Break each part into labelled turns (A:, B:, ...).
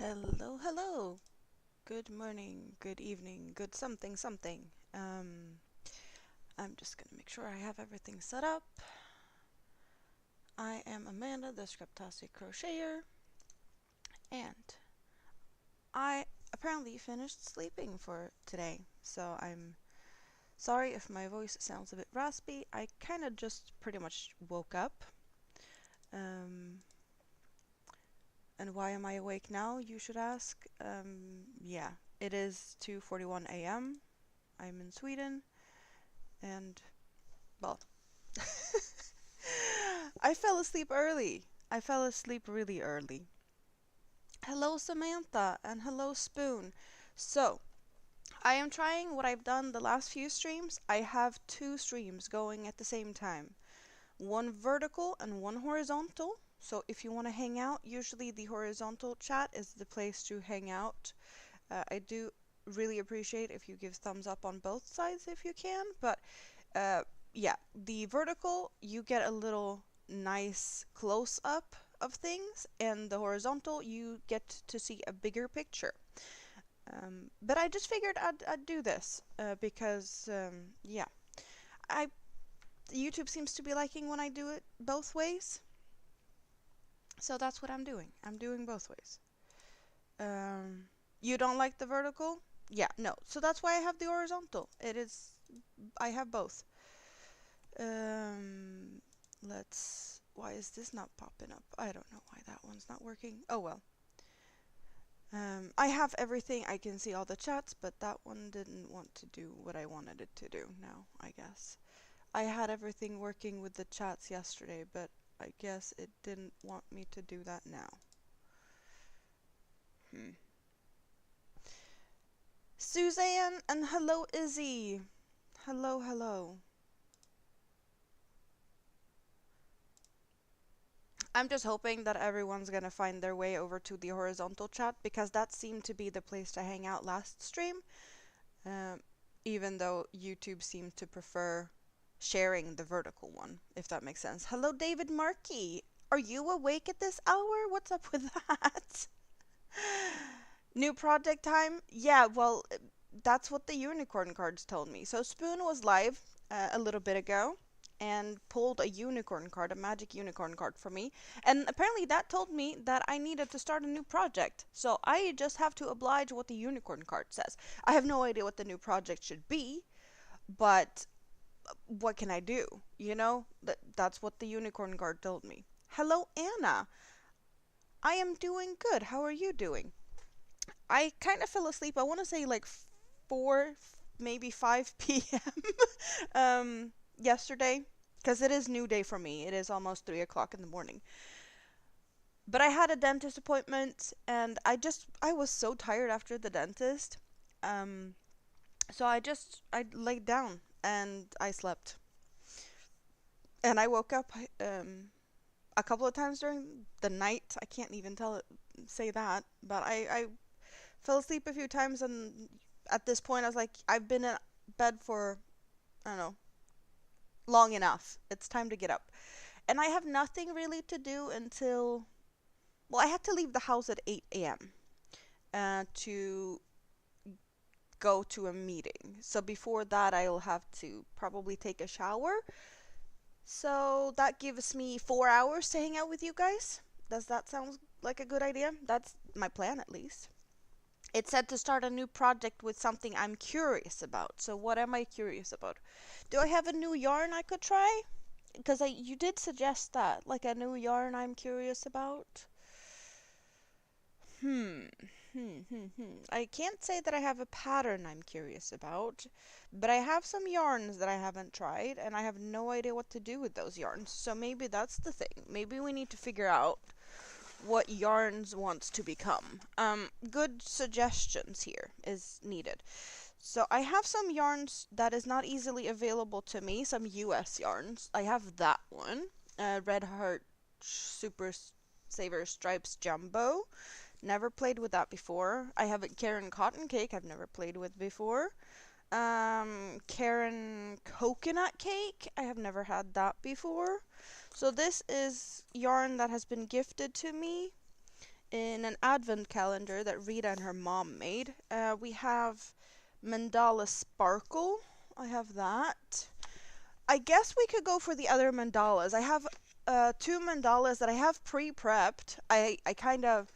A: Hello, hello. Good morning, good evening, good something, something. I'm just gonna make sure I have everything set up. I am Amanda, the Scriptastic Crocheter, and I apparently finished sleeping for today. So I'm sorry if my voice sounds a bit raspy. I kind of just pretty much woke up. Um, and why am I awake now, you should ask? Yeah, it is 2:41 a.m. I'm in Sweden, and well, I fell asleep early. I fell asleep really early. Hello, Samantha, and hello, Spoon. So, I am trying what I've done the last few streams. I have two streams going at the same time, one vertical and one horizontal. So, if you want to hang out, usually the horizontal chat is the place to hang out. I do really appreciate if you give thumbs up on both sides if you can, but uh, yeah, the vertical, you get a little nice close up of things, and the horizontal, you get to see a bigger picture. But I just figured I'd do this because, yeah, I YouTube seems to be liking when I do it both ways, so that's what I'm doing. I'm doing both ways. Um, you don't like the vertical? Yeah, no. So that's why I have the horizontal. I have both. Um, why is this not popping up? I don't know why that one's not working. Oh well. I have everything. I can see all the chats, but that one didn't want to do what I wanted it to do now, I guess. I had everything working with the chats yesterday, but I guess it didn't want me to do that now. Suzanne and hello Izzy. Hello, hello. I'm just hoping that everyone's gonna find their way over to the horizontal chat because that seemed to be the place to hang out last stream. Um, Even though YouTube seemed to prefer sharing the vertical one, if that makes sense. Hello, David Markey. Are you awake at this hour? What's up with that? New project time? Yeah, well, that's what the unicorn cards told me. So Spoon was live a little bit ago and pulled a unicorn card, a magic unicorn card for me. And apparently that told me that I needed to start a new project. So I just have to oblige what the unicorn card says. I have no idea what the new project should be, but what can I do? You know, that's what the unicorn card told me. Hello, Anna. I am doing good. How are you doing? I kind of fell asleep. I want to say like 4, maybe 5 p.m. Yesterday, because it is new day for me. It is almost 3 o'clock in the morning. But I had a dentist appointment, and I was so tired after the dentist. Um, so I laid down and I slept. And I woke up a couple of times during the night. I can't even say that, but I fell asleep a few times, and at this point I was like, I've been in bed for, I don't know, long enough. It's time to get up. And I have nothing really to do until, well, I had to leave the house at 8 a.m. To go to a meeting. So before that, I'll have to probably take a shower. So that gives me 4 hours to hang out with you guys. Does that sound like a good idea? That's my plan, at least. It said to start a new project with something I'm curious about. So what am I curious about? Do I have a new yarn I could try? Because you did suggest that, like a new yarn I'm curious about. Hmm. I can't say that I have a pattern I'm curious about, but I have some yarns that I haven't tried, and I have no idea what to do with those yarns. So maybe that's the thing. Maybe we need to figure out what yarns wants to become. Good suggestions here is needed. So I have some yarns that is not easily available to me, some US yarns. I have that one, Red Heart Super Saver Stripes Jumbo. Never played with that before. I have a Karen Cotton Cake I've never played with before. Karen Coconut Cake. I have never had that before. So this is yarn that has been gifted to me in an advent calendar that Rita and her mom made. We have Mandala Sparkle. I have that. I guess we could go for the other mandalas. I have two mandalas that I have pre-prepped. I kind of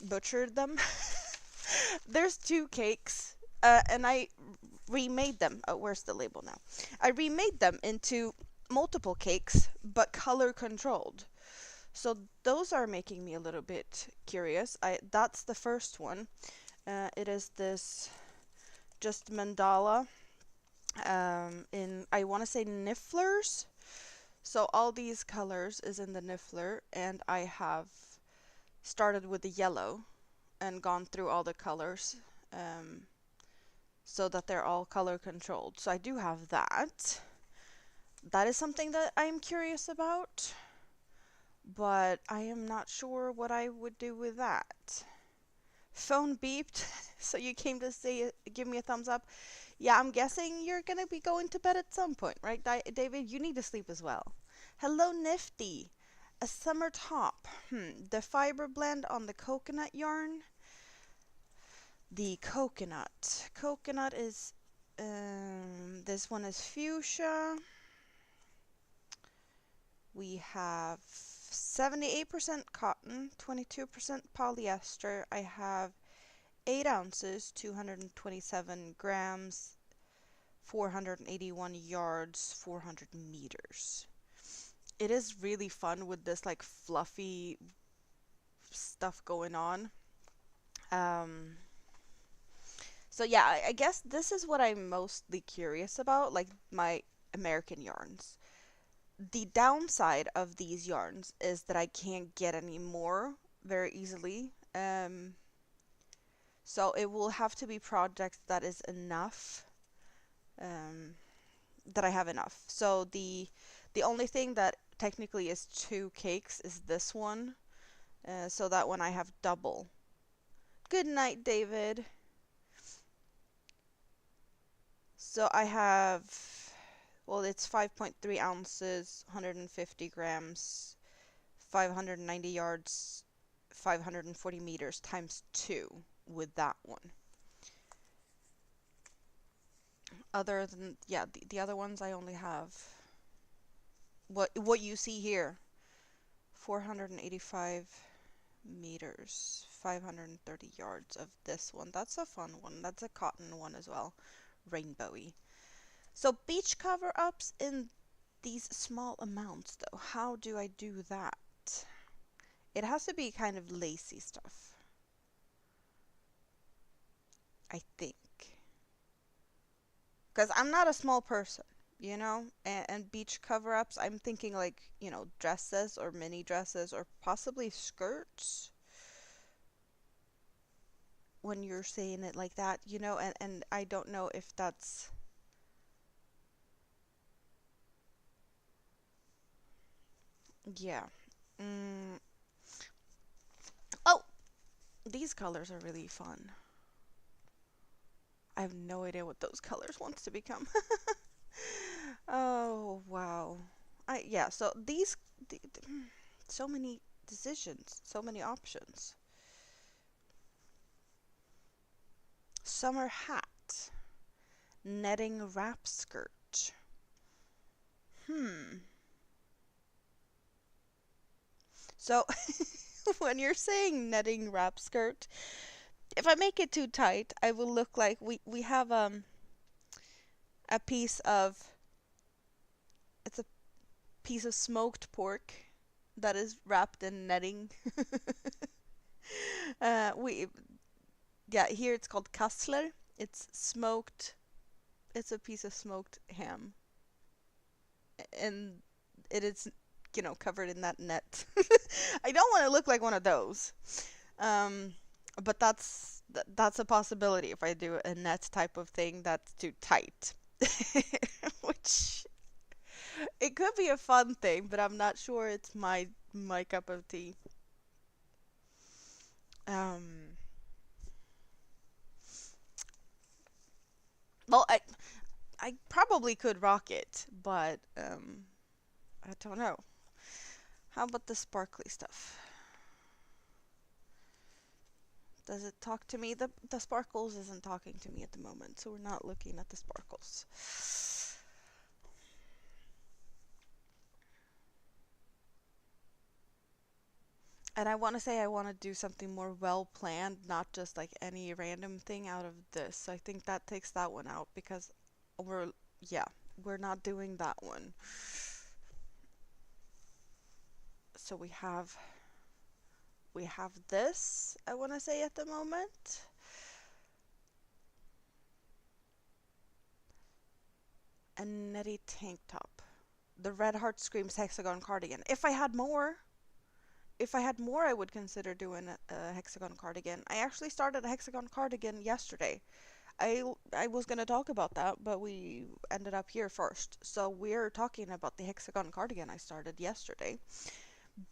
A: butchered them. There's two cakes, and I remade them. Oh, where's the label now? I remade them into multiple cakes, but color controlled. So those are making me a little bit curious. That's the first one. It is this just mandala in, I want to say, Nifflers. So all these colors is in the Niffler, and I have started with the yellow and gone through all the colors so that they're all color controlled. So I do have that. That is something that I'm curious about, but I am not sure what I would do with that. Phone beeped, so you came to say, give me a thumbs up. Yeah, I'm guessing you're gonna be going to bed at some point, right, David? You need to sleep as well. Hello, Nifty. A summer top. The fiber blend on the coconut yarn. The coconut. Coconut is, this one is fuchsia. We have 78% cotton, 22% polyester. I have 8 ounces, 227 grams, 481 yards, 400 meters. It is really fun with this like fluffy stuff going on. So yeah, I guess this is what I'm mostly curious about, like my American yarns. The downside of these yarns is that I can't get any more very easily. So it will have to be projects that is enough, that I have enough. So the only thing that technically is 2 cakes is this one. So that one I have double. Good night, David. So I have, well, it's 5.3 ounces, 150 grams, 590 yards, 540 meters times 2 with that one. Other than, yeah, the other ones I only have what you see here. 485 meters, 530 yards of this one. That's a fun one. That's a cotton one as well. Rainbowy. So beach cover-ups in these small amounts though. How do I do that? It has to be kind of lacy stuff, I think. Because I'm not a small person, you know? And beach cover-ups, I'm thinking like, you know, dresses or mini dresses or possibly skirts. When you're saying it like that, you know? And I don't know if that's... Yeah. Oh! These colors are really fun. I have no idea what those colors wants to become. Oh, wow. Yeah, so these, so many decisions, so many options. Summer hat. Netting wrap skirt. So, when you're saying netting wrap skirt, if I make it too tight, I will look like we have a piece of, it's a piece of smoked pork that is wrapped in netting. We Yeah, here it's called kassler. It's smoked. It's a piece of smoked ham, and it is, you know, covered in that net. I don't want to look like one of those. But that's a possibility if I do a net type of thing that's too tight. Which it could be a fun thing, but I'm not sure it's my cup of tea. Um, well, I probably could rock it, but I don't know. How about the sparkly stuff? Does it talk to me? The sparkles isn't talking to me at the moment, so we're not looking at the sparkles. And I want to say I want to do something more well planned, not just like any random thing out of this. So I think that takes that one out because we're, yeah, we're not doing that one. So we have this, I want to say at the moment. A netty tank top. The Red Heart Screams hexagon cardigan. If I had more, I would consider doing a hexagon cardigan. I actually started a hexagon cardigan yesterday. I was gonna talk about that, but we ended up here first. So we're talking about the hexagon cardigan I started yesterday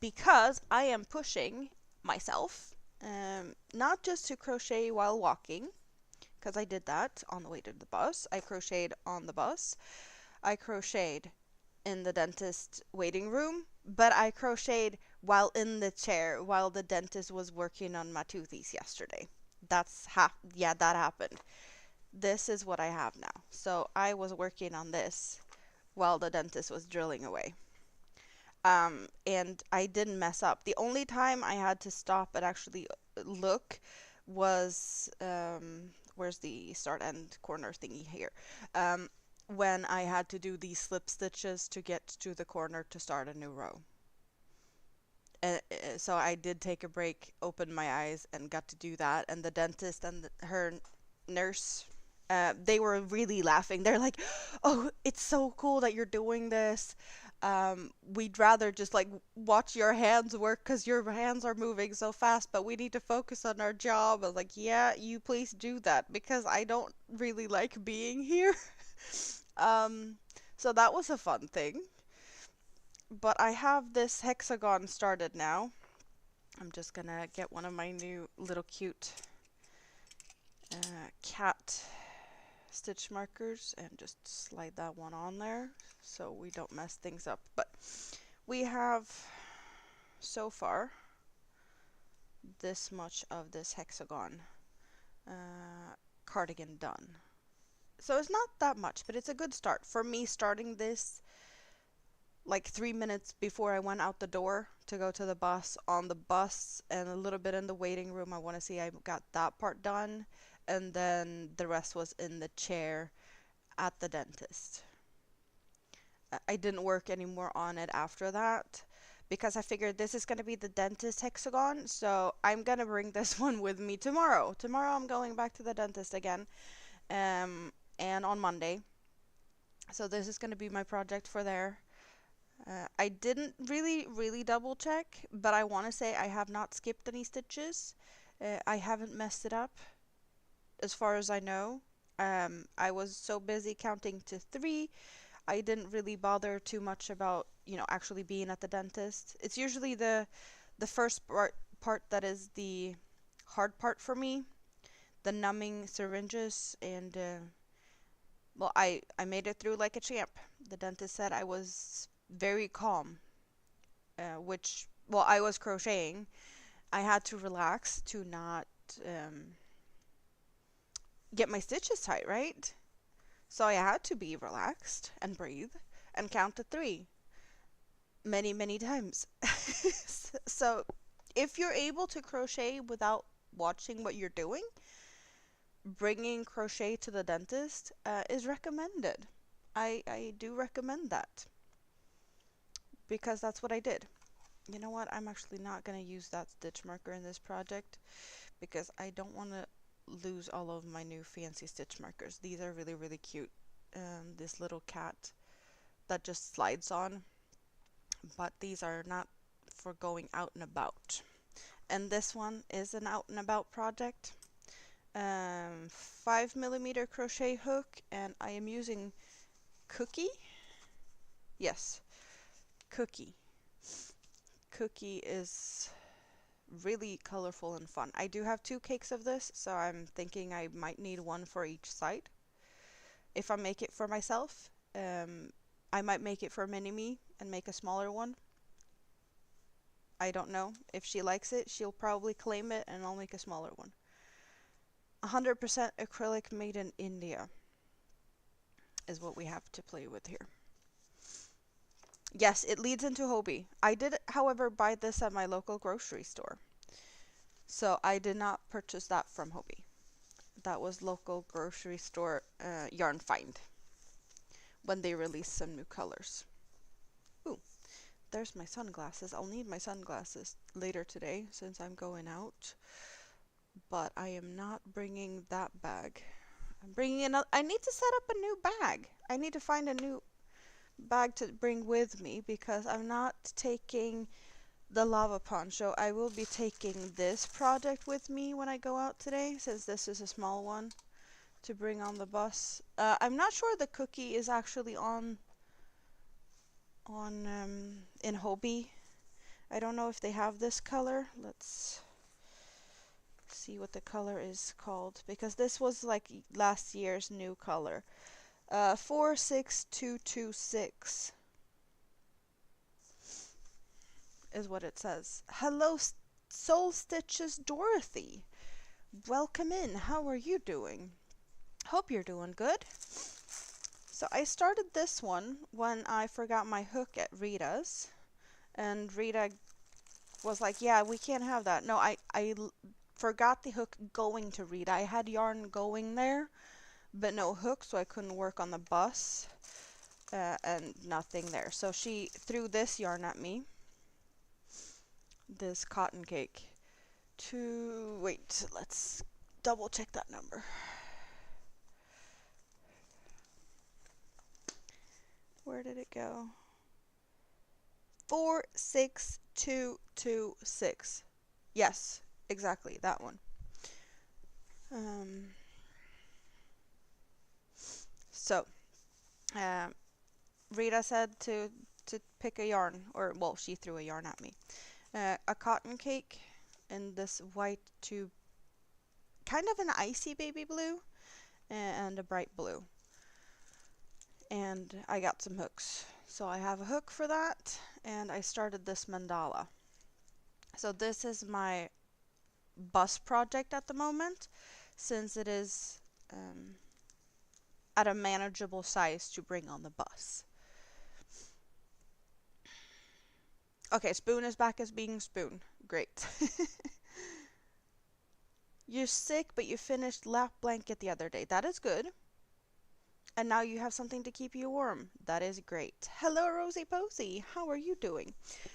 A: because I am pushing myself, not just to crochet while walking, because I did that on the way to the bus. I crocheted on the bus. I crocheted in the dentist waiting room, but I crocheted while in the chair while the dentist was working on my toothies yesterday. Yeah, that happened. This is what I have now. So I was working on this while the dentist was drilling away. And I didn't mess up. The only time I had to stop and actually look was where's the start end corner thingy here? Um, when I had to do these slip stitches to get to the corner to start a new row. So I did take a break, opened my eyes, and got to do that. And the dentist and her nurse, they were really laughing. They're like, "Oh, it's so cool that you're doing this. We'd rather just like watch your hands work because your hands are moving so fast, but we need to focus on our job." I was like, "Yeah, you please do that because I don't really like being here." Um, so that was a fun thing. But I have this hexagon started now. I'm just gonna get one of my new little cute cat stitch markers and just slide that one on there so we don't mess things up. But we have so far this much of this hexagon cardigan done. So it's not that much, but it's a good start. For me, starting this like 3 minutes before I went out the door to go to the bus, on the bus and a little bit in the waiting room, I want to see I got that part done. And then the rest was in the chair at the dentist. I didn't work anymore on it after that because I figured this is going to be the dentist hexagon, so I'm going to bring this one with me tomorrow. Tomorrow I'm going back to the dentist again, and on Monday. So this is going to be my project for there. I didn't really double check, but I want to say I have not skipped any stitches. I haven't messed it up as far as I know. I was so busy counting to 3, I didn't really bother too much about, actually being at the dentist. It's usually the first part that is the hard part for me, the numbing syringes, and well, I made it through like a champ. The dentist said I was very calm, which, well, I was crocheting. I had to relax to not get my stitches tight, right? So I had to be relaxed and breathe and count to 3 many times. So if you're able to crochet without watching what you're doing, bringing crochet to the dentist is recommended. I do recommend that because that's what I did. You know what? I'm actually not going to use that stitch marker in this project because I don't want to lose all of my new fancy stitch markers. These are really cute. This little cat that just slides on, but these are not for going out and about. And this one is an out and about project. 5mm crochet hook, and I am using Cookie. Yes, Cookie. Cookie is really colorful and fun. I do have 2 cakes of this, so I'm thinking I might need one for each side. If I make it for myself, I might make it for Mini-Me and make a smaller one. I don't know. If she likes it, she'll probably claim it and I'll make a smaller one. 100% acrylic made in India is what we have to play with here. Yes, it leads into Hobie. I did, however, buy this at my local grocery store. So I did not purchase that from Hobie. That was local grocery store Yarn Find when they released some new colors. Ooh, there's my sunglasses. I'll need my sunglasses later today since I'm going out. But I am not bringing that bag. I'm bringing another. I need to set up a new bag. I need to find a new bag to bring with me because I'm not taking the lava poncho. I will be taking this project with me when I go out today, since this is a small one to bring on the bus. I'm not sure the cookie is actually on in Hobie. I don't know if they have this color. Let's see what the color is called, because this was like last year's new color. 46226 is what it says. Hello, Soul Stitches Dorothy. Welcome in. How are you doing? Hope you're doing good. So I started this one when I forgot my hook at Rita's, and Rita was like, yeah, we can't have that. No, I forgot the hook going to Rita. I had yarn going there, but no hook, so I couldn't work on the bus, and nothing there. So she threw this yarn at me, this cotton cake, wait, let's double check that number. Where did it go? 46226. Yes, exactly, that one. So, Rita said to pick a yarn, or well, she threw a yarn at me. A cotton cake in this white to kind of an icy baby blue and a bright blue. And I got some hooks. So I have a hook for that, and I started this mandala. So this is my bus project at the moment, since it is at a manageable size to bring on the bus. Okay, Spoon is back as being Spoon. Great. You're sick, but you finished lap blanket the other day. That is good. And now you have something to keep you warm. That is great. Hello, Rosie Posey. How are you doing?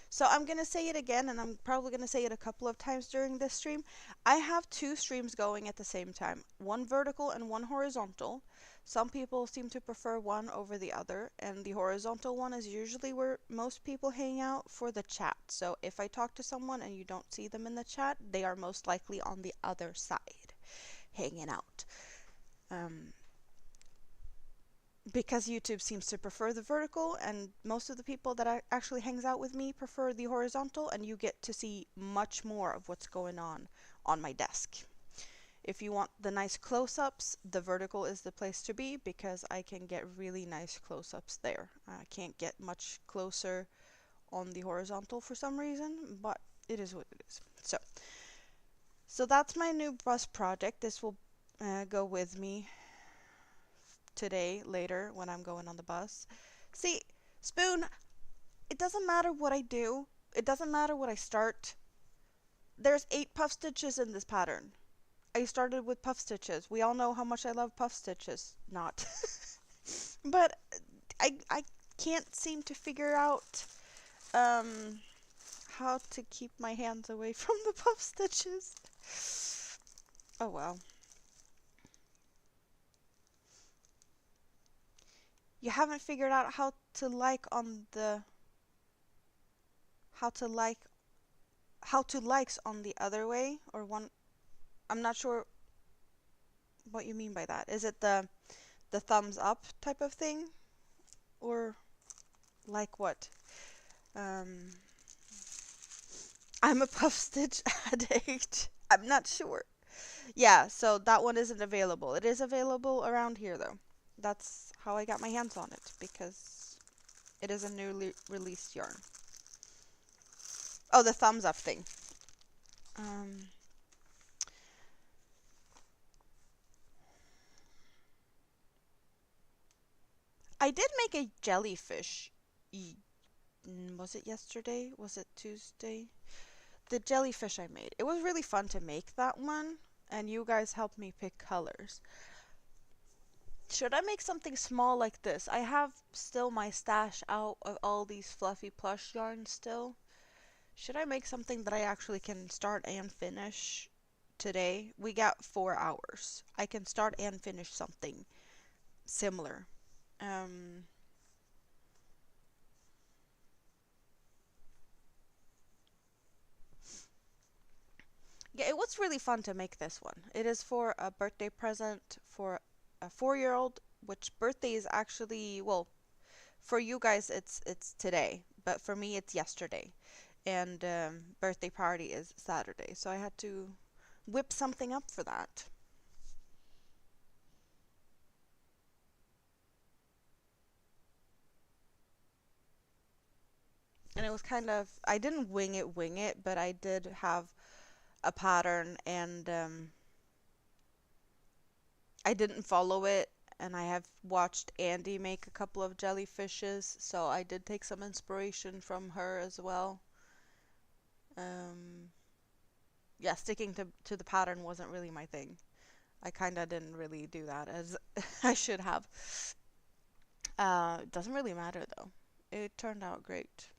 A: So I'm going to say it again, and I'm probably going to say it a couple of times during this stream. I have two streams going at the same time, one vertical and one horizontal. Some people seem to prefer one over the other, and the horizontal one is usually where most people hang out for the chat. So if I talk to someone and you don't see them in the chat, they are most likely on the other side, hanging out. Because YouTube seems to prefer the vertical, and most of the people that actually hangs out with me prefer the horizontal, and you get to see much more of what's going on my desk. If you want the nice close-ups, the vertical is the place to be, because I can get really nice close-ups there. I can't get much closer on the horizontal for some reason, but it is what it is. So that's my new bus project. This will go with me today, later, when I'm going on the bus. See, Spoon, it doesn't matter what I do. It doesn't matter what I start. There's 8 puff stitches in this pattern. I started with puff stitches. We all know how much I love puff stitches. Not. But I can't seem to figure out how to keep my hands away from the puff stitches. Oh well. You haven't figured out how to likes on the other way, or one. I'm not sure what you mean by that. Is it the thumbs up type of thing, or like what? I'm a puff stitch addict. I'm not sure. Yeah, so that one isn't available. It is available around here though. That's how I got my hands on it, because it is a newly released yarn. Oh, the thumbs up thing. I did make a jellyfish. Was it yesterday? Was it Tuesday? The jellyfish I made. It was really fun to make that one, and you guys helped me pick colors. Should I make something small like this? I have still my stash out of all these fluffy plush yarns still. Should I make something that I actually can start and finish today? We got 4 hours. I can start and finish something similar. Um, yeah, it was really fun to make this one. It is for a birthday present for a 4-year old, which birthday is actually, well, for you guys it's today, but for me it's yesterday. And birthday party is Saturday, so I had to whip something up for that. And it was kind of, I didn't wing it, but I did have a pattern, and I didn't follow it. And I have watched Andy make a couple of jellyfishes, so I did take some inspiration from her as well. Um, yeah, sticking to the pattern wasn't really my thing. I kind of didn't really do that as I should have. It doesn't really matter though. It turned out great.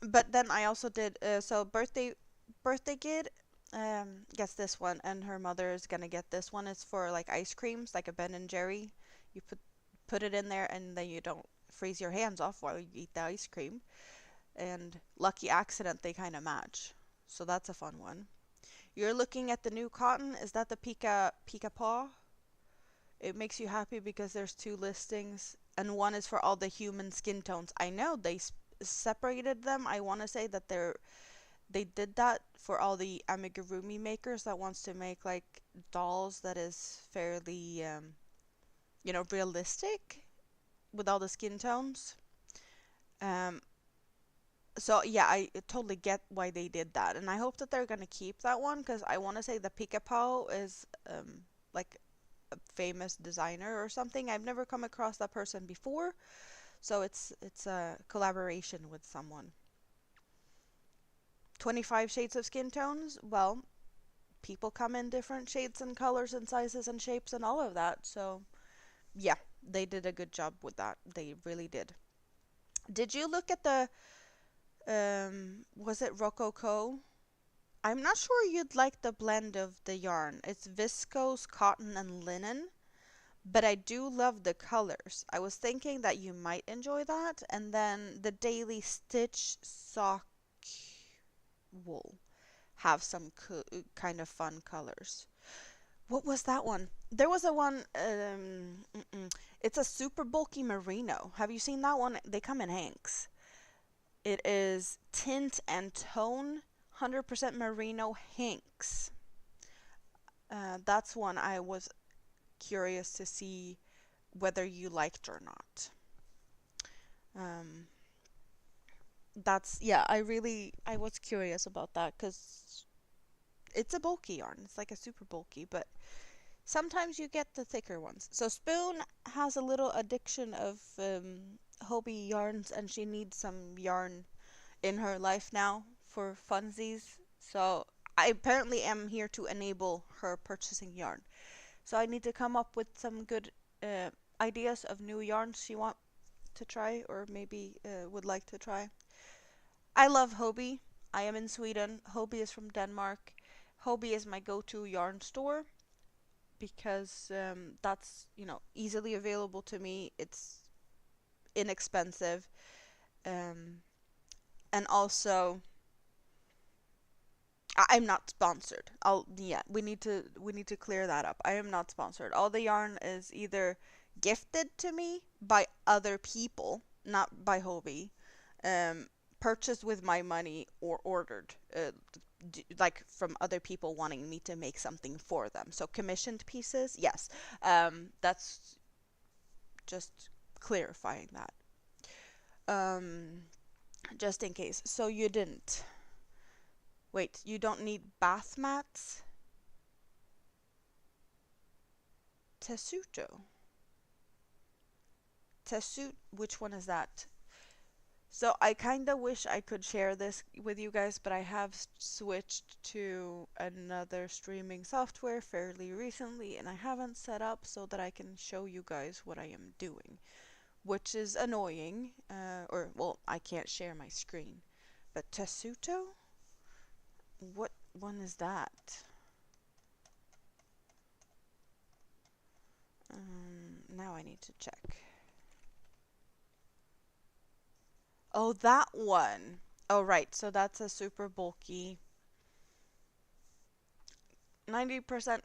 A: But then I also did so birthday kid gets this one, and her mother is gonna get this one. It's for like ice creams, like a Ben and Jerry. You put it in there, and then you don't freeze your hands off while you eat the ice cream. And lucky accident, they kind of match. So that's a fun one. You're looking at the new cotton. Is that the Pika Paw? It makes you happy because there's two listings, and one is for all the human skin tones. I know they separated them. I want to say that they did that for all the amigurumi makers that wants to make like dolls that is fairly realistic with all the skin tones. Um, so yeah, I totally get why they did that, and I hope that they're gonna keep that one because I want to say the Pikapo is like a famous designer or something. I've never come across that person before, so it's a collaboration with someone. 25 shades of skin tones. Well, people come in different shades and colors and sizes and shapes and all of that. So yeah, they did a good job with that. They really did. Did you look at the was it Rococo? I'm not sure you'd like the blend of the yarn. It's viscose, cotton, and linen, but I do love the colors. I was thinking that you might enjoy that. And then the Daily Stitch sock wool have some kind of fun colors. What was that one? There was a one, it's a super bulky merino. Have you seen that one? They come in hanks. It is tint and tone, 100% merino hanks. That's one I was curious to see whether you liked or not. Um, yeah, I was curious about that because it's a bulky yarn. It's like a super bulky, but sometimes you get the thicker ones. So Spoon has a little addiction of Hobie yarns, and she needs some yarn in her life now for funsies. So I apparently am here to enable her purchasing yarn. So I need to come up with some good uh, ideas of new yarns she want to try, or maybe would like to try. I love Hobie. I am in Sweden. Hobie is from Denmark. Hobie is my go-to yarn store because that's easily available to me. It's inexpensive, um, and also I'm not sponsored. I'll yeah, we need to clear that up. I am not sponsored. All the yarn is either gifted to me by other people, not by Hobie, um, purchased with my money or ordered, like from other people wanting me to make something for them. So commissioned pieces, yes. That's just clarifying that. Um, just in case. So you didn't. Wait, you don't need bath mats? Tessuto. Tessut, which one is that? So I kind of wish I could share this with you guys, but I have switched to another streaming software fairly recently, and I haven't set up so that I can show you guys what I am doing, which is annoying. Or, well, I can't share my screen. But Tessuto? What one is that? Now I need to check. Oh, that one. Oh, right. So that's a super bulky 90%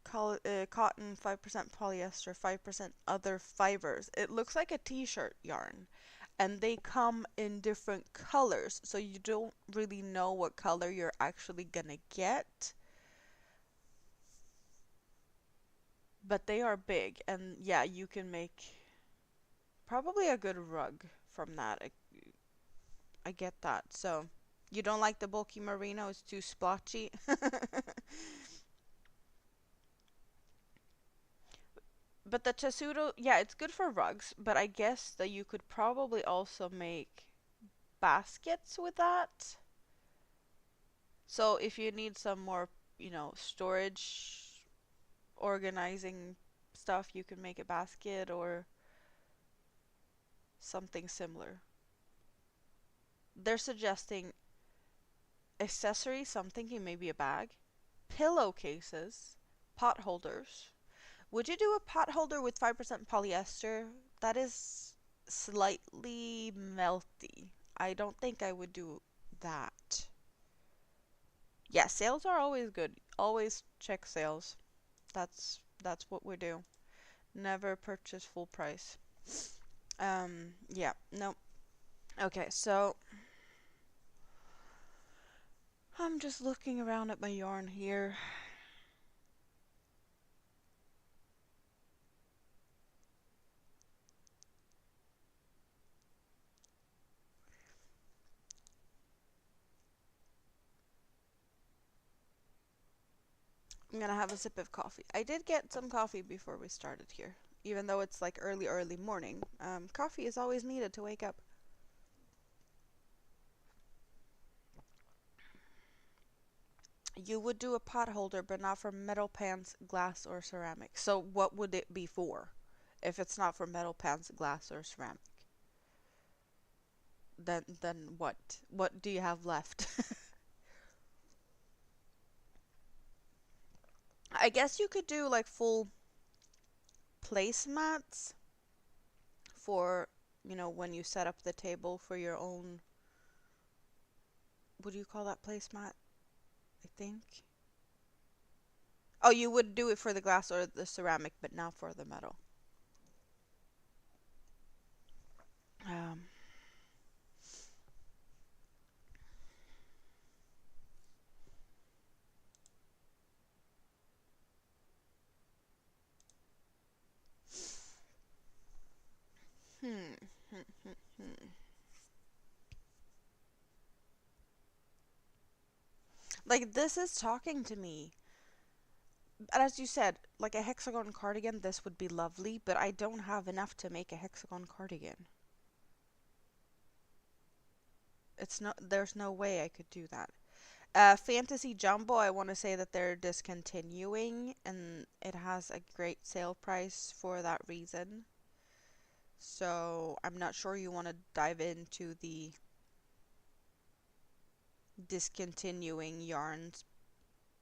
A: cotton, 5% polyester, 5% other fibers. It looks like a t-shirt yarn. And they come in different colors, so you don't really know what color you're actually gonna get. But they are big, and yeah, you can make probably a good rug from that. I get that. So, you don't like the bulky merino? It's too splotchy? But the Tessuto, yeah, it's good for rugs, but I guess that you could probably also make baskets with that. So if you need some more, storage, organizing stuff, you can make a basket or something similar. They're suggesting accessories, so I'm thinking maybe a bag, pillowcases, pot holders. Would you do a pot holder with 5% polyester? That is slightly melty. I don't think I would do that. Yeah, sales are always good. Always check sales. That's what we do. Never purchase full price. Yeah, no. Okay, so I'm just looking around at my yarn here. I'm gonna have a sip of coffee. I did get some coffee before we started here, even though it's like early morning. Coffee is always needed to wake up. You would do a pot holder, but not for metal pans, glass, or ceramic. So what would it be for? If it's not for metal pans, glass, or ceramic, then what? What do you have left? I guess you could do like full placemats for, when you set up the table for your own. What do you call that placemat? I think. Oh, you would do it for the glass or the ceramic, but not for the metal. Um, hmm, hmm, hmm, hmm. Like, this is talking to me. And as you said, like a hexagon cardigan, this would be lovely, but I don't have enough to make a hexagon cardigan. There's no way I could do that. Fantasy Jumbo, I want to say that they're discontinuing, and it has a great sale price for that reason. So I'm not sure you want to dive into the discontinuing yarns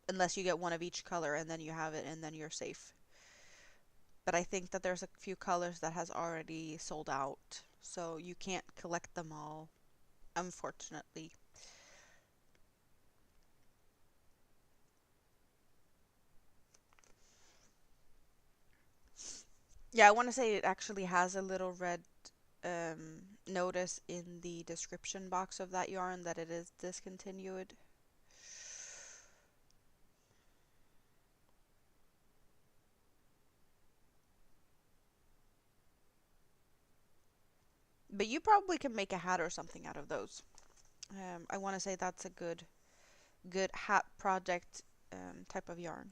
A: unless you get one of each color and then you have it and then you're safe. But I think that there's a few colors that has already sold out, so you can't collect them all, unfortunately. Yeah, I want to say it actually has a little red notice in the description box of that yarn that it is discontinued. But you probably can make a hat or something out of those. I want to say that's a good hat project type of yarn.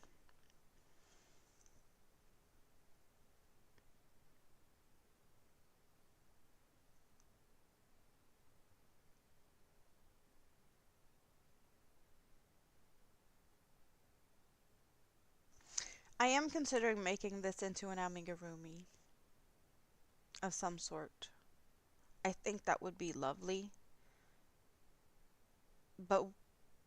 A: I am considering making this into an amigurumi of some sort. I think that would be lovely. But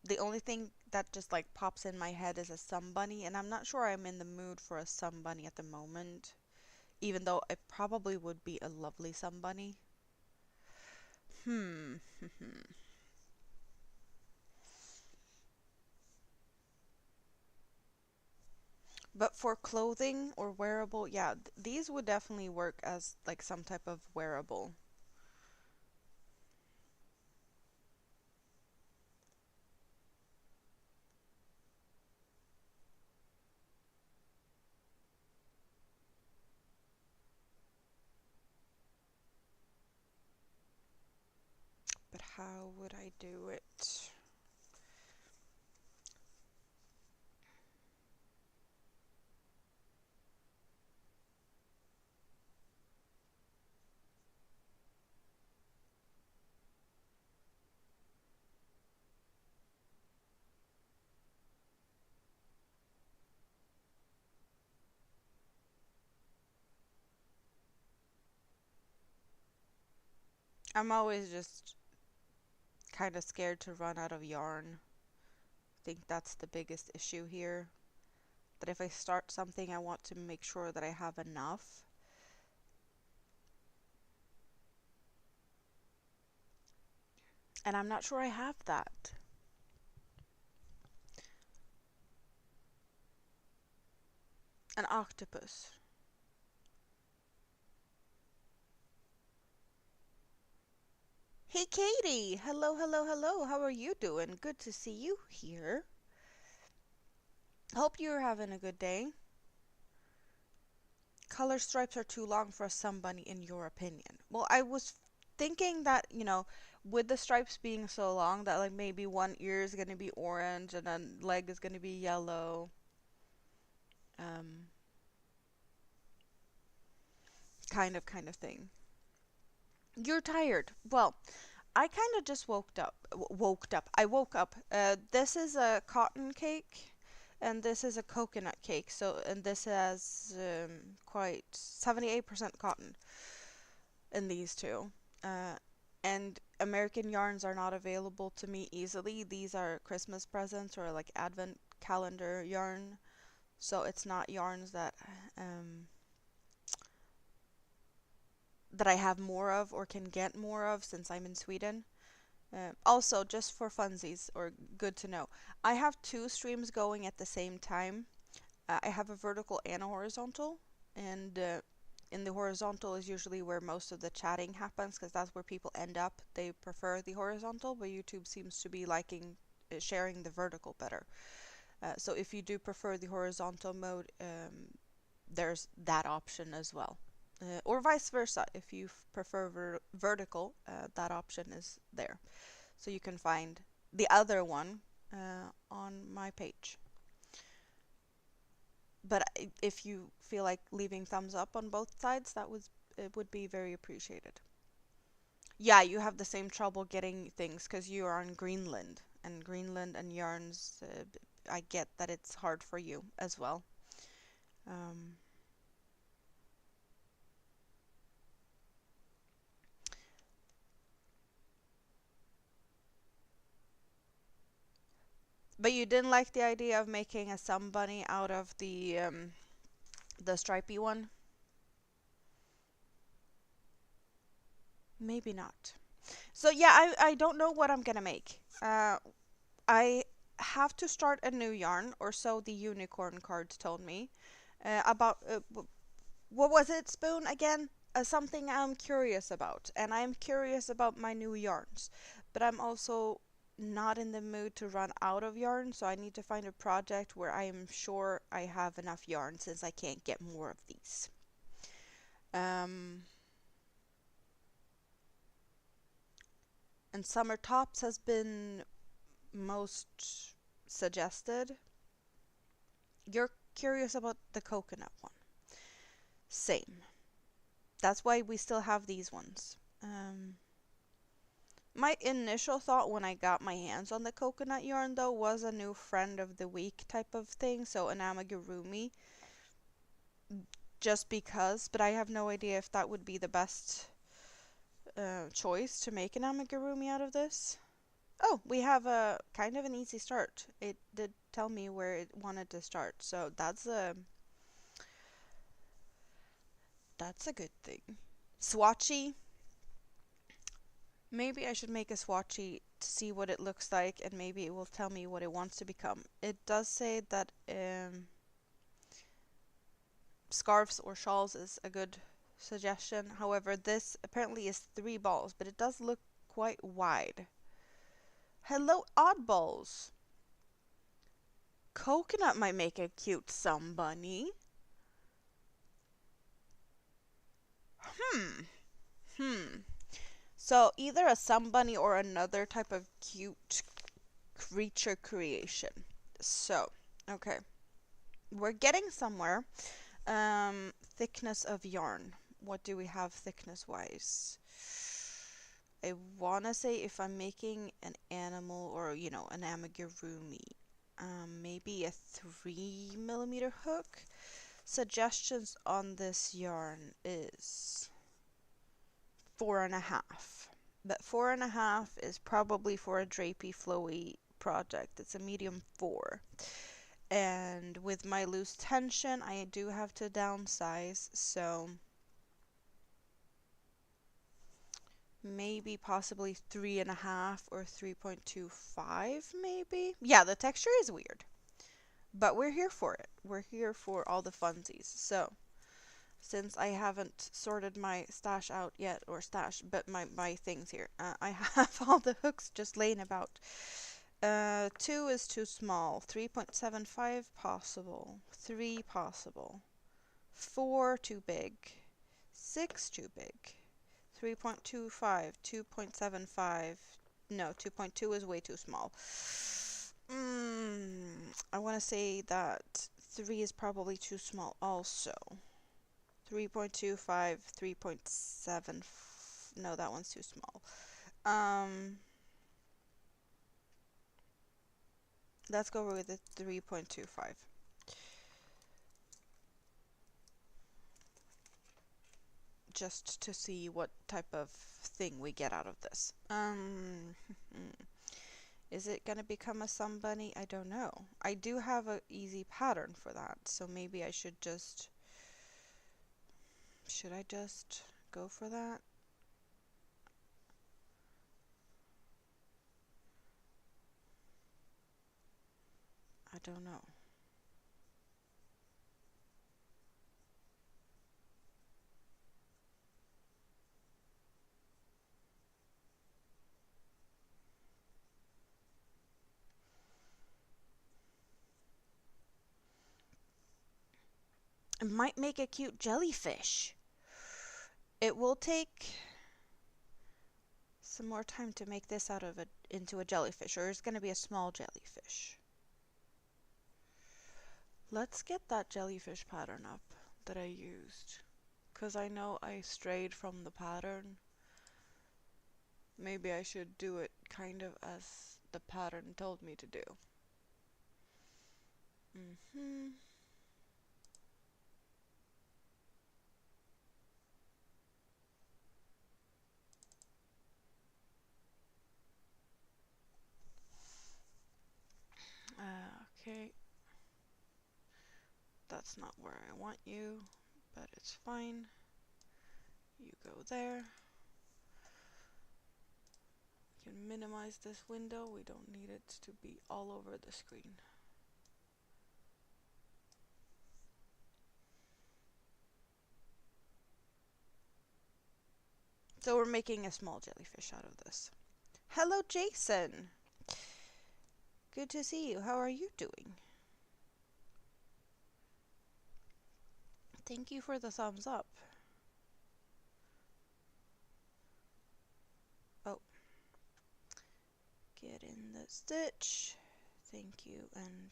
A: the only thing that just like pops in my head is a sun bunny, and I'm not sure I'm in the mood for a sun bunny at the moment, even though it probably would be a lovely sun bunny. Hmm. But for clothing or wearable, yeah, these would definitely work as like some type of wearable. But how would I do it? I'm always just kind of scared to run out of yarn. I think that's the biggest issue here. That if I start something, I want to make sure that I have enough. And I'm not sure I have that. An octopus. Hey Katie! Hello, hello, hello. How are you doing? Good to see you here. Hope you're having a good day. Color stripes are too long for a sunbunny in your opinion. Well, I was thinking that, with the stripes being so long that like maybe one ear is gonna be orange and then leg is gonna be yellow. Um, kind of thing. You're tired. Well, I kind of just woke up. Woke up. I woke up. This is a cotton cake, and this is a coconut cake. So, and this has quite 78% cotton in these two. Uh, and American yarns are not available to me easily. These are Christmas presents or like advent calendar yarn. So it's not yarns um, that I have more of or can get more of since I'm in Sweden. Also, just for funsies, or good to know, I have two streams going at the same time. I have a vertical and a horizontal, and in the horizontal is usually where most of the chatting happens because that's where people end up. They prefer the horizontal, but YouTube seems to be liking sharing the vertical better. So if you do prefer the horizontal mode, there's that option as well. Or vice versa, if you prefer vertical, that option is there. So you can find the other one on my page. But if you feel like leaving thumbs up on both sides, it would be very appreciated. Yeah, you have the same trouble getting things because you are in Greenland, and Greenland and yarns. I get that it's hard for you as well. Um, but you didn't like the idea of making a sun bunny out of the stripy one? Maybe not. So yeah, I don't know what I'm gonna make. I have to start a new yarn, or so the unicorn cards told me. About what was it, Spoon, again? Something I'm curious about, and I'm curious about my new yarns, but I'm also not in the mood to run out of yarn, so I need to find a project where I am sure I have enough yarn since I can't get more of these. Um, and Summer Tops has been most suggested. You're curious about the coconut one. Same. That's why we still have these ones. My initial thought when I got my hands on the coconut yarn though was a new friend of the week type of thing, so an amigurumi. just because, but I have no idea if that would be the best choice to make an amigurumi out of this. Oh, we have a kind of an easy start. It did tell me where it wanted to start, so that's a good thing. Swatchy. Maybe I should make a swatchy to see what it looks like, and maybe it will tell me what it wants to become. It does say that scarves or shawls is a good suggestion. However, this apparently is 3 balls, but it does look quite wide. Hello, oddballs. Coconut might make a cute sun bunny. Hmm. Hmm. So either a sun bunny or another type of cute creature creation. So, okay. We're getting somewhere. Thickness of yarn. What do we have thickness wise? I wanna say if I'm making an animal or, an amigurumi, maybe a 3mm hook. Suggestions on this yarn is 4.5. But 4.5 is probably for a drapey flowy project. It's a medium 4. And with my loose tension, I do have to downsize, so maybe possibly 3.5 or 3.25 maybe. Yeah, the texture is weird, but we're here for it. We're here for all the funsies. So since I haven't sorted my stash out yet, or stash, but my things here, I have all the hooks just laying about. 2 is too small, 3.75 possible, 3 possible, 4 too big, 6 too big, 3.25, 2.75, no, 2.2 is way too small. I want to say that 3 is probably too small also. 3.25, 3.7, no, that one's too small. Let's go with the 3.25. Just to see what type of thing we get out of this. Is it gonna become a sun bunny? I don't know. I do have an easy pattern for that, so maybe I should just... Should I just go for that? I don't know. It might make a cute jellyfish. It will take some more time to make this into a jellyfish, or it's going to be a small jellyfish. Let's get that jellyfish pattern up that I used, because I know I strayed from the pattern. Maybe I should do it kind of as the pattern told me to do. Okay. That's not where I want you, but it's fine. You go there. We can minimize this window. We don't need it to be all over the screen. So we're making a small jellyfish out of this. Hello, Jason. Good to see you. How are you doing? Thank you for the thumbs up. Oh. Get in the stitch. Thank you, and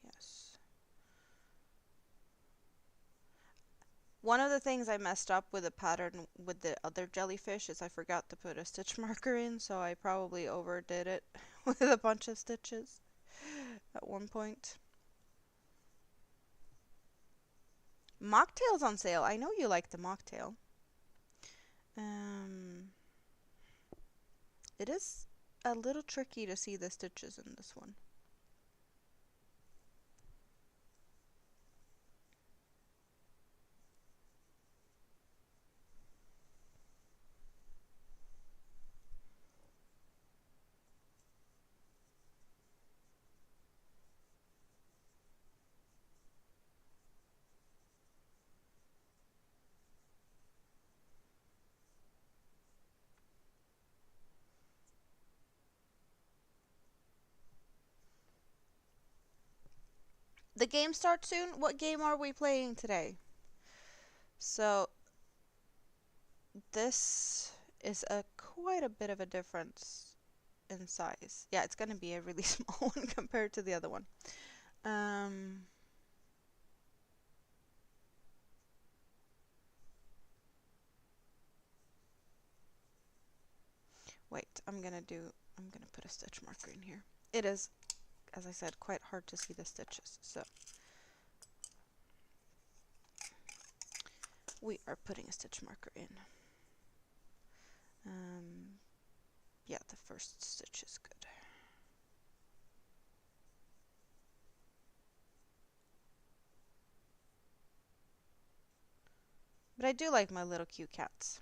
A: yes. One of the things I messed up with the pattern with the other jellyfish is I forgot to put a stitch marker in, so I probably overdid it with a bunch of stitches at one point. Mocktail's on sale. I know you like the mocktail. Um, it is a little tricky to see the stitches in this one. The game starts soon. What game are we playing today? So this is a quite a bit of a difference in size. Yeah, it's gonna be a really small one compared to the other one. Um, Wait, I'm gonna put a stitch marker in here. It is, as I said, quite hard to see the stitches, so we are putting a stitch marker in. Yeah, the first stitch is good. But I do like my little cute cats.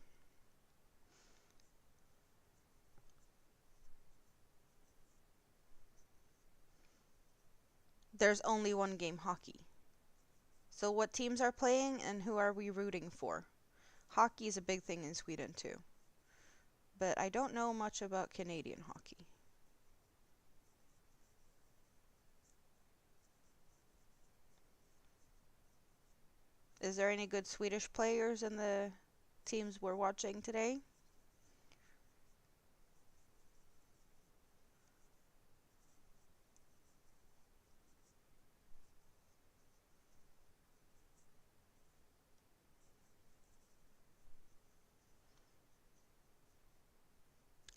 A: There's only one game, hockey. So what teams are playing and who are we rooting for? Hockey is a big thing in Sweden too. But I don't know much about Canadian hockey. Is there any good Swedish players in the teams we're watching today?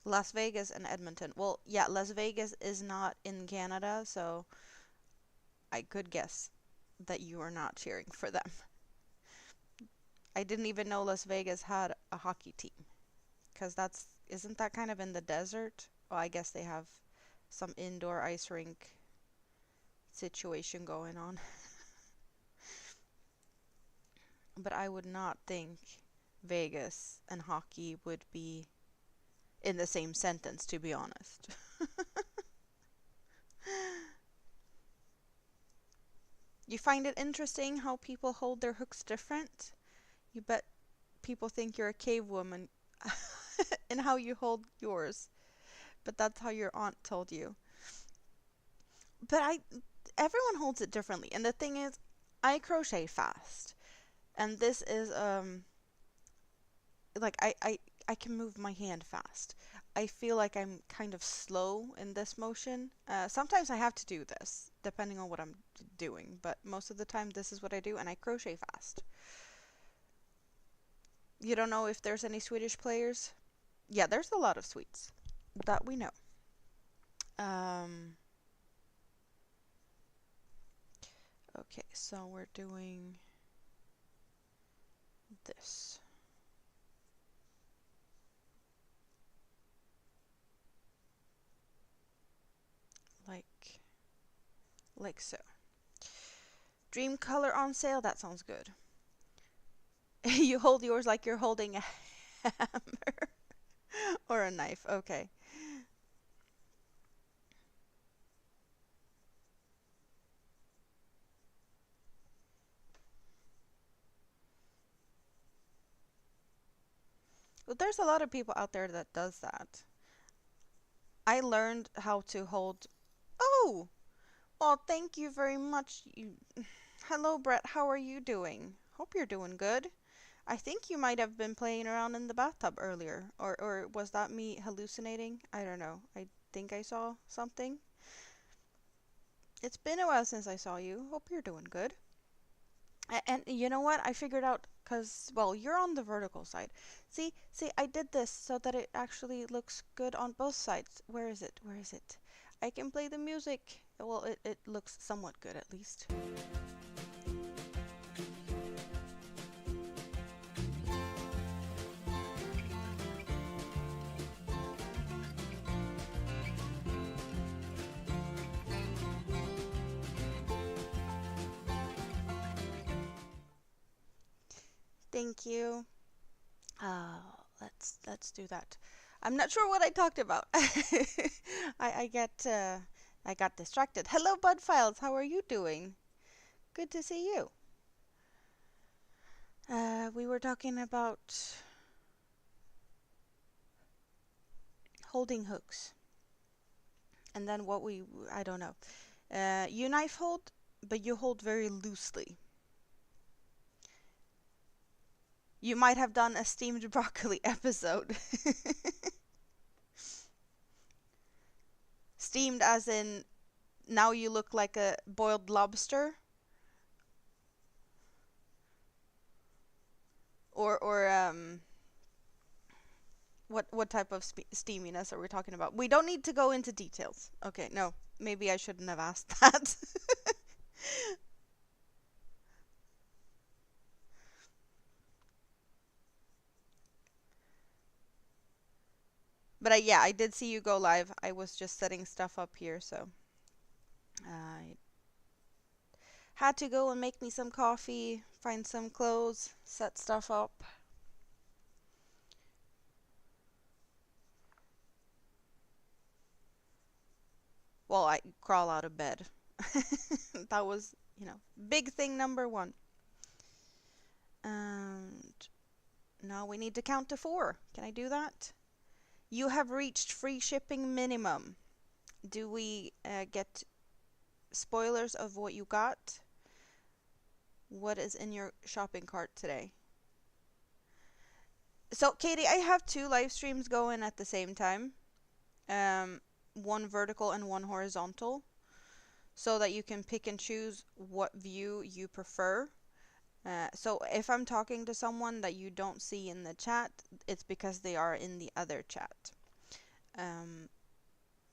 A: Las Vegas and Edmonton. Well, yeah, Las Vegas is not in Canada, so I could guess that you are not cheering for them. I didn't even know Las Vegas had a hockey team, because isn't that kind of in the desert? Well, I guess they have some indoor ice rink situation going on. But I would not think Vegas and hockey would be in the same sentence, to be honest. You find it interesting how people hold their hooks different? You bet people think you're a cave woman in how you hold yours, but that's how your aunt told you. But everyone holds it differently, and the thing is, I crochet fast, and this is like I can move my hand fast. I feel like I'm kind of slow in this motion. Sometimes I have to do this, depending on what I'm doing, but most of the time this is what I do, and I crochet fast. You don't know if there's any Swedish players? Yeah, there's a lot of Swedes. That we know. Um, okay, so we're doing this. Like, like so. Dream color on sale, that sounds good. You hold yours like you're holding a hammer or a knife. Okay. Well, there's a lot of people out there that does that. I learned how to hold. Oh, well, thank you very much. Hello, Brett. How are you doing? Hope you're doing good. I think you might have been playing around in the bathtub earlier, or was that me hallucinating? I don't know. I think I saw something. It's been a while since I saw you. Hope you're doing good. And you know what? I figured out because, well, you're on the vertical side. See, I did this so that it actually looks good on both sides. Where is it? Where is it? I can play the music. Well, it looks somewhat good at least. Thank you. Uh, let's do that. I'm not sure what I talked about. I got distracted. Hello, Bud Files. How are you doing? Good to see you. We were talking about holding hooks, and then I don't know. You knife hold, but you hold very loosely. You might have done a steamed broccoli episode. Steamed as in now you look like a boiled lobster, or what type of steaminess are we talking about? We don't need to go into details. Okay, no, maybe I shouldn't have asked that. But yeah, I did see you go live. I was just setting stuff up here, so I had to go and make me some coffee, find some clothes, set stuff up. Well, I crawl out of bed. That was, big thing number one. And now we need to count to 4. Can I do that? You have reached free shipping minimum. Do we get spoilers of what you got? What is in your shopping cart today? So, Katie, I have 2 live streams going at the same time. One vertical and one horizontal, so that you can pick and choose what view you prefer. So if I'm talking to someone that you don't see in the chat, it's because they are in the other chat.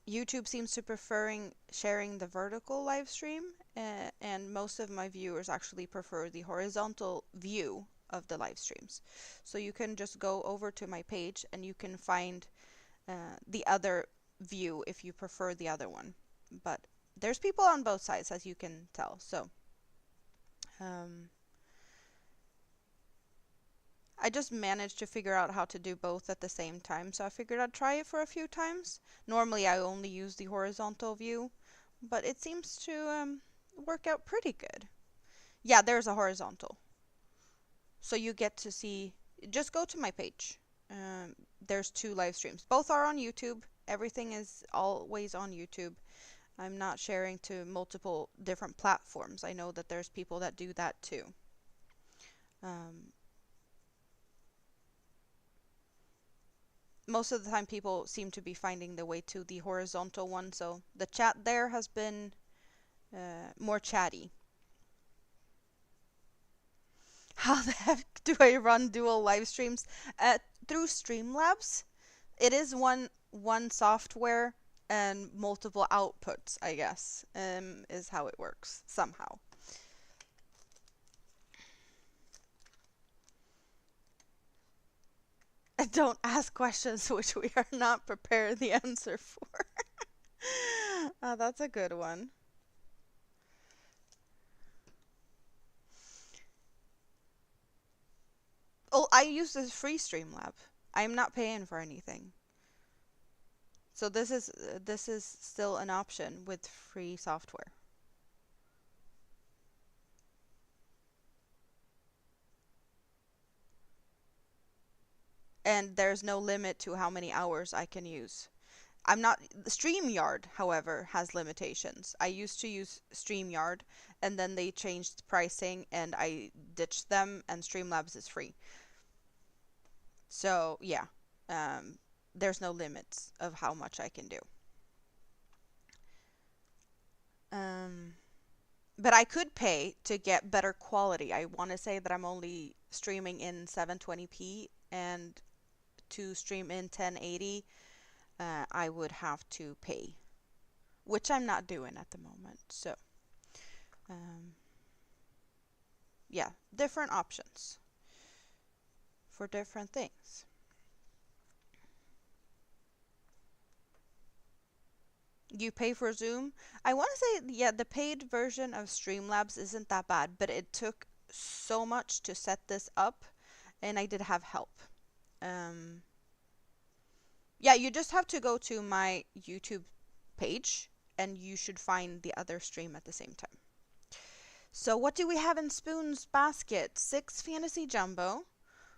A: YouTube seems to preferring sharing the vertical live stream, and most of my viewers actually prefer the horizontal view of the live streams. So you can just go over to my page and you can find the other view if you prefer the other one. But there's people on both sides, as you can tell. So I just managed to figure out how to do both at the same time, so I figured I'd try it for a few times. Normally I only use the horizontal view, but it seems to work out pretty good. Yeah, there's a horizontal. So you get to see, just go to my page. There's 2 live streams. Both are on YouTube. Everything is always on YouTube. I'm not sharing to multiple different platforms. I know that there's people that do that too. Most of the time people seem to be finding their way to the horizontal one, so the chat there has been more chatty. How the heck do I run dual live streams? Through Streamlabs. It is one software and multiple outputs, I guess, is how it works somehow. Don't ask questions which we are not prepared the answer for. That's a good one. Oh, I use this free Streamlab. I'm not paying for anything. So this is still an option with free software. And there's no limit to how many hours I can use. StreamYard, however, has limitations. I used to use StreamYard, and then they changed pricing, and I ditched them, and Streamlabs is free. So, yeah, there's no limits of how much I can do. But I could pay to get better quality. I want to say that I'm only streaming in 720p, and to stream in 1080, I would have to pay, which I'm not doing at the moment. So, yeah, different options for different things. You pay for Zoom? I want to say, yeah, the paid version of Streamlabs isn't that bad, but it took so much to set this up and I did have help. Um, yeah, you just have to go to my YouTube page and you should find the other stream at the same time. So what do we have in Spoon's basket? 6 Fantasy Jumbo,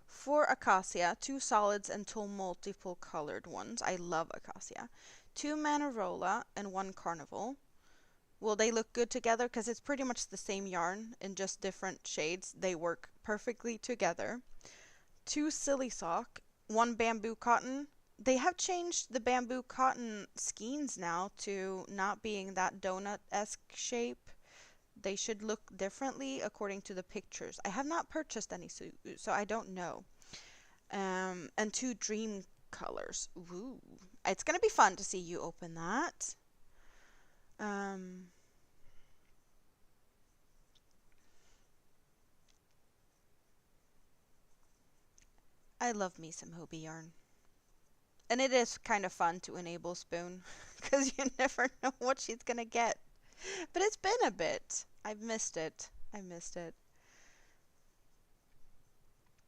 A: 4 Acacia, 2 solids and 2 multiple colored ones. I love Acacia. 2 Manarola and 1 Carnival. Will they look good together? Because it's pretty much the same yarn in just different shades. They work perfectly together. 2 Silly Sock, 1 Bamboo Cotton. They have changed the bamboo cotton skeins now to not being that donut-esque shape. They should look differently according to the pictures. I have not purchased any, so I don't know. And 2 Dream Colors. Ooh. It's going to be fun to see you open that. I love me some Hobie yarn. And it is kind of fun to enable Spoon, because you never know what she's going to get. But it's been a bit. I've missed it. I missed it.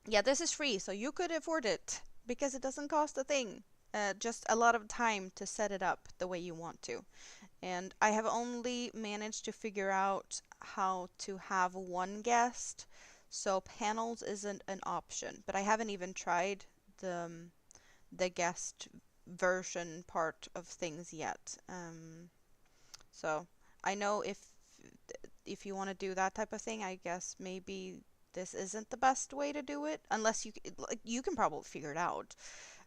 A: Yeah, this is free, so you could afford it, because it doesn't cost a thing. Just a lot of time to set it up the way you want to. And I have only managed to figure out how to have one guest, so panels isn't an option. But I haven't even tried the guest version part of things yet. So I know if you want to do that type of thing, I guess maybe this isn't the best way to do it, unless you can probably figure it out.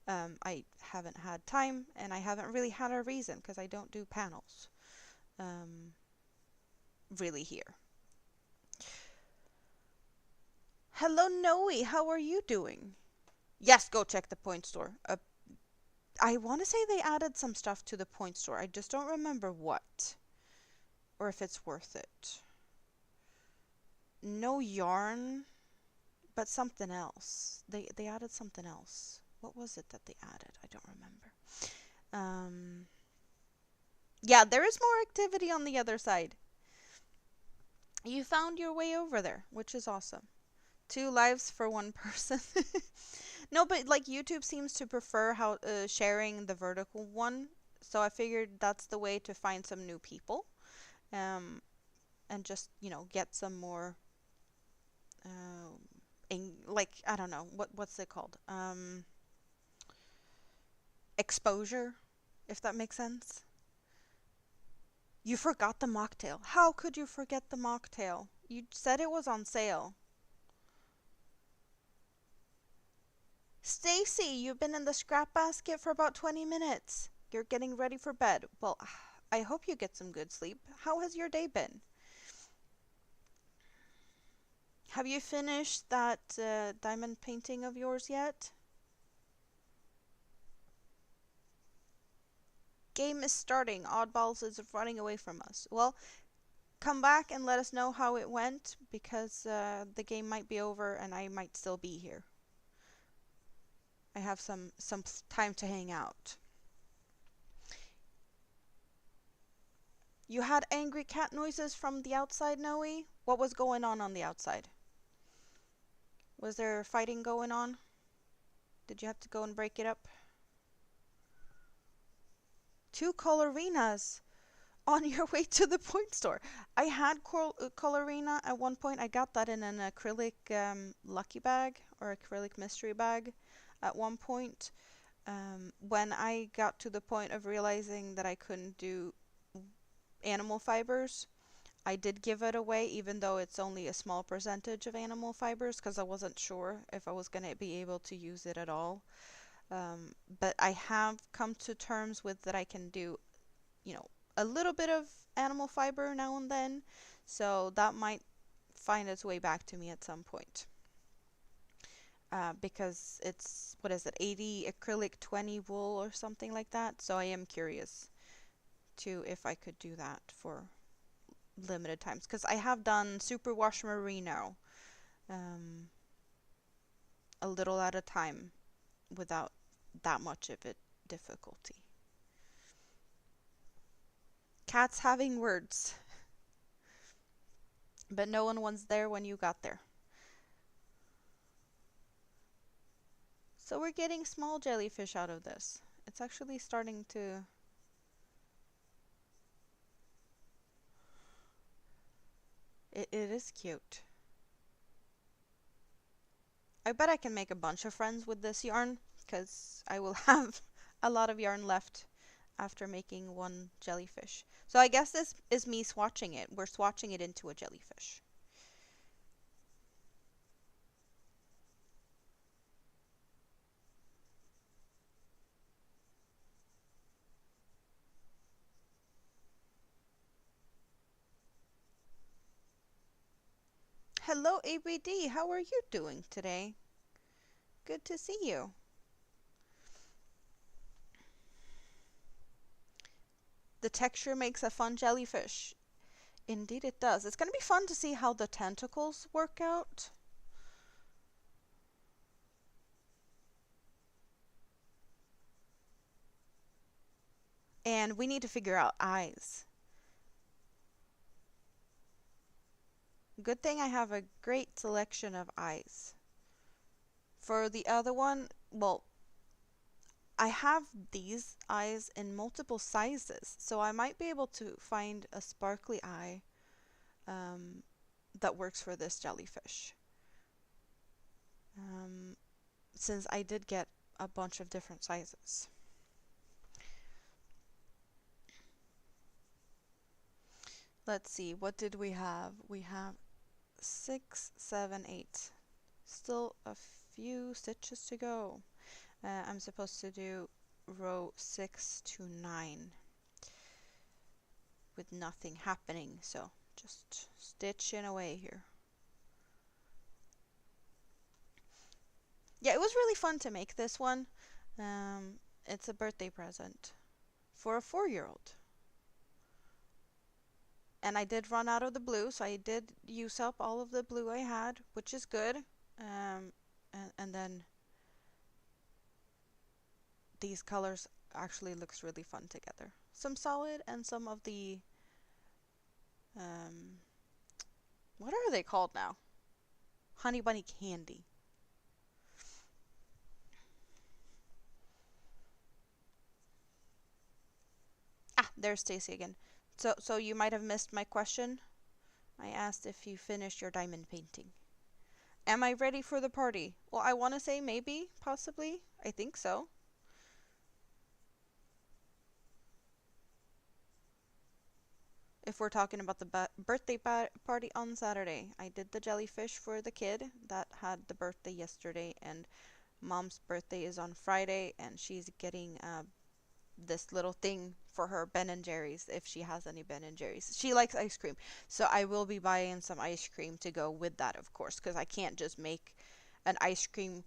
A: I haven't had time, and I haven't really had a reason, because I don't do panels really here. Hello, Noe. How are you doing? Yes, go check the point store. I want to say they added some stuff to the point store. I just don't remember what, or if it's worth it. No yarn, but something else. They added something else. What was it that they added? I don't remember. Yeah, there is more activity on the other side. You found your way over there, which is awesome. 2 lives for 1 person. No, but like YouTube seems to prefer how sharing the vertical one, so I figured that's the way to find some new people, and just get some more, like I don't know what's it called, exposure, if that makes sense. You forgot the mocktail. How could you forget the mocktail? You said it was on sale. Stacy, you've been in the scrap basket for about 20 minutes. You're getting ready for bed. Well, I hope you get some good sleep. How has your day been? Have you finished that diamond painting of yours yet? Game is starting. Oddballs is running away from us. Well, come back and let us know how it went, because the game might be over and I might still be here. I have some time to hang out. You had angry cat noises from the outside, Noe? What was going on the outside? Was there fighting going on? Did you have to go and break it up? 2 Colorinas on your way to the point store. I had Colorina at one point. I got that in an acrylic lucky bag, or acrylic mystery bag at one point. When I got to the point of realizing that I couldn't do animal fibers, I did give it away, even though it's only a small percentage of animal fibers, because I wasn't sure if I was going to be able to use it at all. But I have come to terms with that I can do, a little bit of animal fiber now and then, so that might find its way back to me at some point. Because it's, what is it, 80 acrylic, 20 wool or something like that, so I am curious to if I could do that for limited times, because I have done superwash merino a little at a time without that much of it difficulty. Cats having words, but no one was there when you got there. So we're getting small jellyfish out of this. It's actually starting to... It is cute. I bet I can make a bunch of friends with this yarn, because I will have a lot of yarn left after making one jellyfish. So I guess this is me swatching it. We're swatching it into a jellyfish. Hello ABD, how are you doing today? Good to see you. The texture makes a fun jellyfish. Indeed it does. It's going to be fun to see how the tentacles work out. And we need to figure out eyes. Good thing I have a great selection of eyes. For the other one, well, I have these eyes in multiple sizes, so I might be able to find a sparkly eye that works for this jellyfish. Since I did get a bunch of different sizes. Let's see, what did we have? We have 6, 7, 8. Still a few stitches to go. I'm supposed to do row 6 to 9 with nothing happening, so just stitching away here. Yeah, it was really fun to make this one. It's a birthday present for a 4-year-old. And I did run out of the blue, so I did use up all of the blue I had, which is good. And then these colors actually looks really fun together. Some solid and some of the what are they called now? Honey Bunny Candy. Ah, there's Stacy again. So you might have missed my question. I asked if you finished your diamond painting. Am I ready for the party? Well, I want to say maybe, possibly. I think so. If we're talking about the birthday party on Saturday, I did the jellyfish for the kid that had the birthday yesterday, and mom's birthday is on Friday, and she's getting this little thing for her Ben and Jerry's if she has any Ben and Jerry's. She likes ice cream, so I will be buying some ice cream to go with that, of course, because I can't just make an ice cream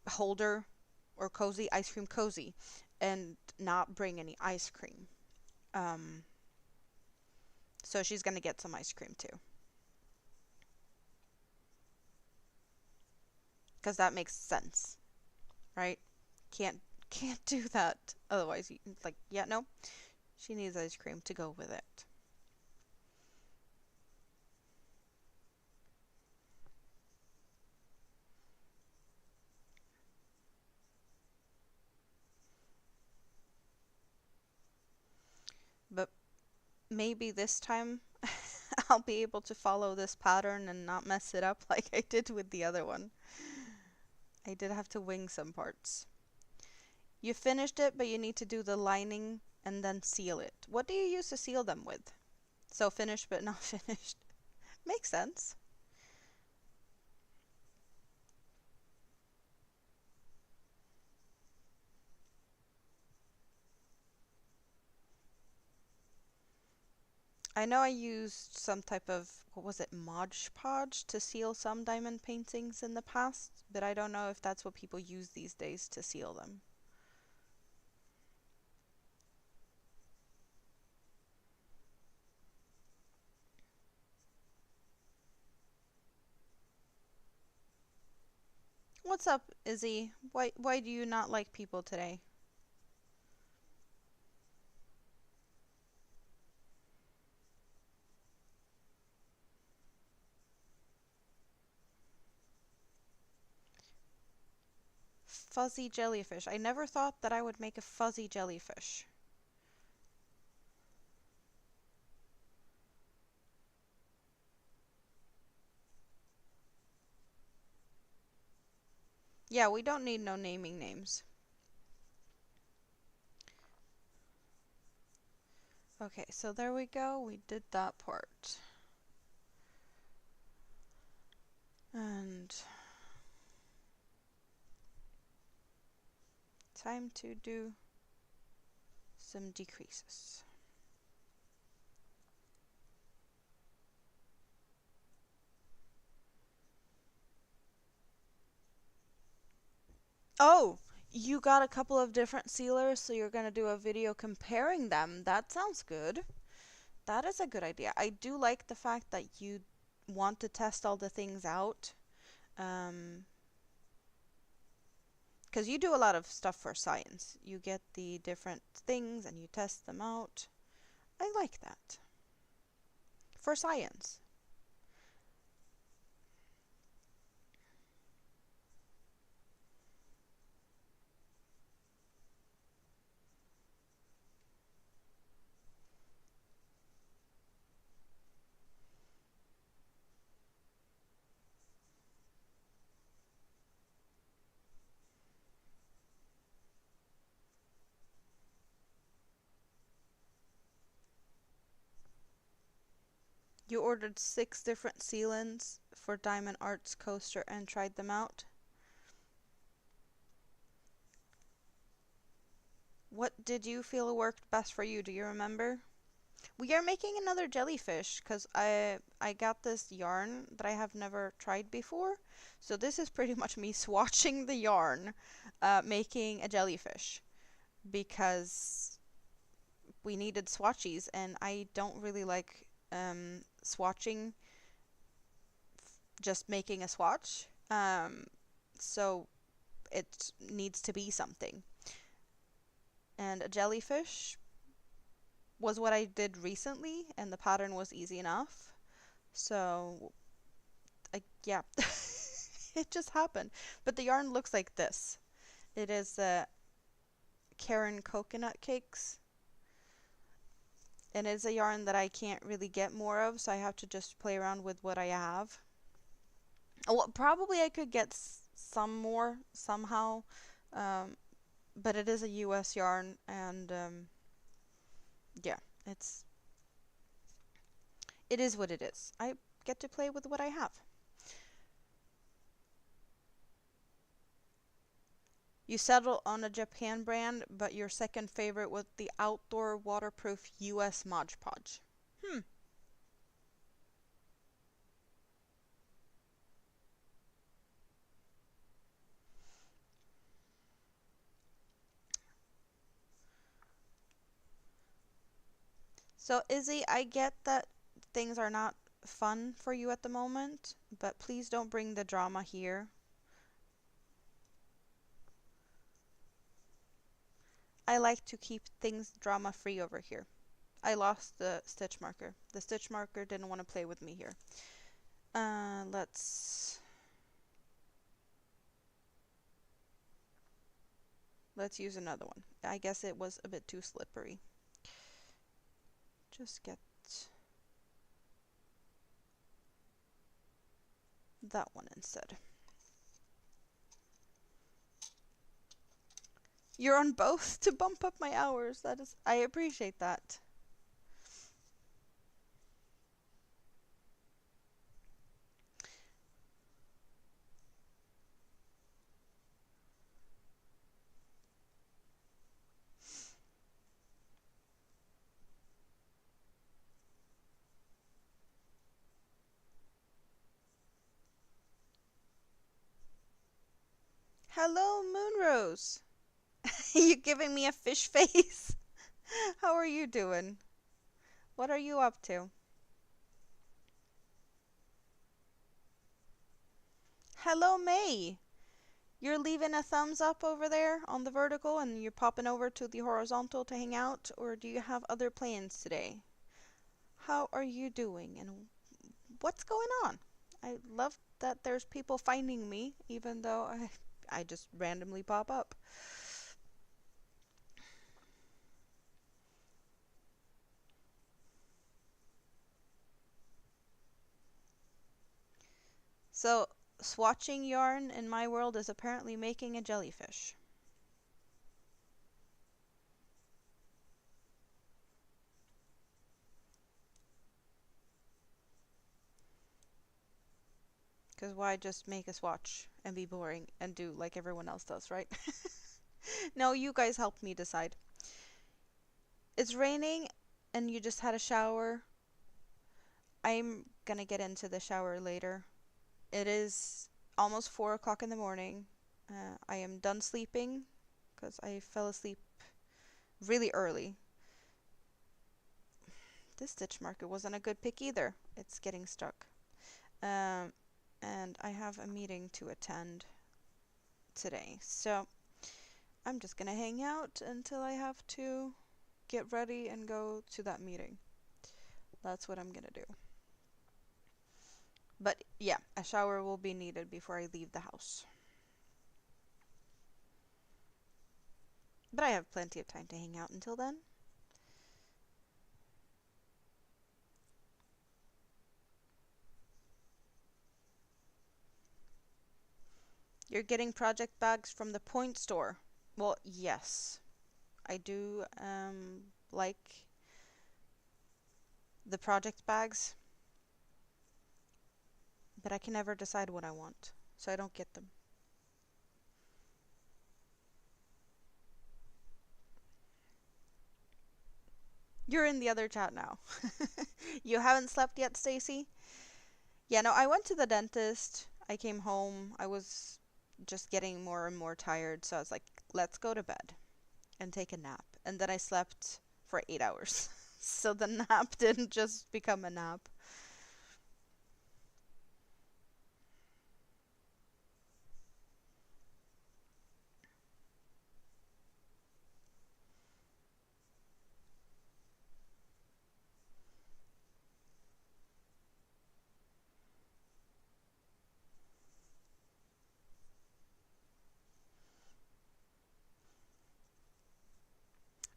A: holder or cozy ice cream cozy and not bring any ice cream. So she's gonna get some ice cream too, because that makes sense, right? Can't do that otherwise. Like, yeah, no, she needs ice cream to go with it. But maybe this time I'll be able to follow this pattern and not mess it up like I did with the other one. I did have to wing some parts. You finished it, but you need to do the lining and then seal it. What do you use to seal them with? So finished but not finished. Makes sense. I know I used some type of, what was it, Mod Podge to seal some diamond paintings in the past, but I don't know if that's what people use these days to seal them. What's up, Izzy? Why do you not like people today? Fuzzy jellyfish. I never thought that I would make a fuzzy jellyfish. Yeah, we don't need no naming names. Okay, so there we go. We did that part. And time to do some decreases. Oh, you got a couple of different sealers, so you're going to do a video comparing them. That sounds good. That is a good idea. I do like the fact that you want to test all the things out. Because you do a lot of stuff for science. You get the different things and you test them out. I like that. For science. You ordered 6 different sealants for Diamond Arts Coaster and tried them out. What did you feel worked best for you? Do you remember? We are making another jellyfish because I got this yarn that I have never tried before. So this is pretty much me swatching the yarn, making a jellyfish because we needed swatchies and I don't really like swatching, just making a swatch. So it needs to be something. And a jellyfish was what I did recently, and the pattern was easy enough. So, yeah, it just happened. But the yarn looks like this. It is Karen Coconut Cakes. And it's a yarn that I can't really get more of, so I have to just play around with what I have. Well, probably I could get some more somehow, but it is a US yarn, and yeah, it is what it is. I get to play with what I have. You settled on a Japan brand, but your second favorite was the outdoor waterproof US Mod Podge. Hmm. So, Izzy, I get that things are not fun for you at the moment, but please don't bring the drama here. I like to keep things drama free over here. I lost the stitch marker. The stitch marker didn't want to play with me here. Let's use another one. I guess it was a bit too slippery. Just get that one instead. You're on both to bump up my hours. I appreciate that. Hello, Moonrose. You giving me a fish face? How are you doing? What are you up to? Hello, May. You're leaving a thumbs up over there on the vertical and you're popping over to the horizontal to hang out, or do you have other plans today? How are you doing and what's going on? I love that there's people finding me, even though I just randomly pop up. So, swatching yarn in my world is apparently making a jellyfish. Because why just make a swatch and be boring and do like everyone else does, right? No, you guys help me decide. It's raining and you just had a shower. I'm gonna get into the shower later. It is almost 4 o'clock in the morning. I am done sleeping because I fell asleep really early. This stitch marker wasn't a good pick either. It's getting stuck. Um, and I have a meeting to attend today. So I'm just gonna hang out until I have to get ready and go to that meeting. That's what I'm gonna do. But yeah, a shower will be needed before I leave the house. But I have plenty of time to hang out until then. You're getting project bags from the Point store. Well, yes. I do like the project bags, but I can never decide what I want, so I don't get them. You're in the other chat now. You haven't slept yet, Stacy? Yeah, no, I went to the dentist. I came home. I was just getting more and more tired, so I was like, let's go to bed and take a nap. And then I slept for 8 hours. So the nap didn't just become a nap.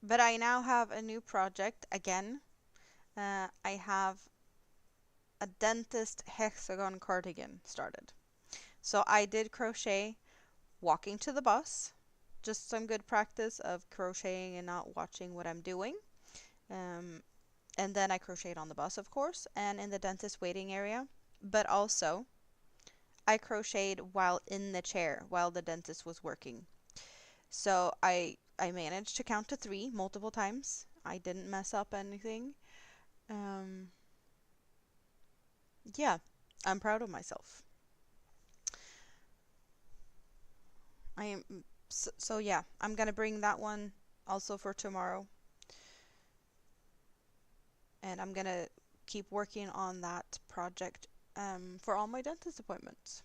A: But I now have a new project again. I have a dentist hexagon cardigan started. So I did crochet walking to the bus, just some good practice of crocheting and not watching what I'm doing. Um, and then I crocheted on the bus, of course, and in the dentist waiting area. But also, I crocheted while in the chair while the dentist was working. So I managed to count to 3 multiple times. I didn't mess up anything. Um, yeah, I'm proud of myself. I am so yeah, I'm gonna bring that one also for tomorrow, and I'm gonna keep working on that project for all my dentist appointments.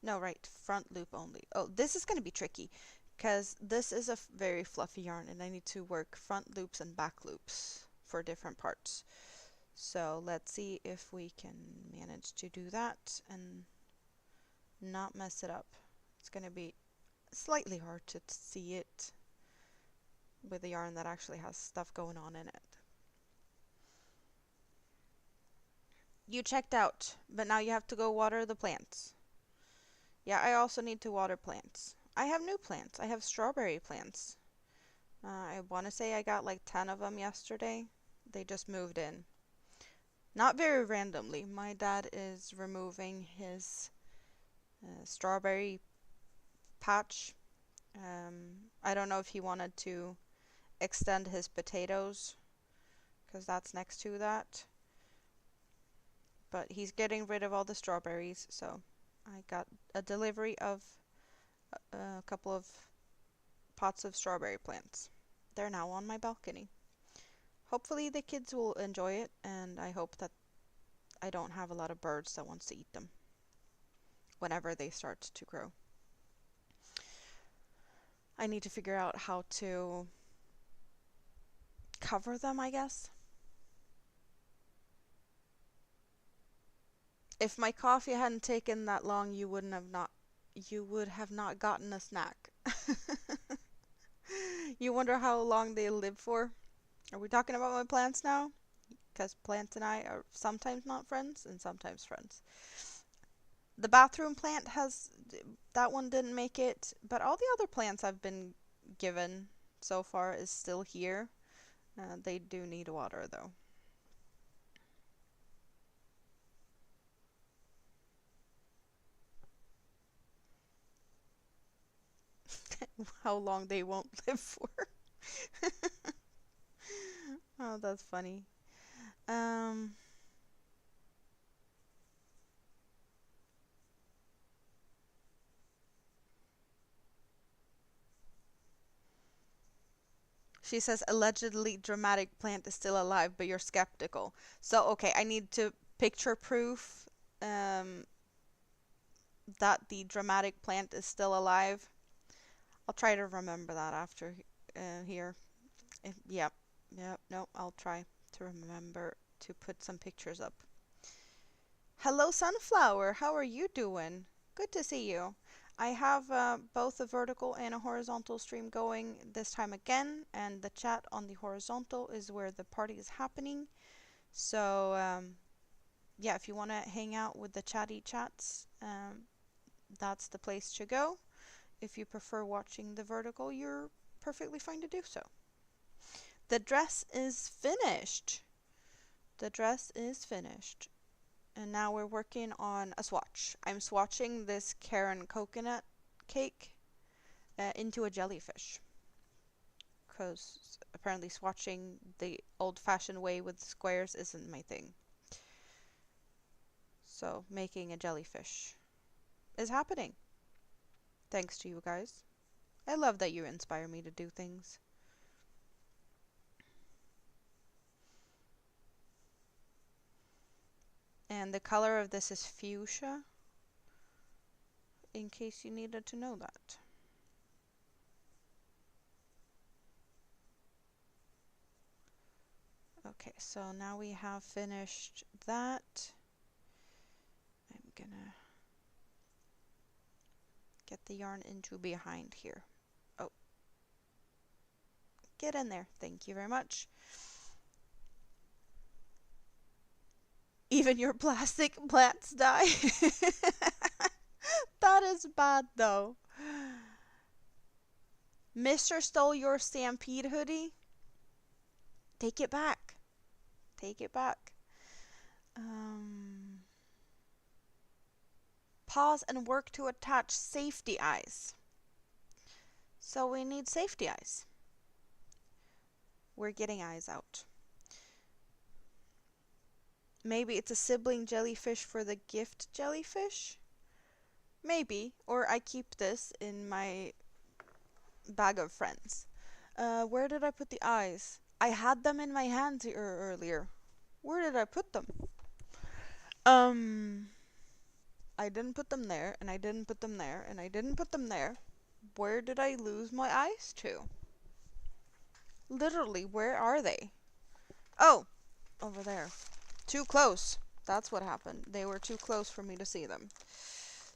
A: No, right, front loop only. Oh, this is gonna be tricky because this is a very fluffy yarn, and I need to work front loops and back loops for different parts. So let's see if we can manage to do that and not mess it up. It's gonna be slightly hard to see it with a yarn that actually has stuff going on in it. You checked out, but now you have to go water the plants. Yeah, I also need to water plants. I have new plants. I have strawberry plants. I want to say I got like 10 of them yesterday. They just moved in. Not very randomly. My dad is removing his strawberry patch. I don't know if he wanted to extend his potatoes because that's next to that. But he's getting rid of all the strawberries, so I got a delivery of a couple of pots of strawberry plants. They're now on my balcony. Hopefully the kids will enjoy it, and I hope that I don't have a lot of birds that wants to eat them whenever they start to grow. I need to figure out how to cover them, I guess. If my coffee hadn't taken that long, you would have not gotten a snack. You wonder how long they live for? Are we talking about my plants now? Because plants and I are sometimes not friends and sometimes friends. The bathroom plant that one didn't make it, but all the other plants I've been given so far is still here. They do need water though. How long they won't live for. Oh, that's funny. Um, she says allegedly dramatic plant is still alive, but you're skeptical. So, okay, I need to picture proof that the dramatic plant is still alive. I'll try to remember that after here. Yep, yep, no, I'll try to remember to put some pictures up. Hello, Sunflower. How are you doing? Good to see you. I have both a vertical and a horizontal stream going this time again, and the chat on the horizontal is where the party is happening. So, yeah, if you want to hang out with the chatty chats, that's the place to go. If you prefer watching the vertical, you're perfectly fine to do so. The dress is finished. The dress is finished. And now we're working on a swatch. I'm swatching this Karen coconut cake into a jellyfish. Because apparently swatching the old-fashioned way with squares isn't my thing. So making a jellyfish is happening. Thanks to you guys. I love that you inspire me to do things. And the color of this is fuchsia, in case you needed to know that. Okay, so now we have finished that. I'm gonna get the yarn into behind here. Oh, get in there. Thank you very much. Even your plastic plants die. That is bad though. Mr. stole your Stampede hoodie. Take it back. Take it back. Pause and work to attach safety eyes. So we need safety eyes. We're getting eyes out. Maybe it's a sibling jellyfish for the gift jellyfish? Maybe. Or I keep this in my bag of friends. Where did I put the eyes? I had them in my hands earlier. Where did I put them? I didn't put them there, and I didn't put them there, and I didn't put them there. Where did I lose my eyes to? Literally, where are they? Oh, over there. Too close. That's what happened. They were too close for me to see them.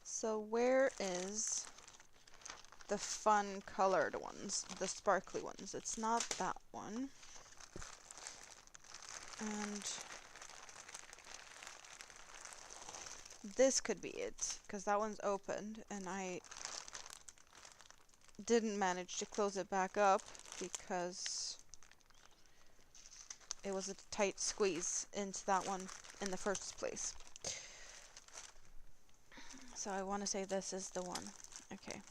A: So where is the fun colored ones? The sparkly ones. It's not that one. And this could be it, because that one's opened, and I didn't manage to close it back up because it was a tight squeeze into that one in the first place. So I want to say this is the one. Okay.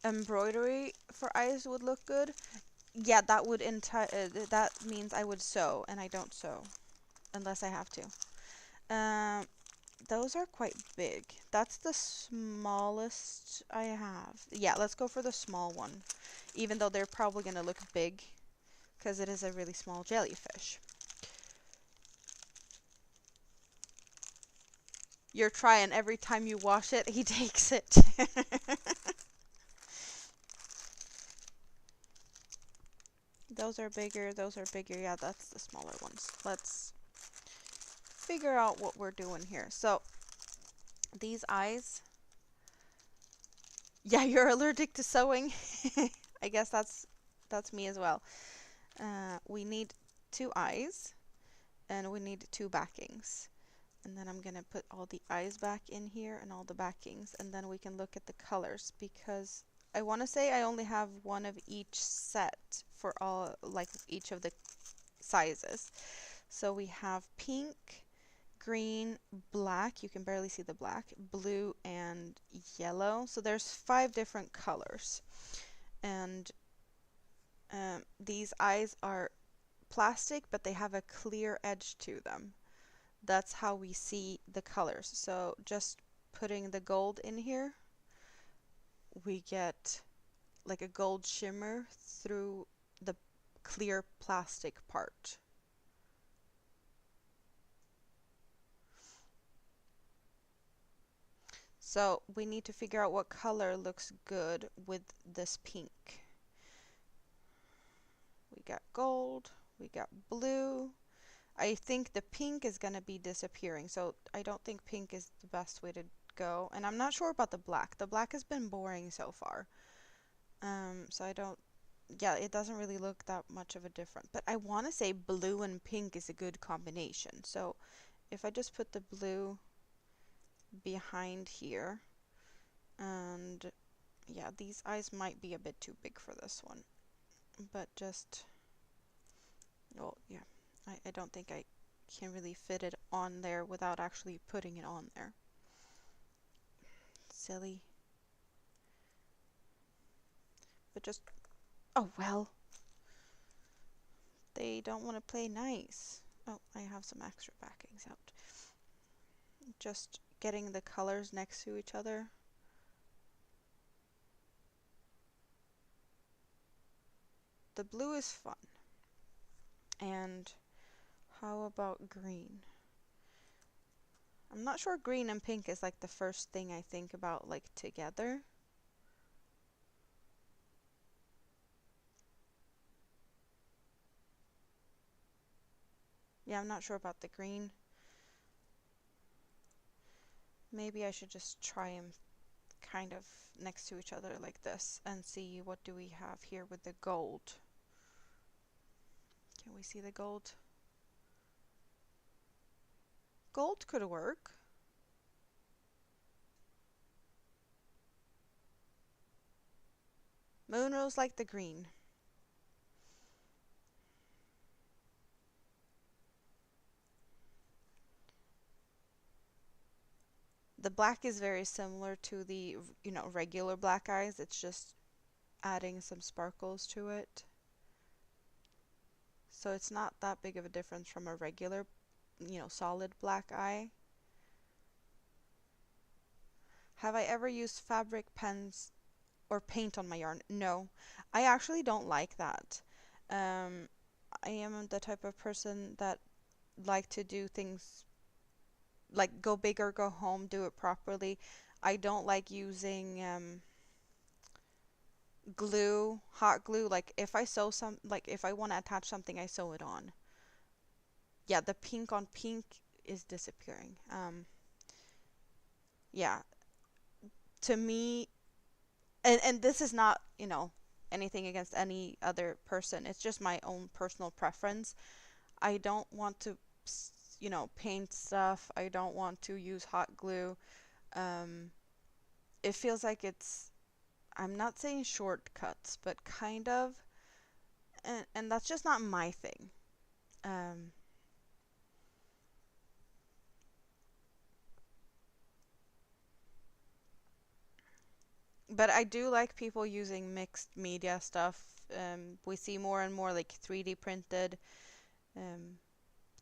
A: Embroidery for eyes would look good. Yeah, that would that means I would sew, and I don't sew unless I have to. Those are quite big. That's the smallest I have. Yeah, let's go for the small one, even though they're probably gonna look big because it is a really small jellyfish. You're trying. Every time you wash it, he takes it. Those are bigger. Those are bigger. Yeah, that's the smaller ones. Let's figure out what we're doing here. So these eyes, yeah, you're allergic to sewing. I guess that's me as well. We need two eyes and we need two backings. And then I'm gonna put all the eyes back in here and all the backings, and then we can look at the colors, because I want to say I only have one of each set for all, like each of the sizes. So we have pink, green, black, you can barely see the black, blue, and yellow. So there's 5 different colors. And these eyes are plastic, but they have a clear edge to them. That's how we see the colors. So just putting the gold in here, we get like a gold shimmer through the clear plastic part. So we need to figure out what color looks good with this pink. We got gold, we got blue. I think the pink is going to be disappearing, so I don't think pink is the best way to go. And I'm not sure about the black. The black has been boring so far. So I don't, yeah, it doesn't really look that much of a difference. But I want to say blue and pink is a good combination. So if I just put the blue behind here, and yeah, these eyes might be a bit too big for this one. But just, well, yeah, I don't think I can really fit it on there without actually putting it on there. Silly. But just, oh well. They don't want to play nice. Oh, I have some extra backings out. Just getting the colors next to each other. The blue is fun. And how about green? I'm not sure green and pink is like the first thing I think about like together. Yeah, I'm not sure about the green. Maybe I should just try them kind of next to each other like this and see what do we have here with the gold. Can we see the gold? Gold could work. Moonrose like the green. The black is very similar to the, regular black eyes. It's just adding some sparkles to it. So it's not that big of a difference from a regular, solid black eye. Have I ever used fabric pens or paint on my yarn? No, I actually don't like that. Um, I am the type of person that like to do things like go big or go home, do it properly. I don't like using glue, hot glue. Like if I sew like if I want to attach something, I sew it on. Yeah, the pink on pink is disappearing. Yeah, to me, and this is not, anything against any other person. It's just my own personal preference. I don't want to, paint stuff. I don't want to use hot glue. Um, it feels like I'm not saying shortcuts, but kind of, and that's just not my thing. Um, but I do like people using mixed media stuff. We see more and more like 3D printed um,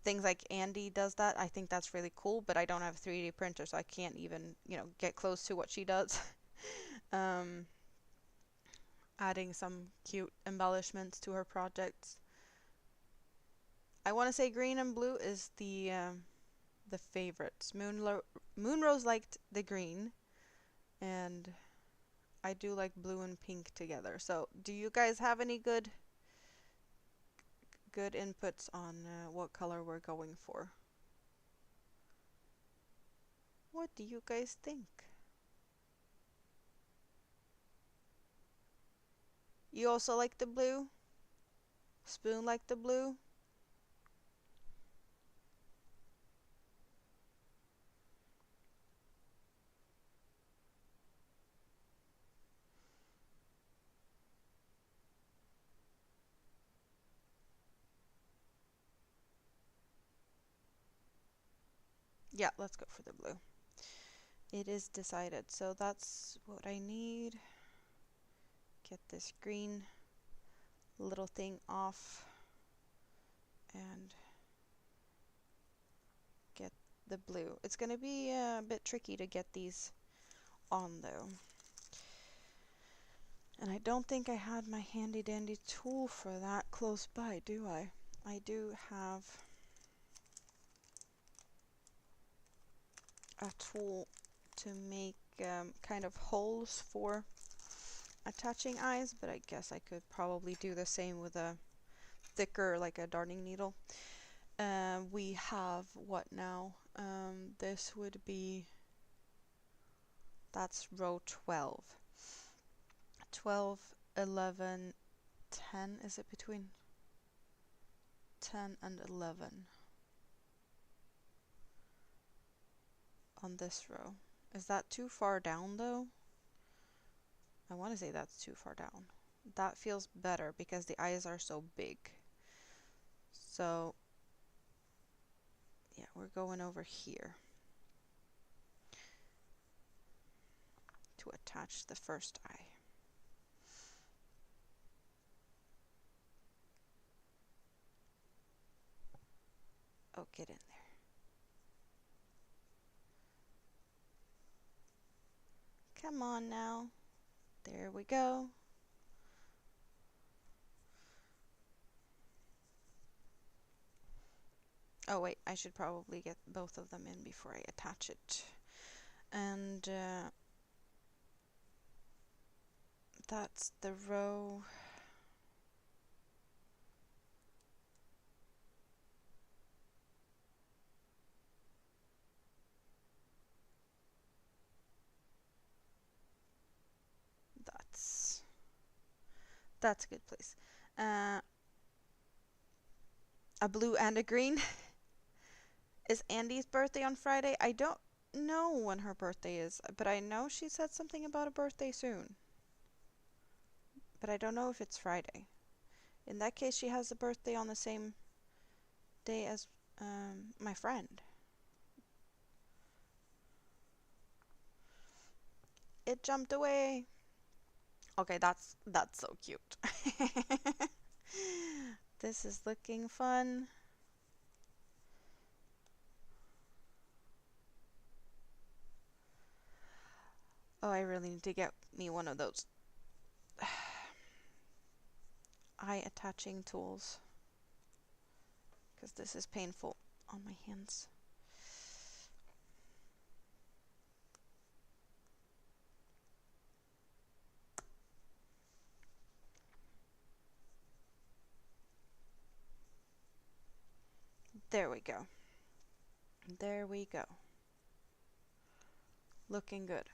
A: things, like Andy does that. I think that's really cool, but I don't have a 3D printer, so I can't even, get close to what she does. um, Adding some cute embellishments to her projects. I want to say green and blue is the favorites. Moonrose liked the green, and I do like blue and pink together. So, do you guys have any good inputs on what color we're going for? What do you guys think? You also like the blue? Spoon like the blue? Yeah, let's go for the blue. It is decided. So that's what I need. Get this green little thing off and get the blue. It's going to be a bit tricky to get these on though. And I don't think I had my handy dandy tool for that close by, do I? I do have a tool to make kind of holes for attaching eyes, but I guess I could probably do the same with a thicker, like a darning needle. We have what now? This would be, that's row 12. 12, 11, 10, is it between 10 and 11 on this row? Is that too far down though? I want to say that's too far down. That feels better because the eyes are so big. So yeah, we're going over here to attach the first eye. Oh, get in there. Come on now. There we go. Oh wait, I should probably get both of them in before I attach it. And that's the row. That's a good place. A blue and a green. Is Andy's birthday on Friday? I don't know when her birthday is, but I know she said something about a birthday soon. But I don't know if it's Friday. In that case, she has a birthday on the same day as my friend. It jumped away. Okay, that's so cute. This is looking fun. Oh, I really need to get me one of those eye attaching tools because this is painful on my hands. There we go. There we go. Looking good.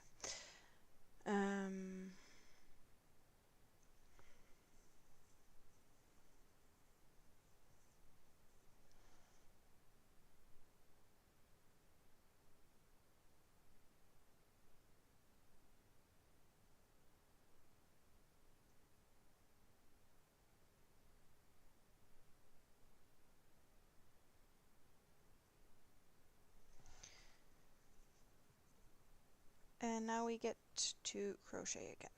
A: And now we get to crochet again.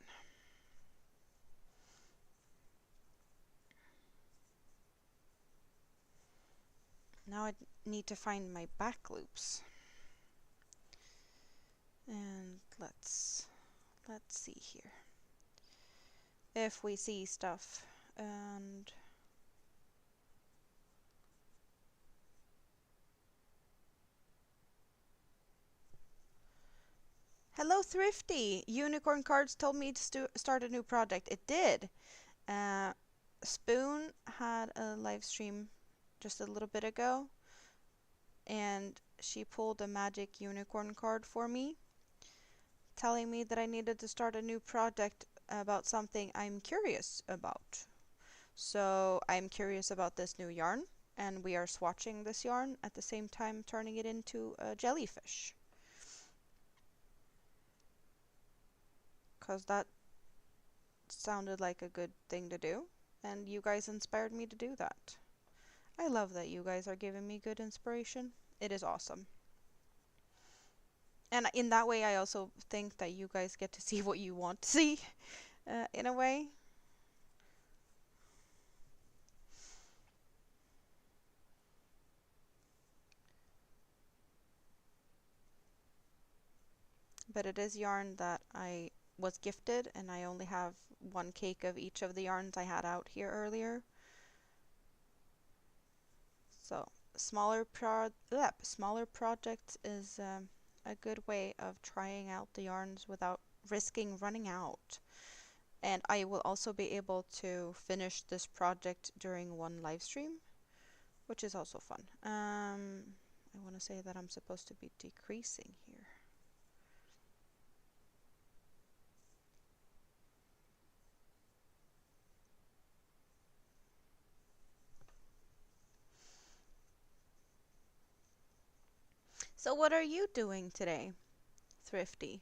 A: Now I need to find my back loops. And let's see here. If we see stuff. And hello Thrifty! Unicorn Cards told me to start a new project. It did. Spoon had a live stream just a little bit ago, and she pulled a magic unicorn card for me, telling me that I needed to start a new project about something I'm curious about. So I'm curious about this new yarn, and we are swatching this yarn at the same time turning it into a jellyfish. Because that sounded like a good thing to do, and you guys inspired me to do that. I love that you guys are giving me good inspiration. It is awesome. And in that way, I also think that you guys get to see what you want to see, in a way. But it is yarn that I was gifted, and I only have one cake of each of the yarns I had out here earlier. So smaller projects is a good way of trying out the yarns without risking running out. And I will also be able to finish this project during one live stream, which is also fun. I want to say that I'm supposed to be decreasing here. So what are you doing today, Thrifty?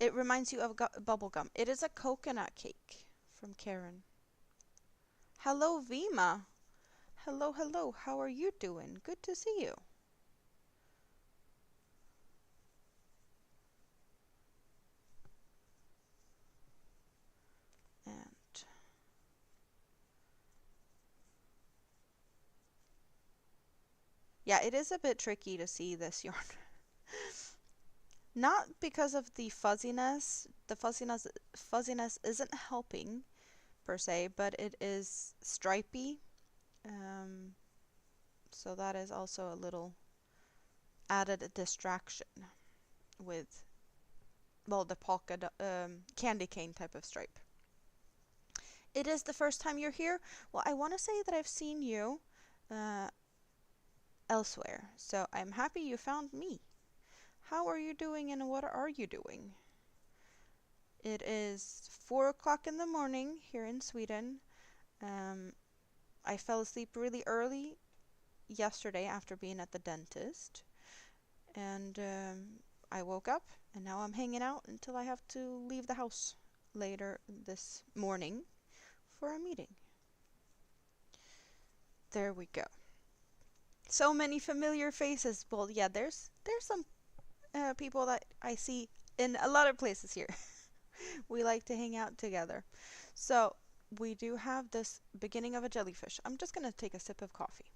A: It reminds you of bubblegum. It is a coconut cake from Karen. Hello, Vima. Hello, hello. How are you doing? Good to see you. And yeah, it is a bit tricky to see this yarn. Not because of the fuzziness. The fuzziness isn't helping per se, but it is stripy. So that is also a little added distraction with, well, the polka candy cane type of stripe. It is the first time you're here. Well, I want to say that I've seen you elsewhere, so I'm happy you found me. How are you doing and what are you doing? It is 4 o'clock in the morning here in Sweden. I fell asleep really early yesterday after being at the dentist, and I woke up and now I'm hanging out until I have to leave the house later this morning for a meeting. There we go. So many familiar faces. Well, yeah, there's some people that I see in a lot of places here. We like to hang out together. So we do have this beginning of a jellyfish. I'm just gonna take a sip of coffee,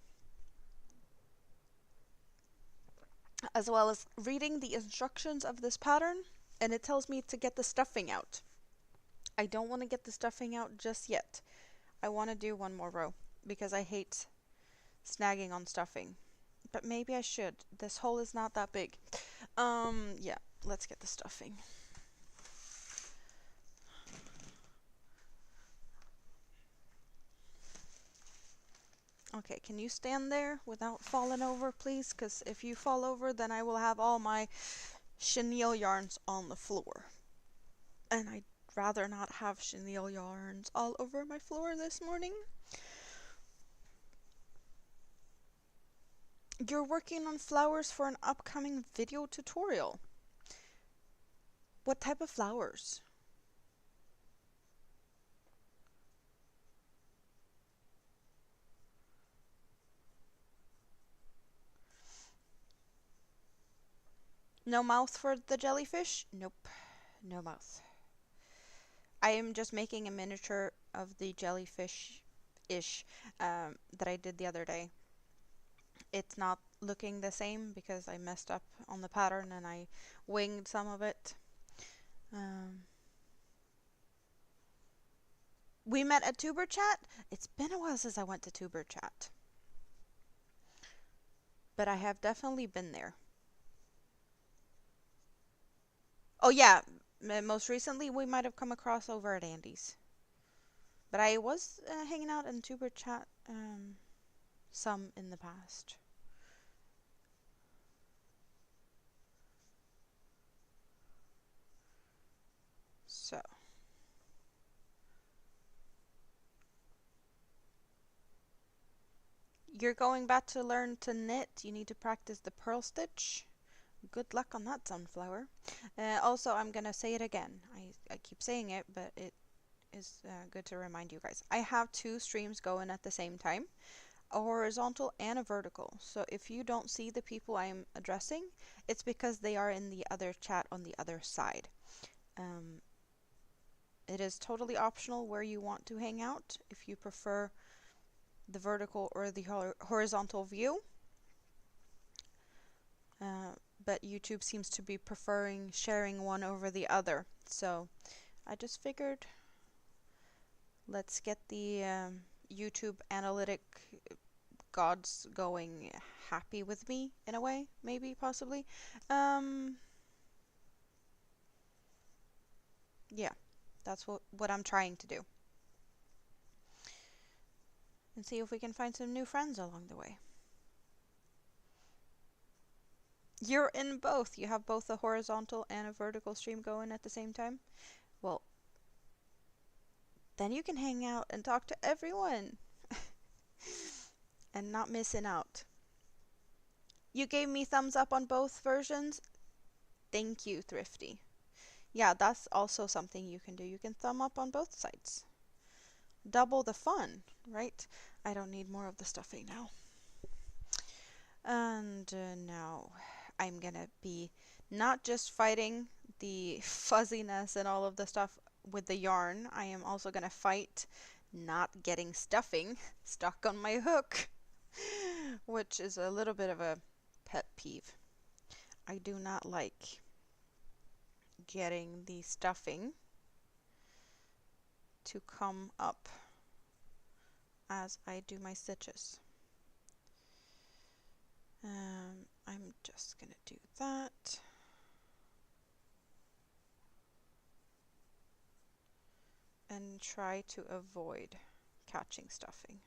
A: as well as reading the instructions of this pattern, and it tells me to get the stuffing out. I don't want to get the stuffing out just yet. I want to do one more row because I hate snagging on stuffing. But maybe I should. This hole is not that big. Yeah, let's get the stuffing. Okay, can you stand there without falling over, please? Because if you fall over, then I will have all my chenille yarns on the floor. And I'd rather not have chenille yarns all over my floor this morning. You're working on flowers for an upcoming video tutorial. What type of flowers? No mouth for the jellyfish? Nope, no mouth. I am just making a miniature of the jellyfish-ish that I did the other day. It's not looking the same because I messed up on the pattern and I winged some of it. We met at Tuber Chat. It's been a while since I went to Tuber Chat, but I have definitely been there. Oh yeah, most recently we might have come across over at Andy's. But I was hanging out in Tuber Chat some in the past. You're going back to learn to knit. You need to practice the purl stitch. Good luck on that, Sunflower. Also, I'm gonna say it again. I keep saying it, but it is good to remind you guys. I have two streams going at the same time, a horizontal and a vertical. So if you don't see the people I'm addressing, it's because they are in the other chat on the other side. It is totally optional where you want to hang out, if you prefer the vertical or the horizontal view. But YouTube seems to be preferring sharing one over the other. So I just figured let's get the YouTube analytic gods going happy with me in a way, maybe, possibly. Yeah, that's what I'm trying to do. And see if we can find some new friends along the way. You're in both. You have both a horizontal and a vertical stream going at the same time. Well, then you can hang out and talk to everyone and not missing out. You gave me thumbs up on both versions. Thank you, Thrifty. Yeah, that's also something you can do. You can thumb up on both sides. Double the fun, right? I don't need more of the stuffing now. And now I'm gonna be not just fighting the fuzziness and all of the stuff with the yarn. I am also gonna fight not getting stuffing stuck on my hook, which is a little bit of a pet peeve. I do not like getting the stuffing to come up as I do my stitches. I'm just gonna do that. And try to avoid catching stuffing.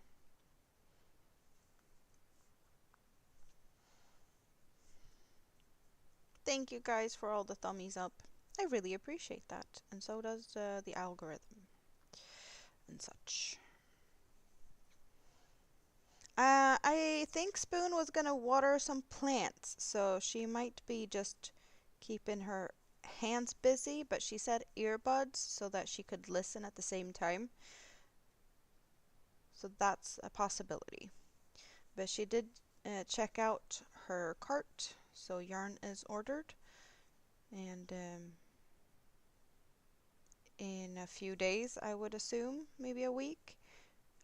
A: Thank you guys for all the thummies up. I really appreciate that, and so does the algorithm and such. I think Spoon was gonna water some plants, so she might be just keeping her hands busy, but she said earbuds so that she could listen at the same time. So that's a possibility. But she did check out her cart, so yarn is ordered. And in a few days, I would assume, maybe a week,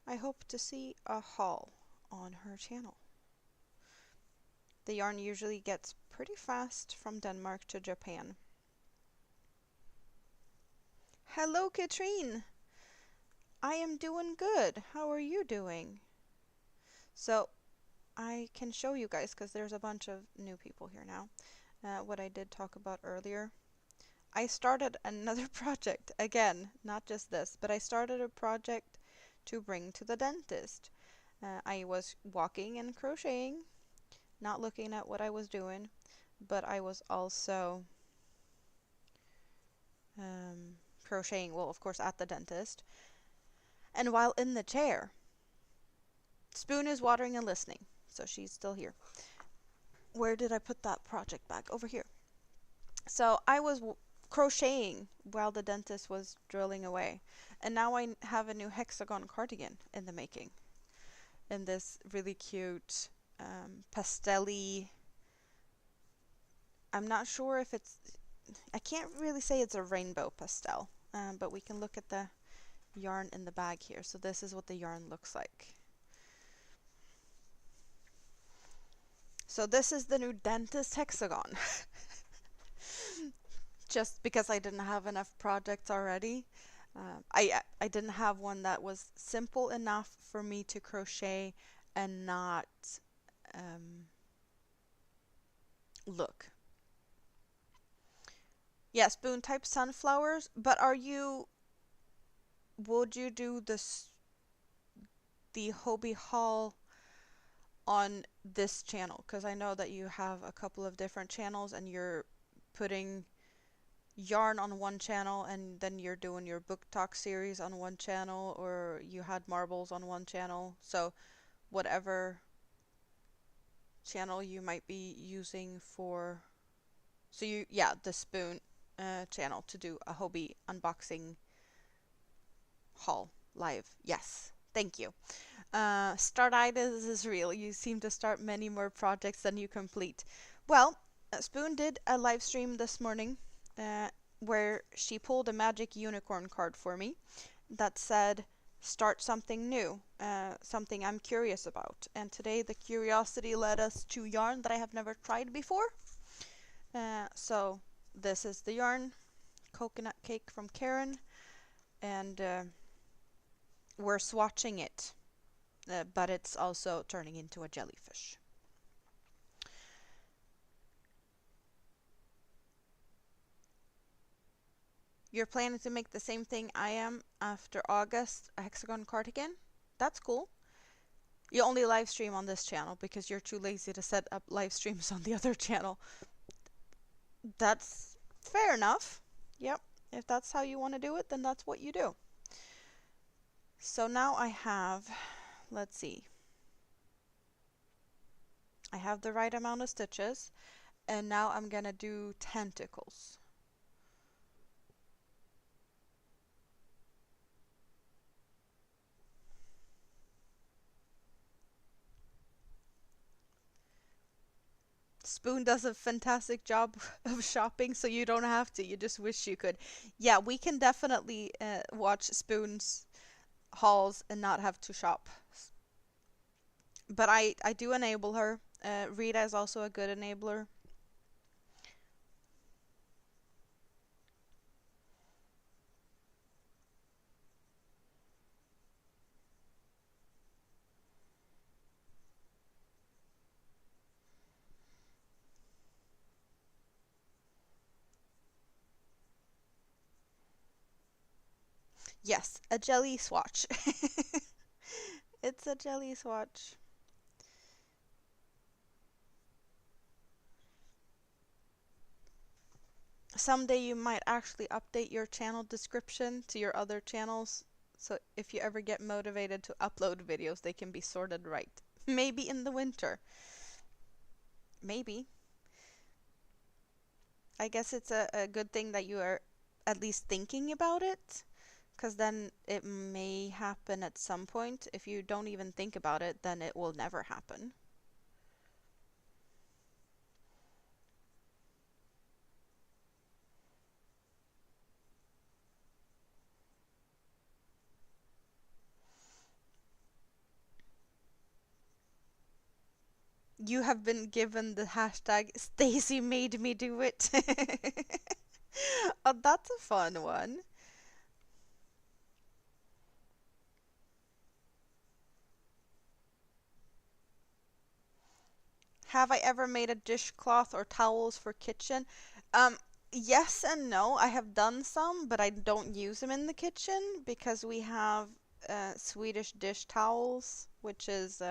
A: I hope to see a haul on her channel. The yarn usually gets pretty fast from Denmark to Japan. Hello, Katrine! I am doing good. How are you doing? So, I can show you guys, because there's a bunch of new people here now, what I did talk about earlier. I started another project, again, not just this, but I started a project to bring to the dentist. I was walking and crocheting, not looking at what I was doing, but I was also crocheting, well, of course, at the dentist. And while in the chair, Spoon is watering and listening, so she's still here. Where did I put that project back? Over here. So I was crocheting while the dentist was drilling away, and now I have a new hexagon cardigan in the making, in this really cute pastel-y. I'm not sure if it's, I can't really say it's a rainbow pastel, but we can look at the yarn in the bag here. So this is what the yarn looks like. So this is the new dentist hexagon. Just because I didn't have enough projects already. I didn't have one that was simple enough for me to crochet and not look. Yeah, Spoon type sunflowers, but would you do the Hobie haul on this channel? Because I know that you have a couple of different channels and you're putting yarn on one channel and then you're doing your book talk series on one channel, or you had marbles on one channel. So whatever channel you might be using for, so yeah, the Spoon channel to do a Hobie unboxing haul live. Yes, thank you. Startitis is real. You seem to start many more projects than you complete. Well, Spoon did a live stream this morning uh, where she pulled a magic unicorn card for me that said, start something new, something I'm curious about. And today the curiosity led us to yarn that I have never tried before. So this is the yarn, Coconut Cake from Karen, and we're swatching it, but it's also turning into a jellyfish. You're planning to make the same thing I am after August, a hexagon cardigan? That's cool. You only live stream on this channel because you're too lazy to set up live streams on the other channel. That's fair enough. Yep, if that's how you want to do it, then that's what you do. So now I have, let's see, I have the right amount of stitches, and now I'm gonna do tentacles. Spoon does a fantastic job of shopping, so you don't have to. You just wish you could. Yeah, we can definitely watch Spoon's hauls and not have to shop. But I do enable her. Rita is also a good enabler. Yes, a jelly swatch. It's a jelly swatch. Someday you might actually update your channel description to your other channels, so if you ever get motivated to upload videos, they can be sorted right. Maybe in the winter. Maybe. I guess it's a good thing that you are at least thinking about it, because then it may happen at some point. If you don't even think about it, then it will never happen. You have been given the hashtag Stacy made me do it. Oh, that's a fun one. Have I ever made a dishcloth or towels for kitchen? Um, yes and no. I have done some, but I don't use them in the kitchen because we have Swedish dish towels, which is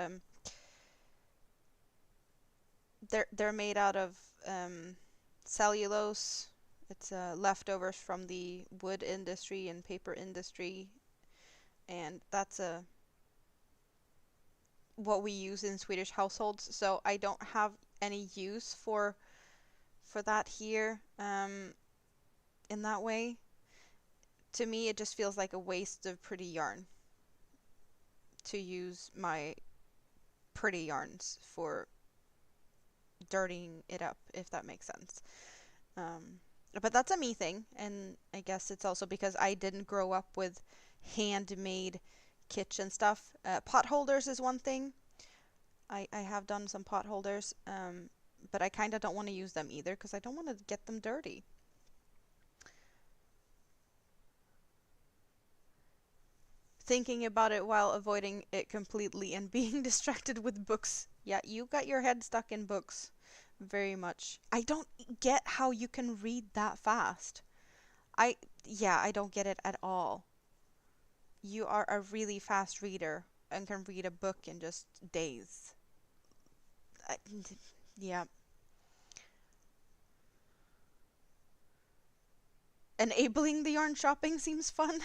A: they're made out of cellulose. It's leftovers from the wood industry and paper industry, and that's what we use in Swedish households. So I don't have any use for that here in that way. To me, it just feels like a waste of pretty yarn to use my pretty yarns for dirtying it up, if that makes sense. Um, but that's a me thing, and I guess it's also because I didn't grow up with handmade kitchen stuff. Pot holders is one thing. I have done some pot holders, but I kind of don't want to use them either because I don't want to get them dirty. Thinking about it while avoiding it completely and being distracted with books. Yeah, you got your head stuck in books very much. I don't get how you can read that fast. I yeah, I don't get it at all. You are a really fast reader and can read a book in just days. I, yeah. Enabling the yarn shopping seems fun.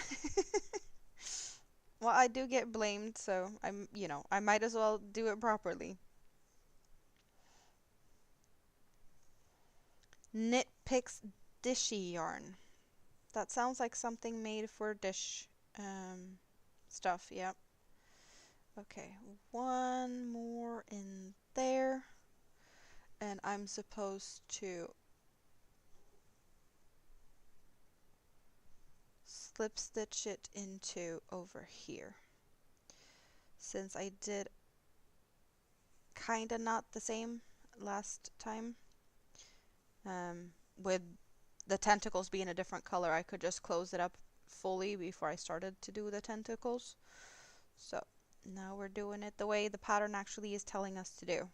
A: Well, I do get blamed, so I might as well do it properly. Knit Picks Dishy Yarn. That sounds like something made for dish stuff. Yep. Okay, one more in there. And I'm supposed to slip stitch it into over here. Since I did kinda not the same last time, with the tentacles being a different color, I could just close it up fully before I started to do the tentacles. So now we're doing it the way the pattern actually is telling us to do.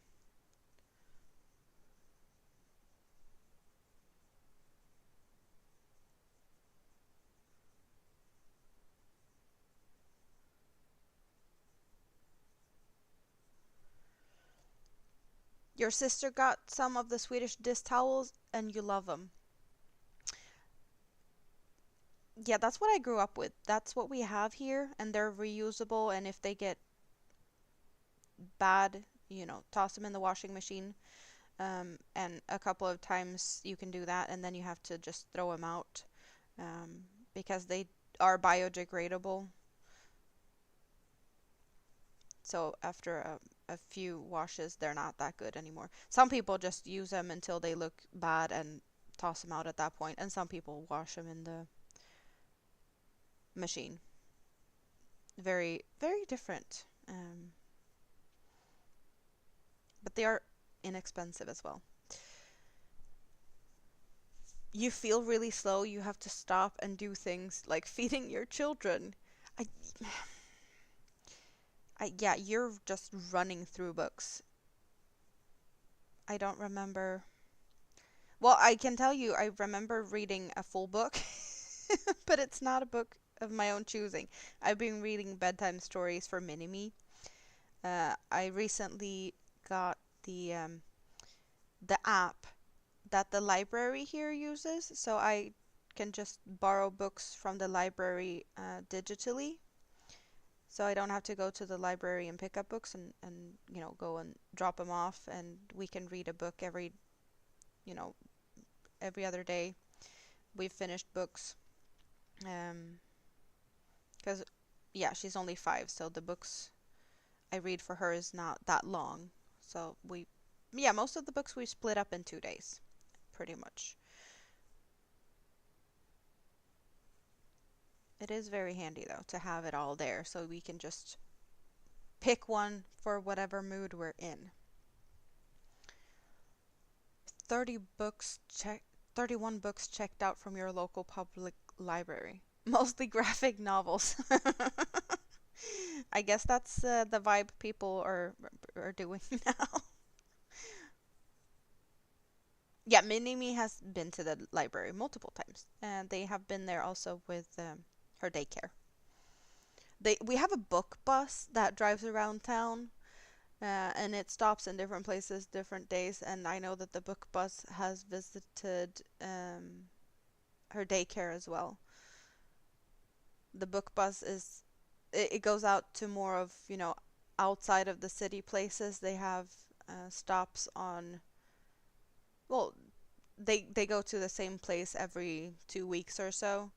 A: Your sister got some of the Swedish dish towels and you love them. Yeah, that's what I grew up with. That's what we have here, and they're reusable, and if they get bad, toss them in the washing machine. And a couple of times you can do that, and then you have to just throw them out, um, because they are biodegradable. So after a few washes, they're not that good anymore. Some people just use them until they look bad and toss them out at that point, and some people wash them in the machine. Very, very different. But they are inexpensive as well. You feel really slow, you have to stop and do things like feeding your children. I, yeah, you're just running through books. I don't remember. Well, I can tell you, I remember reading a full book, but it's not a book of my own choosing. I've been reading bedtime stories for Mini-Me. I recently got the app that the library here uses, so I can just borrow books from the library digitally. So I don't have to go to the library and pick up books and go and drop them off, and we can read a book you know, every other day. We've finished books. Um, because yeah, she's only 5, so the books I read for her is not that long. So yeah, most of the books we split up in 2 days, pretty much. It is very handy though to have it all there so we can just pick one for whatever mood we're in. 30 books check 31 books checked out from your local public library. Mostly graphic novels. I guess that's the vibe people are doing now. Yeah, Minimi has been to the library multiple times, and they have been there also with her daycare. We have a book bus that drives around town, and it stops in different places, different days. And I know that the book bus has visited her daycare as well. The book bus it goes out to more of outside of the city places. They have stops on, well, they go to the same place every 2 weeks or so,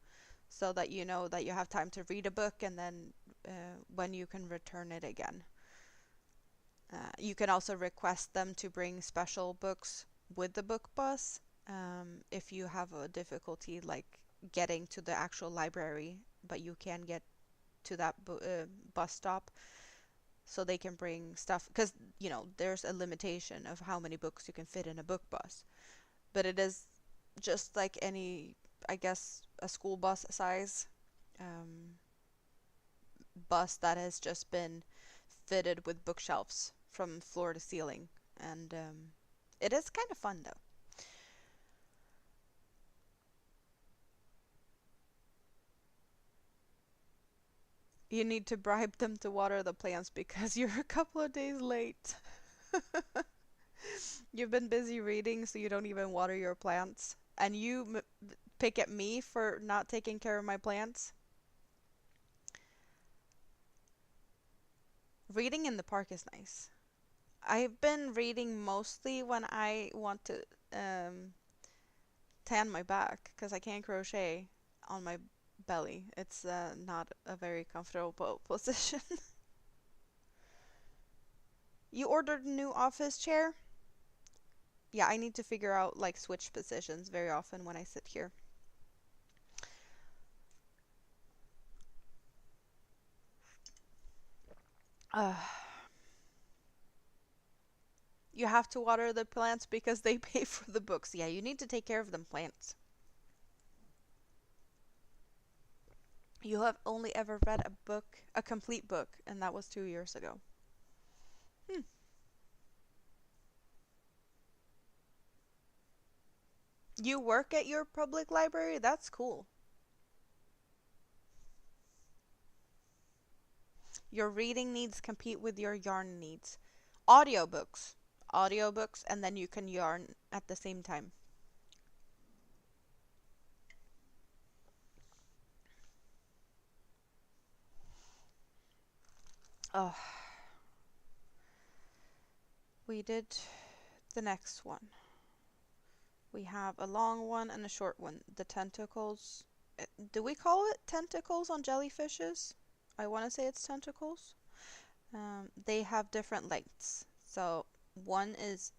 A: so that you know that you have time to read a book, and then when you can return it again. You can also request them to bring special books with the book bus, if you have a difficulty like getting to the actual library, but you can get to that bus stop, so they can bring stuff, because there's a limitation of how many books you can fit in a book bus. But it is just like any, I guess, a school bus size um, bus that has just been fitted with bookshelves from floor to ceiling. And it is kind of fun though. You need to bribe them to water the plants because you're a couple of days late. You've been busy reading, so you don't even water your plants. And you pick at me for not taking care of my plants. Reading in the park is nice. I've been reading mostly when I want to. Um, tan my back because I can't crochet on my belly. It's not a very comfortable position. You ordered a new office chair? Yeah, I need to figure out like switch positions very often when I sit here. Uh, you have to water the plants because they pay for the books. Yeah, you need to take care of them plants. You have only ever read a book, a complete book, and that was 2 years ago. Hmm. You work at your public library? That's cool. Your reading needs compete with your yarn needs. Audiobooks. Audiobooks, and then you can yarn at the same time. Oh, we did the next one. We have a long one and a short one. The tentacles. Do we call it tentacles on jellyfishes? I want to say it's tentacles. They have different lengths. So one is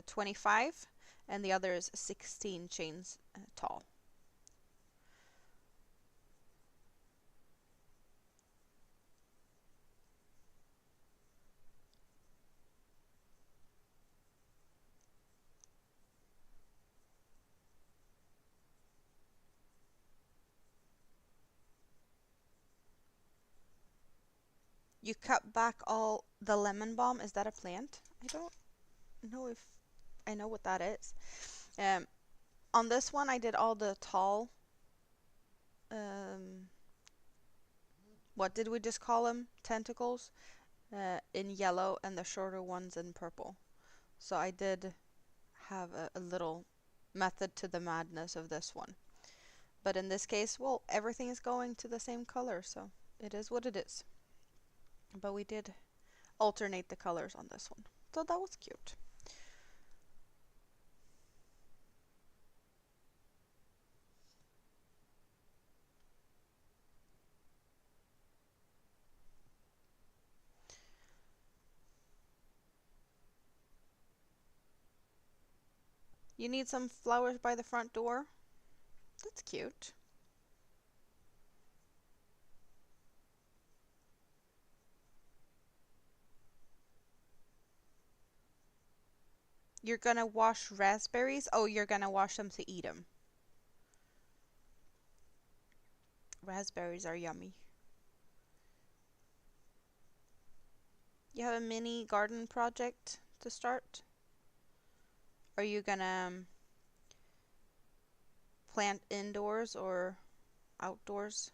A: 25 and the other is 16 chains tall. You cut back all the lemon balm. Is that a plant? I don't know if I know what that is. Um, on this one, I did all the tall. Um, what did we just call them? Tentacles in yellow, and the shorter ones in purple. So I did have a little method to the madness of this one. But in this case, well, everything is going to the same color, so it is what it is. But we did alternate the colors on this one. So that was cute. You need some flowers by the front door? That's cute. You're gonna wash raspberries? Oh, you're gonna wash them to eat them. Raspberries are yummy. You have a mini garden project to start? Are you gonna plant indoors or outdoors?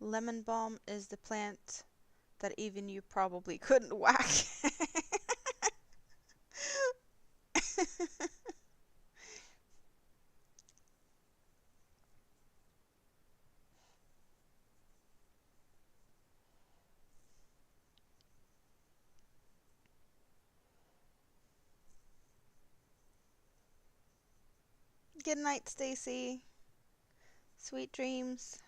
A: Lemon balm is the plant that even you probably couldn't whack. Good night, Stacy. Sweet dreams.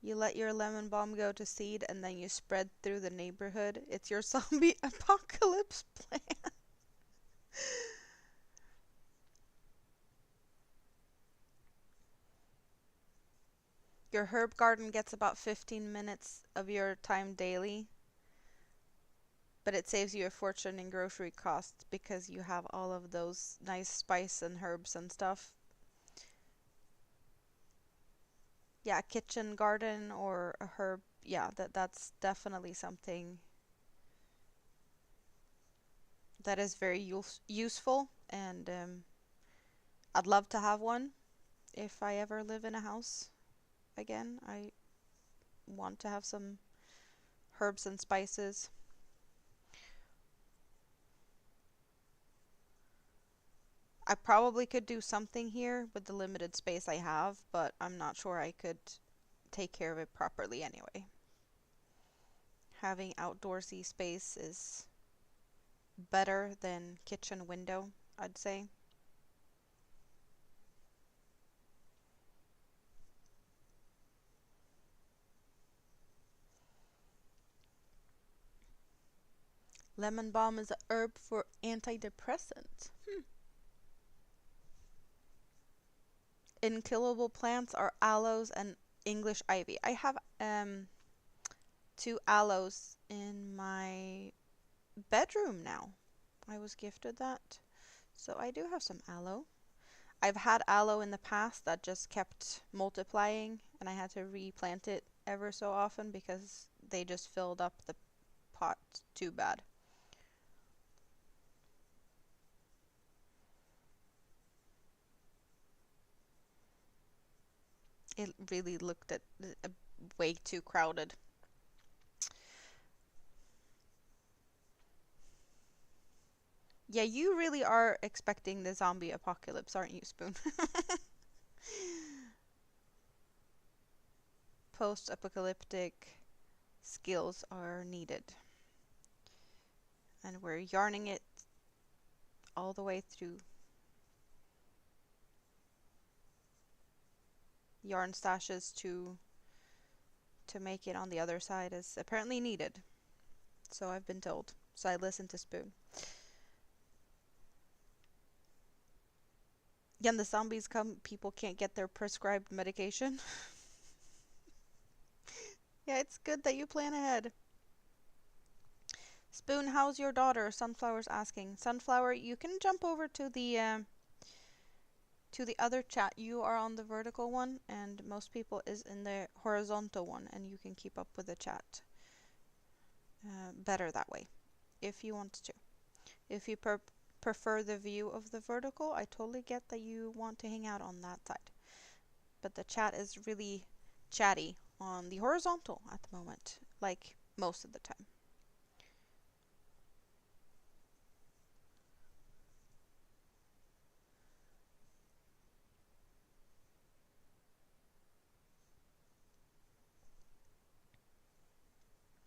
A: You let your lemon balm go to seed and then you spread through the neighborhood. It's your zombie apocalypse plan. Your herb garden gets about 15 minutes of your time daily, but it saves you a fortune in grocery costs because you have all of those nice spice and herbs and stuff. Yeah, a kitchen garden or a herb. Yeah, that's definitely something that is very useful, and I'd love to have one if I ever live in a house again. I want to have some herbs and spices. I probably could do something here with the limited space I have, but I'm not sure I could take care of it properly anyway. Having outdoorsy space is better than kitchen window, I'd say. Lemon balm is a herb for antidepressant. Unkillable plants are aloes and English ivy. I have two aloes in my bedroom now. I was gifted that. So I do have some aloe. I've had aloe in the past that just kept multiplying and I had to replant it ever so often because they just filled up the pot too bad. It really looked at way too crowded. Yeah, you really are expecting the zombie apocalypse, aren't you, Spoon? Post-apocalyptic skills are needed. And we're yarning it all the way through. Yarn stashes to make it on the other side is apparently needed. So I've been told. So I listen to Spoon. Yeah, and the zombies come, people can't get their prescribed medication. Yeah, it's good that you plan ahead. Spoon, how's your daughter? Sunflower's asking. Sunflower, you can jump over to the other chat. You are on the vertical one, and most people is in the horizontal one, and you can keep up with the chat better that way, if you want to. If you prefer the view of the vertical, I totally get that you want to hang out on that side. But the chat is really chatty on the horizontal at the moment, like most of the time.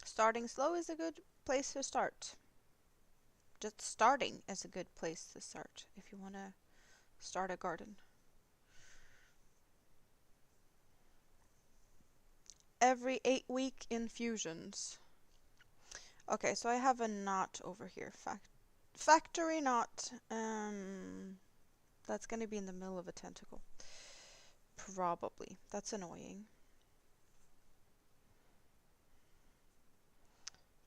A: Starting slow is a good place to start. Just starting is a good place to start if you want to start a garden. Every 8-week infusions. Okay, so I have a knot over here. Factory knot. That's going to be in the middle of a tentacle. Probably. That's annoying.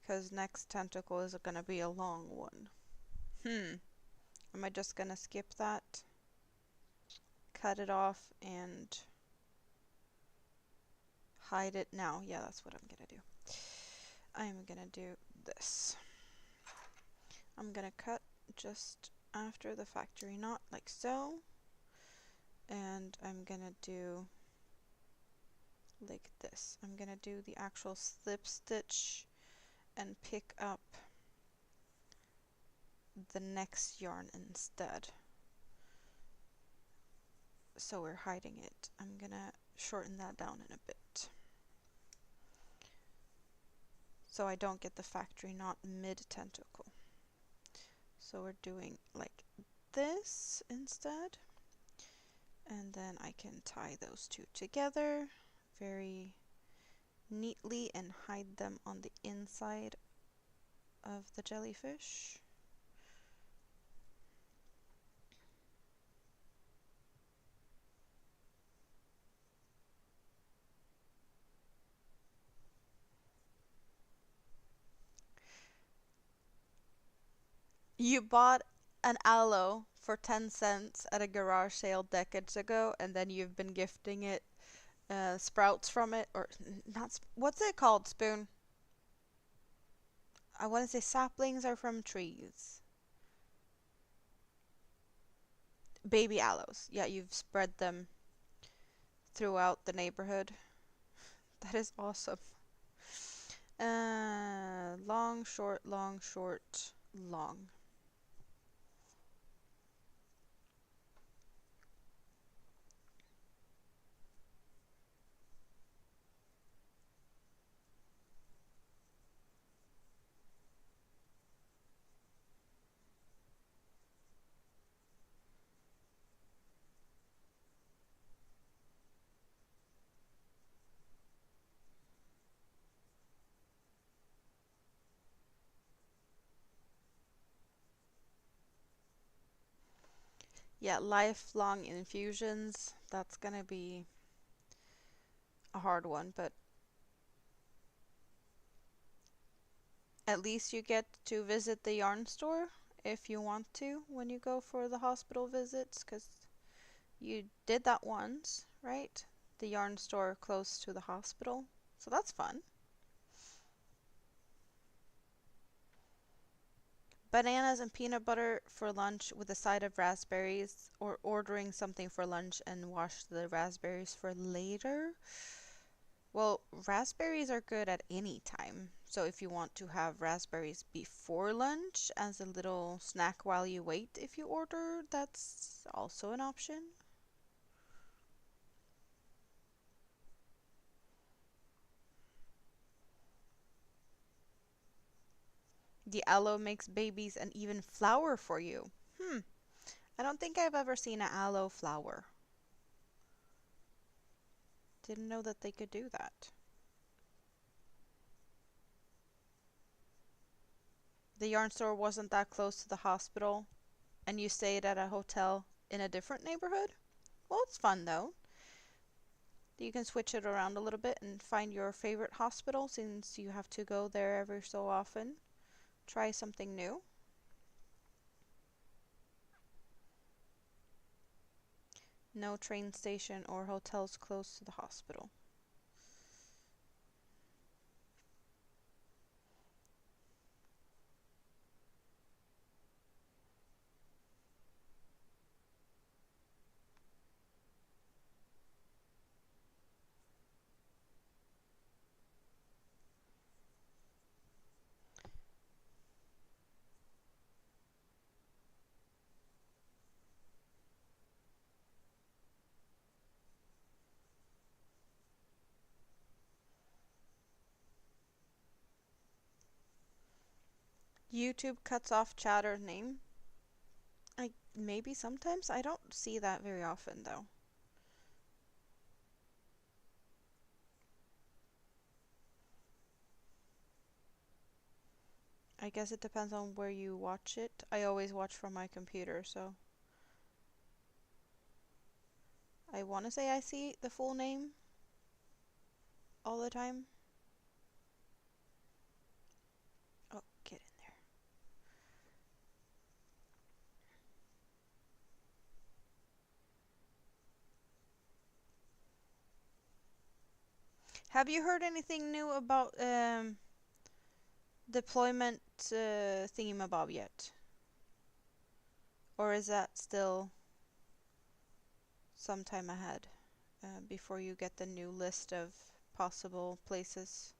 A: Because next tentacle is going to be a long one. Am I just going to skip that? Cut it off and hide it now. Yeah, that's what I'm going to do. I'm going to do this. I'm going to cut just after the factory knot like so. And I'm going to do like this. I'm going to do the actual slip stitch and pick up the next yarn instead. So we're hiding it. I'm going to shorten that down in a bit. So I don't get the factory knot mid-tentacle. So we're doing like this instead. And then I can tie those two together very neatly and hide them on the inside of the jellyfish. You bought an aloe for 10 cents at a garage sale decades ago, and then you've been gifting it sprouts from it, or not, what's it called, Spoon? I want to say saplings are from trees. Baby aloes. Yeah, you've spread them throughout the neighborhood. That is awesome. Long, short, long, short, long. Yeah, lifelong infusions. That's gonna be a hard one, but at least you get to visit the yarn store if you want to when you go for the hospital visits, because you did that once, right? The yarn store close to the hospital. So that's fun. Bananas and peanut butter for lunch with a side of raspberries, or ordering something for lunch and wash the raspberries for later. Well, raspberries are good at any time. So if you want to have raspberries before lunch as a little snack while you wait if you order, that's also an option. The aloe makes babies and even flour for you. I don't think I've ever seen an aloe flower. Didn't know that they could do that. The yarn store wasn't that close to the hospital, and you stayed at a hotel in a different neighborhood? Well, it's fun though. You can switch it around a little bit and find your favorite hospital since you have to go there every so often. Try something new. No train station or hotels close to the hospital. YouTube cuts off chatter name. Maybe sometimes. I don't see that very often though. I guess it depends on where you watch it. I always watch from my computer, so I want to say I see the full name all the time. Oh, get in there. Have you heard anything new about deployment thingamabob yet? Or is that still some time ahead before you get the new list of possible places?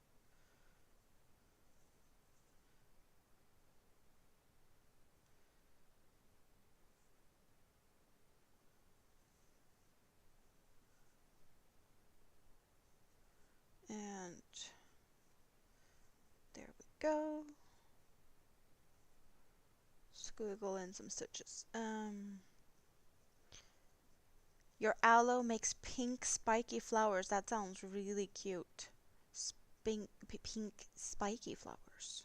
A: And there we go. Squiggle in some stitches. Your aloe makes pink spiky flowers. That sounds really cute. Pink spiky flowers.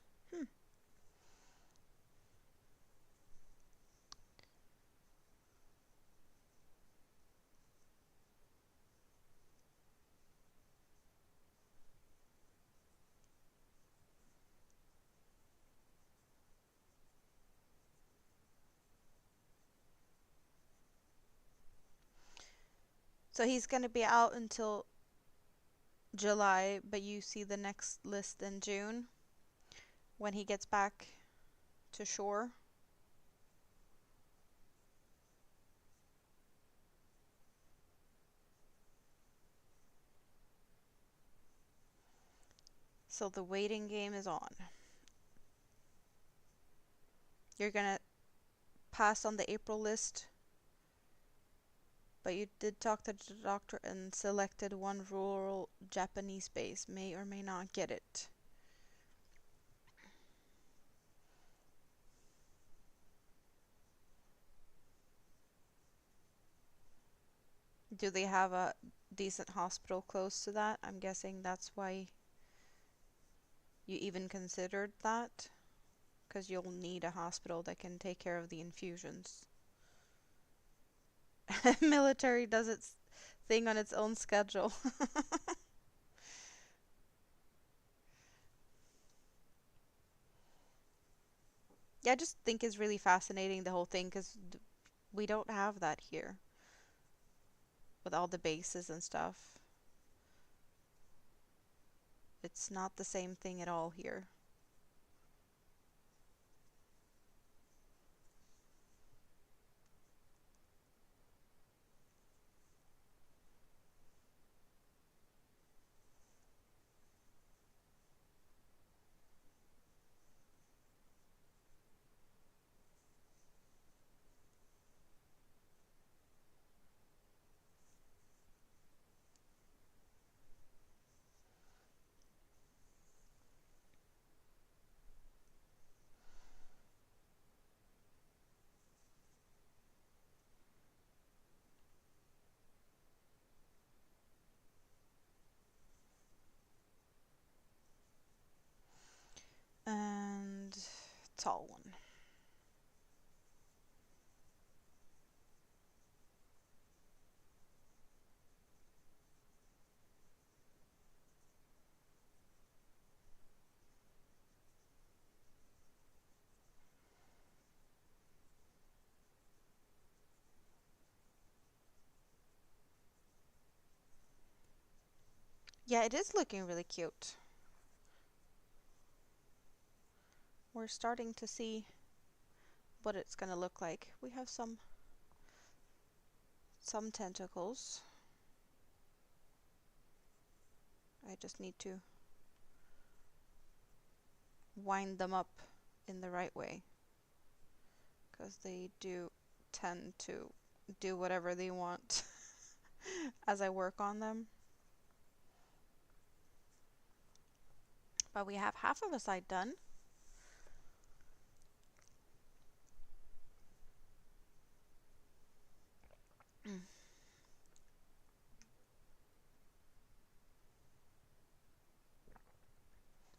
A: So he's going to be out until July, but you see the next list in June when he gets back to shore. So the waiting game is on. You're going to pass on the April list, but you did talk to the doctor and selected one rural Japanese base. May or may not get it. Do they have a decent hospital close to that? I'm guessing that's why you even considered that, because you'll need a hospital that can take care of the infusions. Military does its thing on its own schedule. Yeah, I just think it's really fascinating the whole thing because we don't have that here with all the bases and stuff. It's not the same thing at all here. And tall one. Yeah, it is looking really cute. We're starting to see what it's gonna look like. We have some tentacles. I just need to wind them up in the right way because they do tend to do whatever they want as I work on them. But we have half of a side done.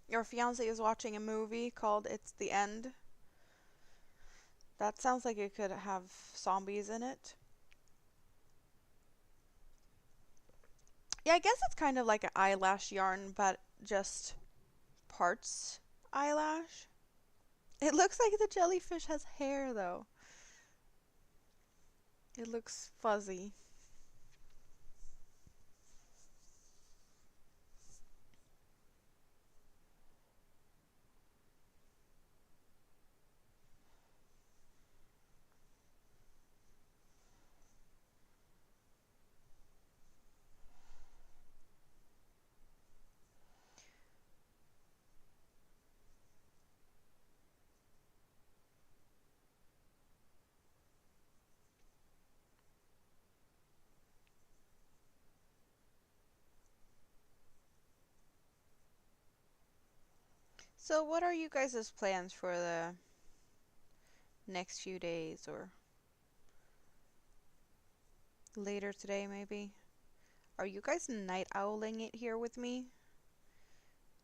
A: Your fiance is watching a movie called It's the End. That sounds like it could have zombies in it. Yeah, I guess it's kind of like an eyelash yarn, but just parts eyelash. It looks like the jellyfish has hair though. It looks fuzzy. So what are you guys' plans for the next few days or later today maybe? Are you guys night owling it here with me?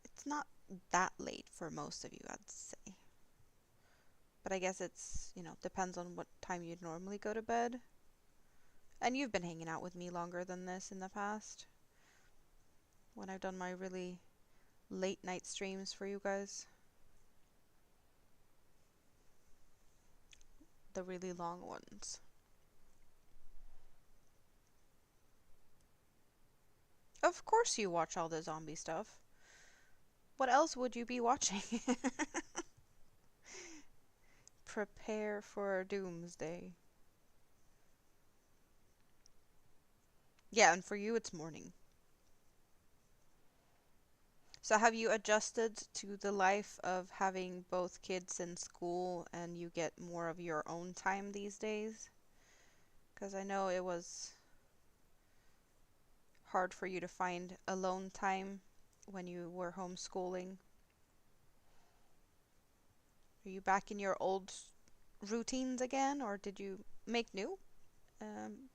A: It's not that late for most of you, I'd say. But I guess depends on what time you'd normally go to bed. And you've been hanging out with me longer than this in the past when I've done my really late night streams for you guys. The really long ones. Of course you watch all the zombie stuff. What else would you be watching? Prepare for doomsday. Yeah, and for you it's morning. So have you adjusted to the life of having both kids in school and you get more of your own time these days? Because I know it was hard for you to find alone time when you were homeschooling. Are you back in your old routines again, or did you make new um,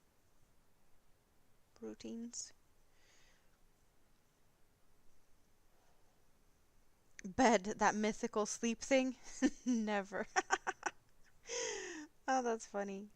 A: routines? Bed, that mythical sleep thing? Never. Oh, that's funny.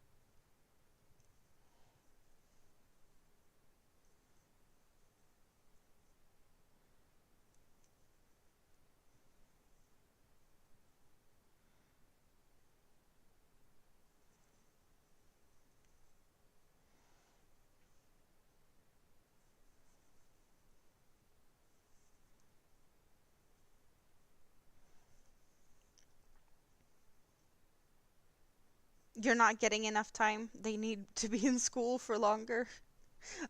A: You're not getting enough time. They need to be in school for longer.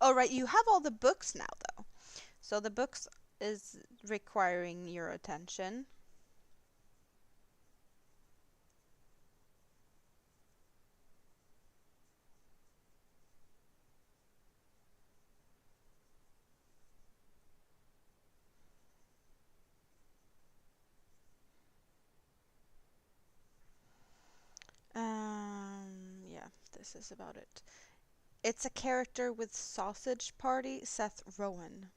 A: Oh, right. You have all the books now, though. So the books is requiring your attention. Yeah, this is about it. It's a character with Sausage Party, Seth Rowan.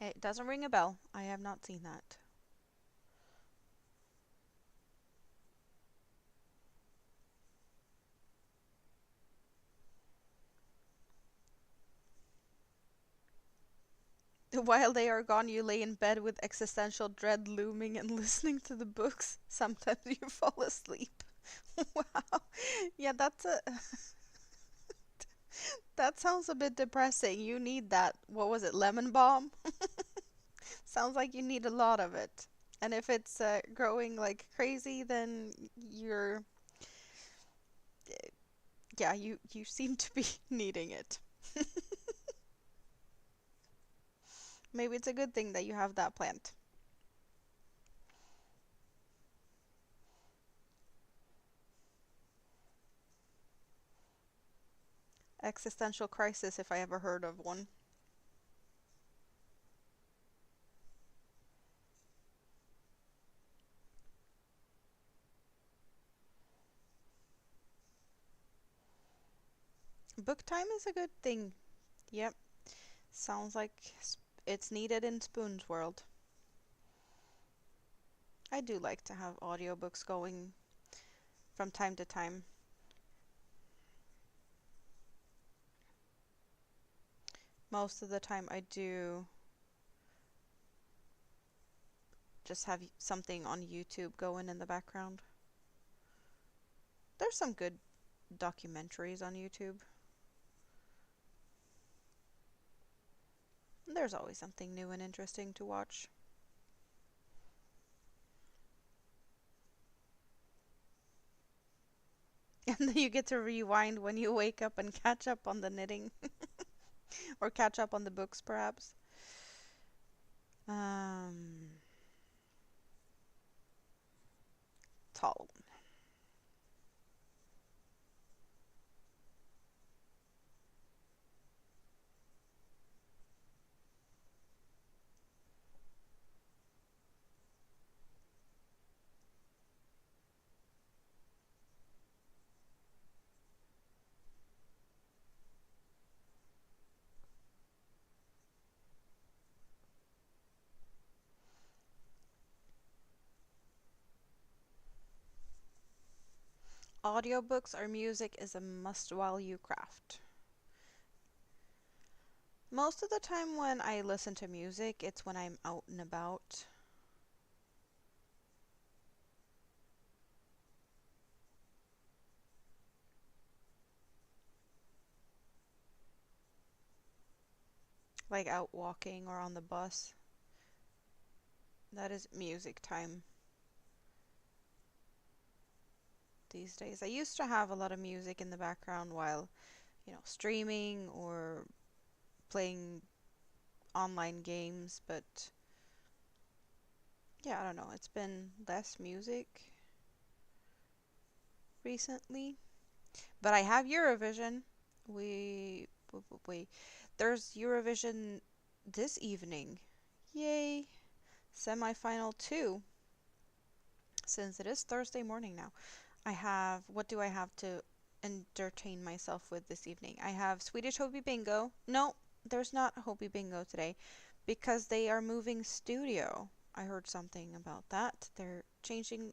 A: It doesn't ring a bell. I have not seen that. While they are gone, you lay in bed with existential dread looming and listening to the books. Sometimes you fall asleep. Wow. Yeah, that sounds a bit depressing. You need that. What was it? Lemon balm? Sounds like you need a lot of it. And if it's growing like crazy, then you're yeah, you seem to be needing it. Maybe it's a good thing that you have that plant. Existential crisis, if I ever heard of one. Book time is a good thing. Yep. Sounds like it's needed in Spoon's world. I do like to have audiobooks going from time to time. Most of the time, I do just have something on YouTube going in the background. There's some good documentaries on YouTube. There's always something new and interesting to watch. And then you get to rewind when you wake up and catch up on the knitting or catch up on the books, perhaps. Um, Tall. Audiobooks or music is a must while you craft. Most of the time when I listen to music, it's when I'm out and about. Like out walking or on the bus. That is music time these days. I used to have a lot of music in the background while, streaming or playing online games, but yeah, I don't know. It's been less music recently. But I have Eurovision. We there's Eurovision this evening. Yay! Semi-final 2 since it is Thursday morning now. What do I have to entertain myself with this evening? I have Swedish Hobby Bingo. No, there's not Hobby Bingo today because they are moving studio. I heard something about that. They're changing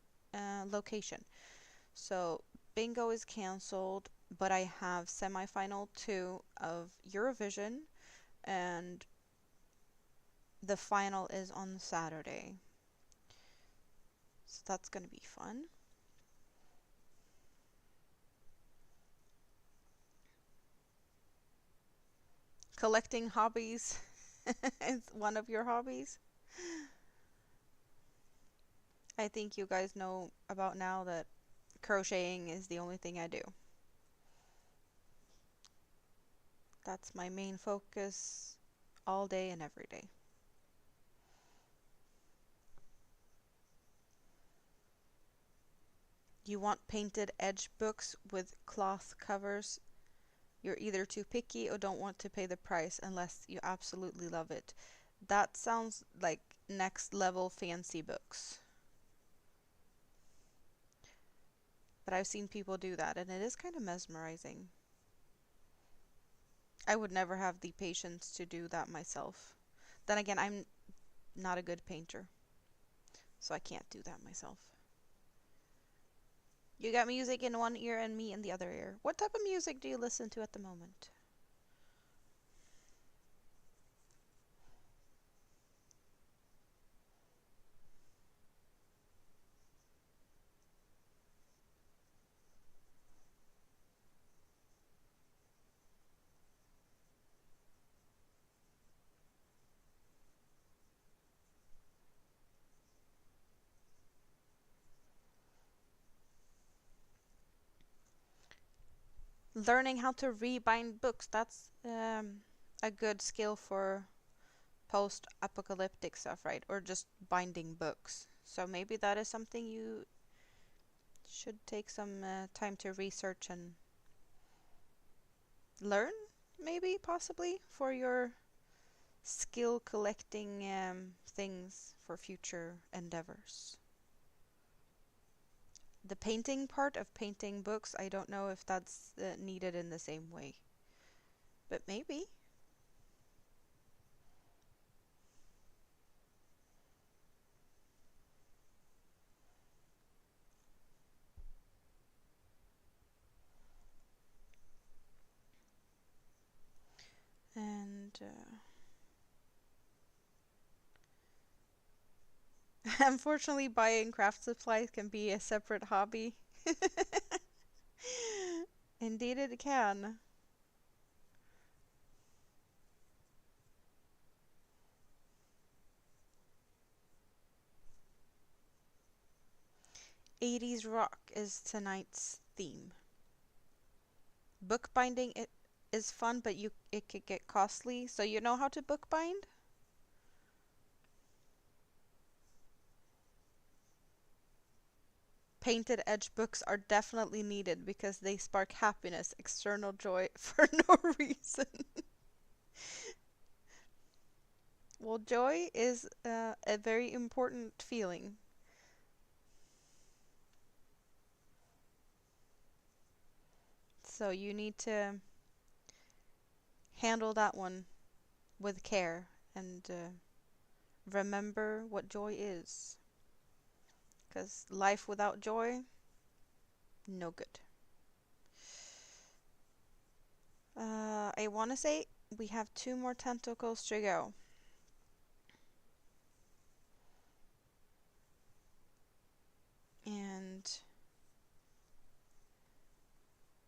A: location. So Bingo is canceled, but I have semifinal 2 of Eurovision and the final is on Saturday. So that's going to be fun. Collecting hobbies is one of your hobbies. I think you guys know about now that crocheting is the only thing I do. That's my main focus all day and every day. You want painted edge books with cloth covers? You're either too picky or don't want to pay the price unless you absolutely love it. That sounds like next level fancy books. But I've seen people do that and it is kind of mesmerizing. I would never have the patience to do that myself. Then again, I'm not a good painter, so I can't do that myself. You got music in one ear and me in the other ear. What type of music do you listen to at the moment? Learning how to rebind books, that's a good skill for post-apocalyptic stuff, right? Or just binding books. So maybe that is something you should take some time to research and learn, maybe, possibly, for your skill collecting things for future endeavors. The painting part of painting books, I don't know if that's needed in the same way, but maybe. And unfortunately, buying craft supplies can be a separate hobby. Indeed, it can. 80s rock is tonight's theme. Bookbinding it is fun, but it could get costly. So you know how to bookbind? Painted edge books are definitely needed because they spark happiness, external joy for no reason. Well, joy is a very important feeling. So you need to handle that one with care and remember what joy is. Because life without joy, no good. I want to say we have two more tentacles to go. And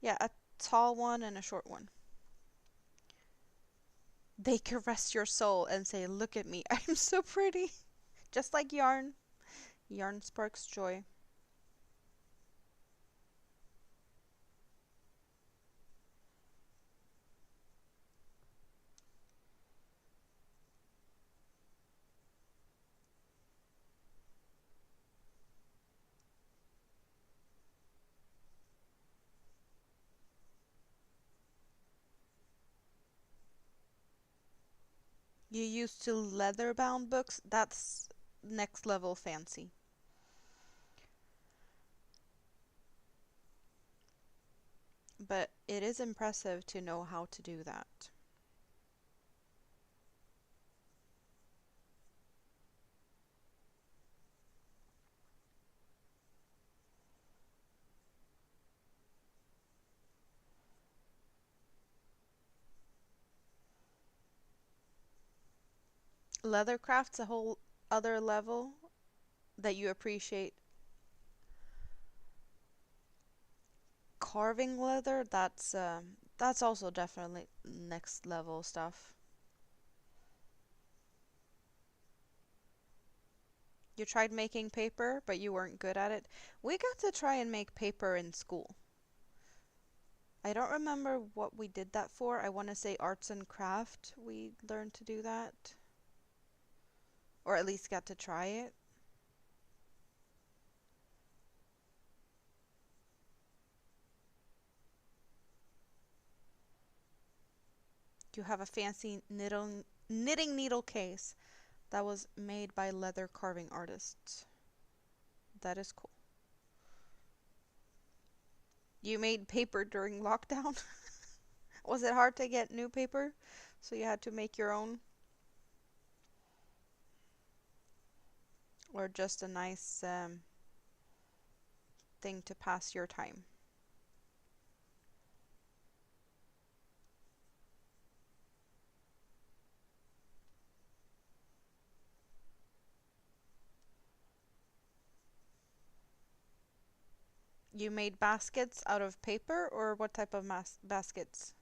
A: yeah, a tall one and a short one. They caress your soul and say, "Look at me, I'm so pretty." Just like yarn. Yarn sparks joy. You used to leather bound books? That's next level fancy. But it is impressive to know how to do that. Leathercraft's a whole other level that you appreciate. Carving leather, that's also definitely next level stuff. You tried making paper, but you weren't good at it. We got to try and make paper in school. I don't remember what we did that for. I want to say arts and craft. We learned to do that. Or at least got to try it. You have a fancy knitting needle case that was made by leather carving artists. That is cool. You made paper during lockdown? Was it hard to get new paper? So you had to make your own? Or just a nice thing to pass your time? You made baskets out of paper, or what type of baskets?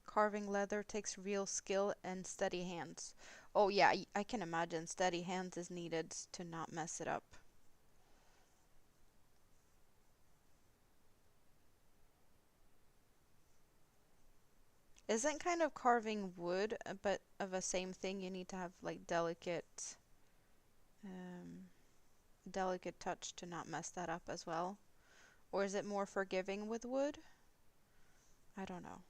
A: Carving leather takes real skill and steady hands. Oh yeah, I can imagine steady hands is needed to not mess it up. Isn't kind of carving wood, but of a same thing, you need to have like um, delicate touch to not mess that up as well? Or is it more forgiving with wood? I don't know.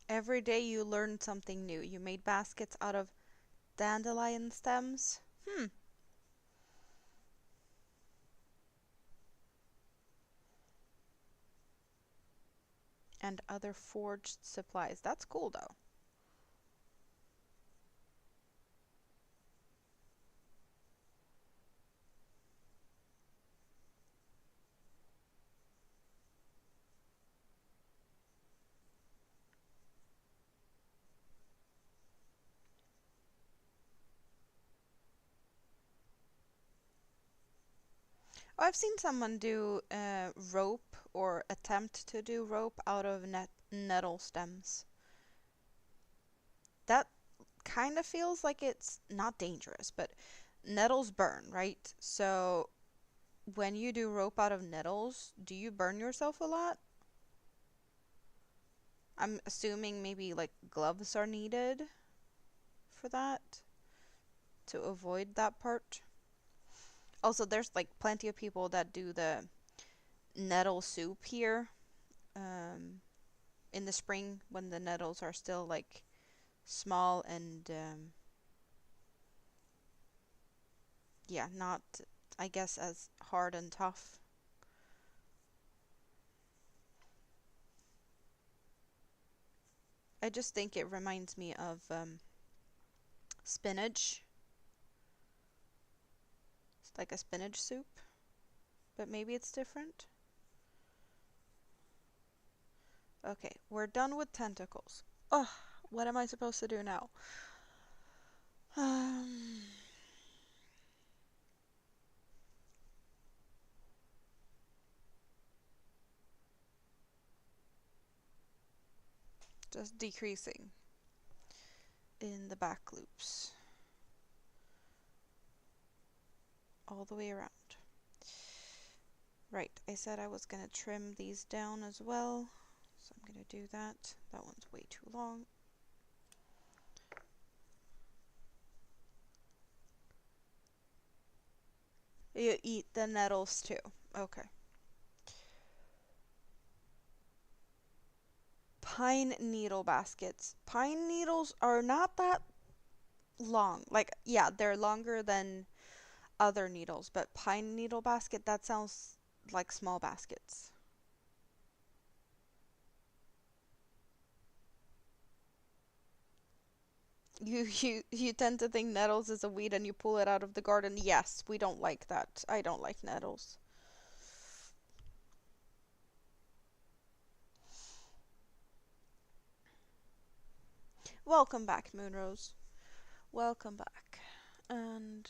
A: Every day you learned something new. You made baskets out of dandelion stems. Hmm. And other forged supplies. That's cool though. Oh, I've seen someone do rope or attempt to do rope out of nettle stems. That kind of feels like it's not dangerous, but nettles burn, right? So when you do rope out of nettles, do you burn yourself a lot? I'm assuming maybe like gloves are needed for that to avoid that part. Also, there's like plenty of people that do the nettle soup here um, in the spring when the nettles are still like small and yeah, not I guess as hard and tough. I just think it reminds me of spinach. It's like a spinach soup, but maybe it's different. Okay, we're done with tentacles. Ugh, what am I supposed to do now? Um, just decreasing in the back loops all the way around. Right, I said I was gonna trim these down as well, so I'm gonna do that. That one's way too long. You eat the nettles too. Okay. Pine needle baskets. Pine needles are not that long. Like, yeah, they're longer than other needles, but pine needle basket, that sounds like small baskets. You tend to think nettles is a weed and you pull it out of the garden. Yes, we don't like that. I don't like nettles. Welcome back, Moonrose. Welcome back. And,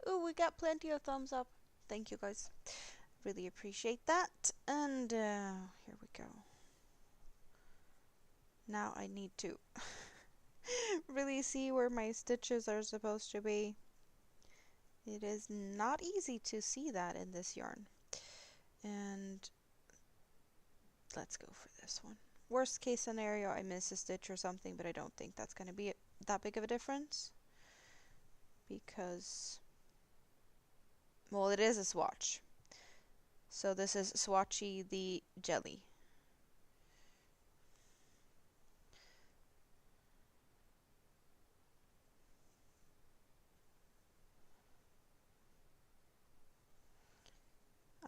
A: ooh, we got plenty of thumbs up. Thank you, guys. Really appreciate that. And, here we go. Now I need to really see where my stitches are supposed to be. It is not easy to see that in this yarn. And let's go for this one. Worst case scenario, I miss a stitch or something, but I don't think that's going to be that big of a difference. Because, well, it is a swatch. So this is Swatchy the Jelly.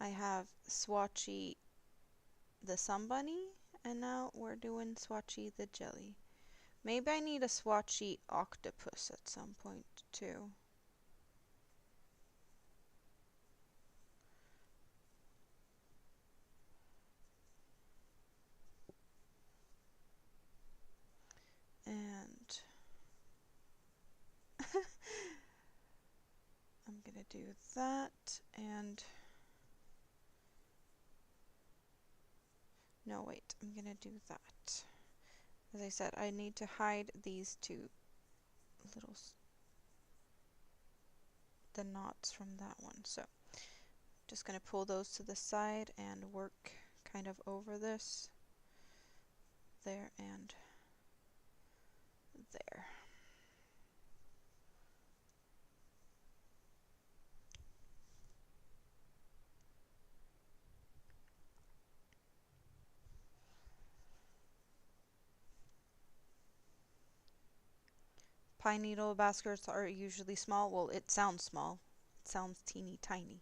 A: I have Swatchy the Sun Bunny, and now we're doing Swatchy the Jelly. Maybe I need a Swatchy Octopus at some point too. And I'm gonna do that, and no, wait, I'm gonna do that. As I said, I need to hide these two little the knots from that one. So just gonna pull those to the side and work kind of over this, there, and there. Pine needle baskets are usually small. Well, it sounds small. It sounds teeny tiny.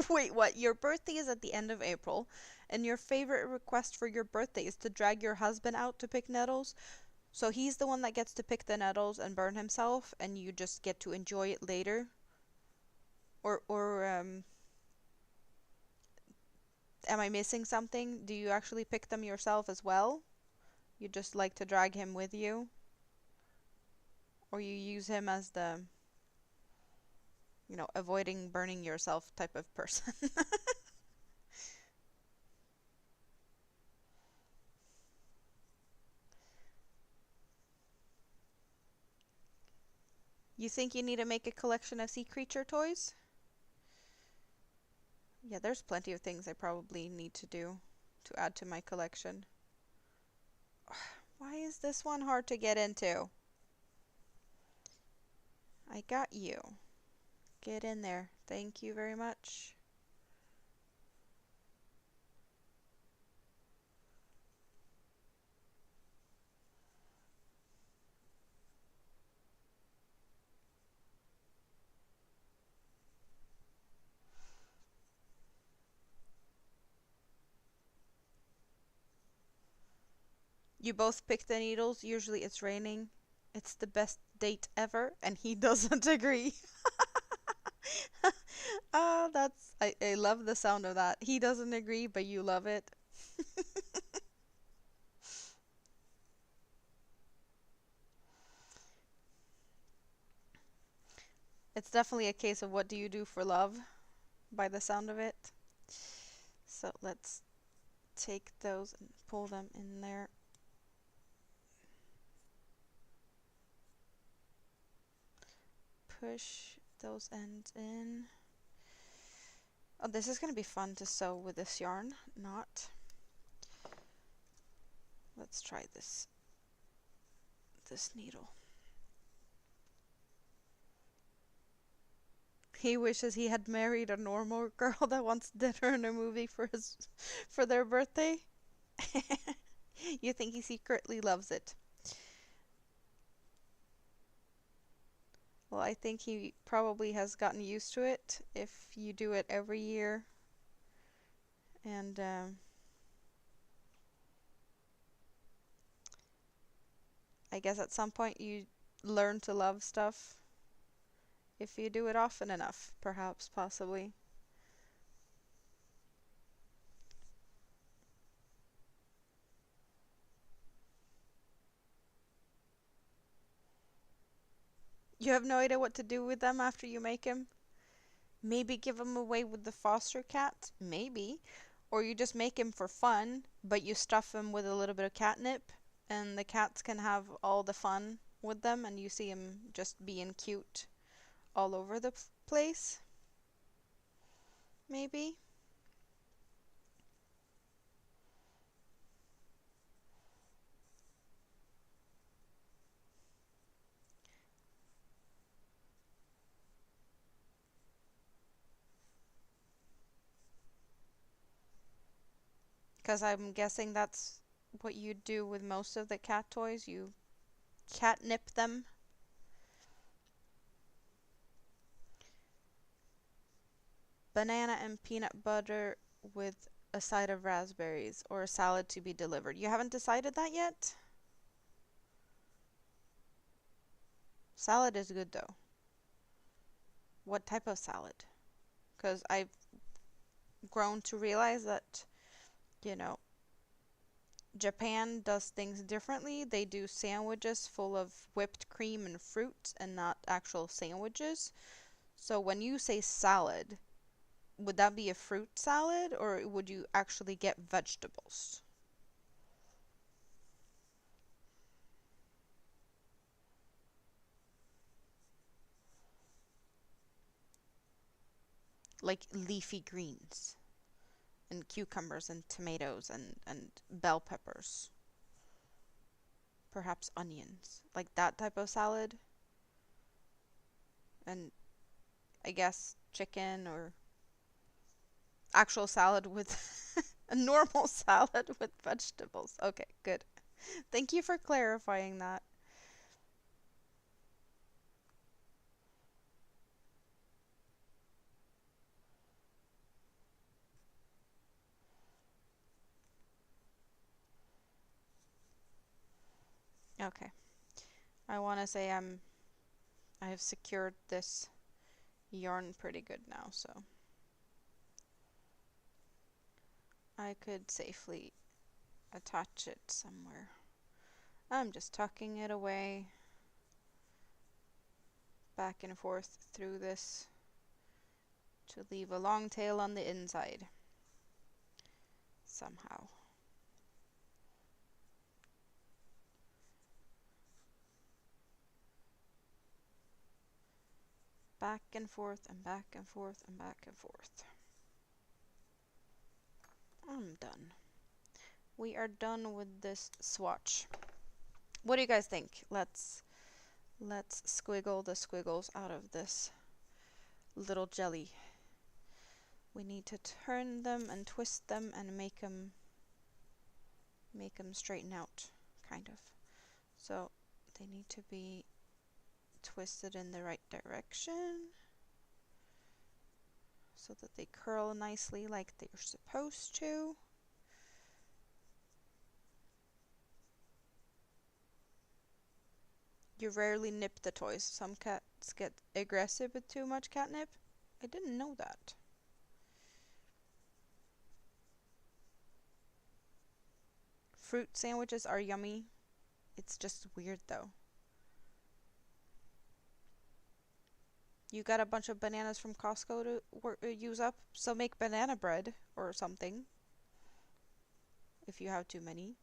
A: Wait, what? Your birthday is at the end of April, and your favorite request for your birthday is to drag your husband out to pick nettles? So he's the one that gets to pick the nettles and burn himself, and you just get to enjoy it later? Or am I missing something? Do you actually pick them yourself as well? You just like to drag him with you? Or you use him as the, avoiding burning yourself type of person? You think you need to make a collection of sea creature toys? Yeah, there's plenty of things I probably need to do to add to my collection. Why is this one hard to get into? I got you. Get in there. Thank you very much. You both pick the needles. Usually it's raining. It's the best date ever, and he doesn't agree. Oh, I love the sound of that. He doesn't agree, but you love it. It's definitely a case of what do you do for love by the sound of it. So let's take those and pull them in there. Push those ends in. Oh, this is going to be fun to sew with this yarn. Not. Let's try this needle. He wishes he had married a normal girl that wants dinner and a movie for their birthday. You think he secretly loves it. Well, I think he probably has gotten used to it if you do it every year. And I guess at some point you learn to love stuff if you do it often enough, perhaps, possibly. You have no idea what to do with them after you make him? Maybe give him away with the foster cat? Maybe. Or you just make him for fun, but you stuff him with a little bit of catnip, and the cats can have all the fun with them, and you see him just being cute all over the place? Maybe? Because I'm guessing that's what you do with most of the cat toys. You catnip them. Banana and peanut butter with a side of raspberries or a salad to be delivered. You haven't decided that yet? Salad is good though. What type of salad? Because I've grown to realize that, you know, Japan does things differently. They do sandwiches full of whipped cream and fruit and not actual sandwiches. So when you say salad, would that be a fruit salad or would you actually get vegetables? Like leafy greens and cucumbers and tomatoes and bell peppers. Perhaps onions. Like that type of salad. And I guess chicken or actual salad with a normal salad with vegetables. Okay, good. Thank you for clarifying that. Okay. I want to say I have secured this yarn pretty good now, so I could safely attach it somewhere. I'm just tucking it away back and forth through this to leave a long tail on the inside somehow. Back and forth and back and forth and back and forth. I'm done. We are done with this swatch. What do you guys think? Let's squiggle the squiggles out of this little jelly. We need to turn them and twist them and make them straighten out, kind of. So they need to be twisted in the right direction so that they curl nicely like they're supposed to. You rarely nip the toys. Some cats get aggressive with too much catnip. I didn't know that. Fruit sandwiches are yummy. It's just weird though. You got a bunch of bananas from Costco to use up, so make banana bread or something if you have too many.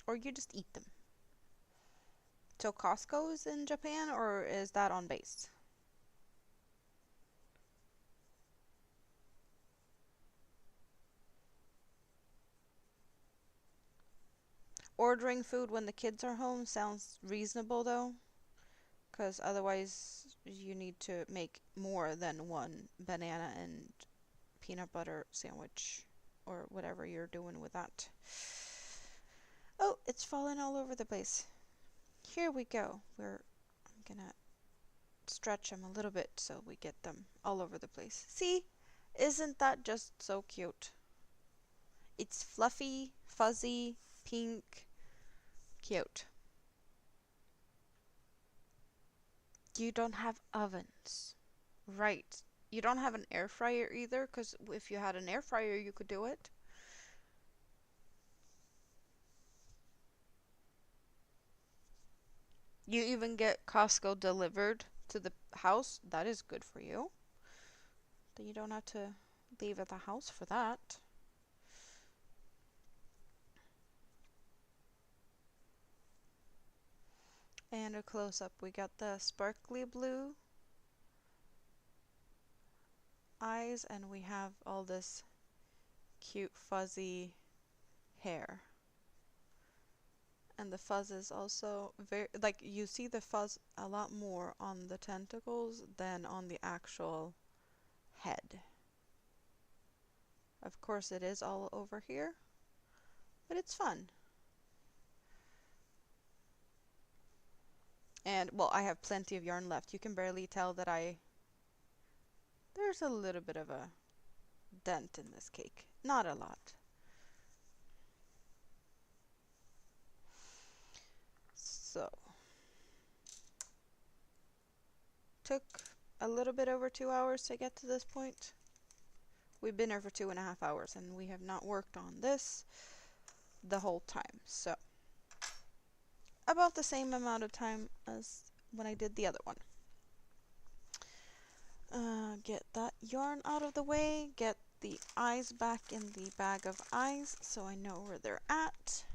A: Or you just eat them. So Costco is in Japan or is that on base? Ordering food when the kids are home sounds reasonable though, because otherwise you need to make more than one banana and peanut butter sandwich or whatever you're doing with that. Oh, it's falling all over the place. Here we go. I'm gonna stretch them a little bit so we get them all over the place. See? Isn't that just so cute? It's fluffy, fuzzy, Pink. Cute. You don't have ovens. Right. You don't have an air fryer either, because if you had an air fryer, you could do it. You even get Costco delivered to the house. That is good for you. Then you don't have to leave at the house for that. And a close up, we got the sparkly blue eyes, and we have all this cute fuzzy hair. And the fuzz is also very, like, you see the fuzz a lot more on the tentacles than on the actual head. Of course, it is all over here, but it's fun. And, well, I have plenty of yarn left. You can barely tell that there's a little bit of a dent in this cake. Not a lot. So, took a little bit over 2 hours to get to this point. We've been here for 2.5 hours and we have not worked on this the whole time. So, about the same amount of time as when I did the other one. Get that yarn out of the way, get the eyes back in the bag of eyes so I know where they're at.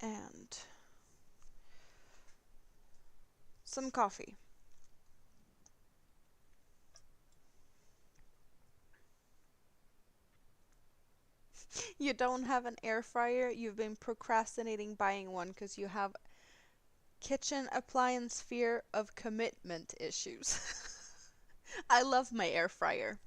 A: And some coffee. You don't have an air fryer. You've been procrastinating buying one because you have kitchen appliance fear of commitment issues. I love my air fryer.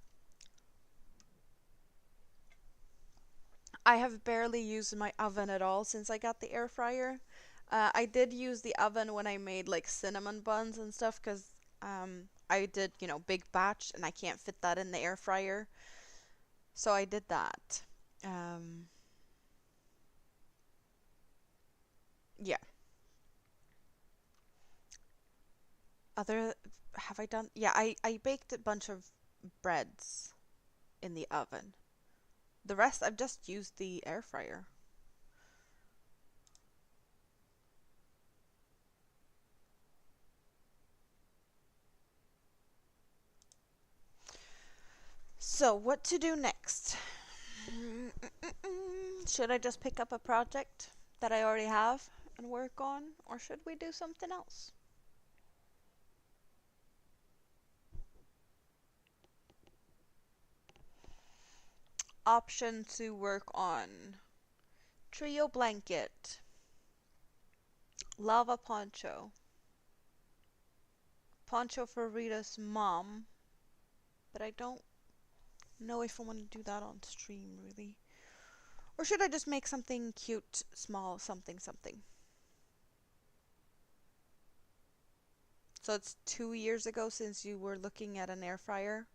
A: I have barely used my oven at all since I got the air fryer. I did use the oven when I made like cinnamon buns and stuff because I did, big batch and I can't fit that in the air fryer. So I did that. Yeah. Other, have I done? Yeah, I baked a bunch of breads in the oven. The rest I've just used the air fryer. So, what to do next? Should I just pick up a project that I already have and work on, or should we do something else? Option to work on trio blanket, lava poncho, poncho for Rita's mom, but I don't know if I want to do that on stream really. Or should I just make something cute, small, something, something? So it's 2 years ago since you were looking at an air fryer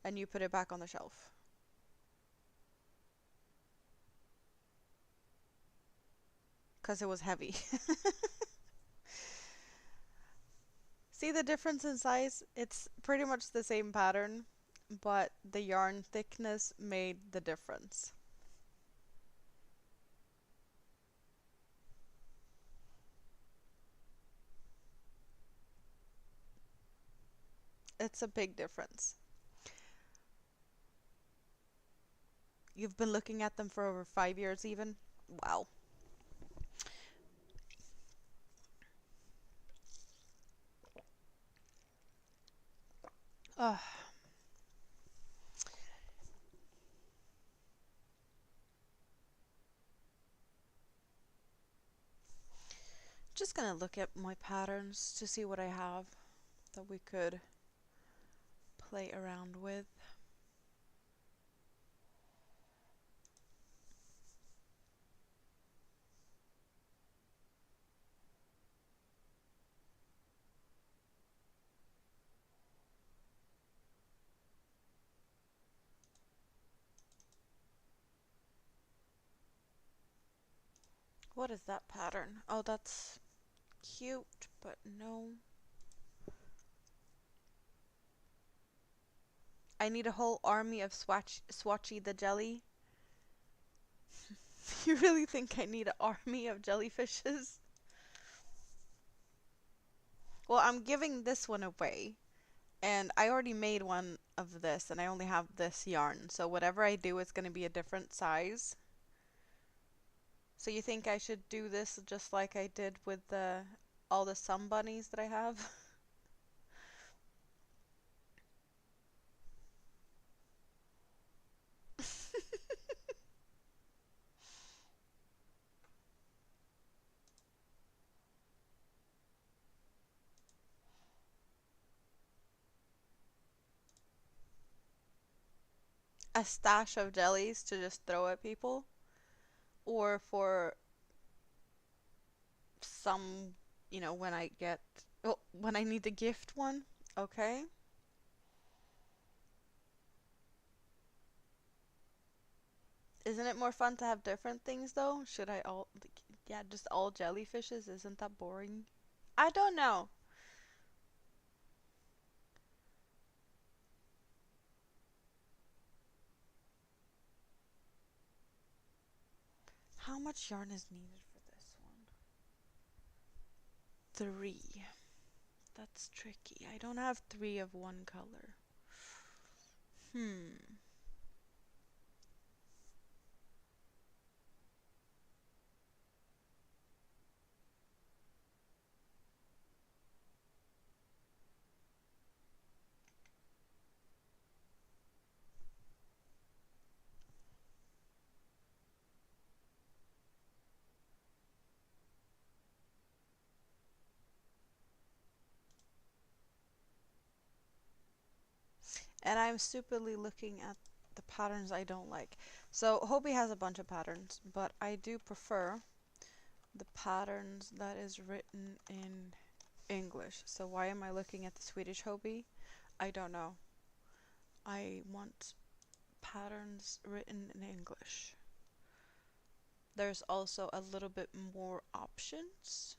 A: and you put it back on the shelf. Because it was heavy. See the difference in size? It's pretty much the same pattern, but the yarn thickness made the difference. It's a big difference. You've been looking at them for over 5 years even? Wow. Ugh. Just gonna look at my patterns to see what I have that we could play around with. What is that pattern? Oh, that's cute, but no. I need a whole army of Swatchy the jelly. You really think I need an army of jellyfishes? Well, I'm giving this one away. And I already made one of this, and I only have this yarn. So whatever I do, it's going to be a different size. So you think I should do this just like I did with all the sun bunnies that I have? A stash of jellies to just throw at people? Or for some, when I get, oh, when I need to gift one? Okay. Isn't it more fun to have different things though? Should I all, yeah, just all jellyfishes? Isn't that boring? I don't know. How much yarn is needed for this one? 3. That's tricky. I don't have 3 of one color. Hmm. And I'm stupidly looking at the patterns I don't like. So Hobie has a bunch of patterns, but I do prefer the patterns that is written in English. So why am I looking at the Swedish Hobie? I don't know. I want patterns written in English. There's also a little bit more options.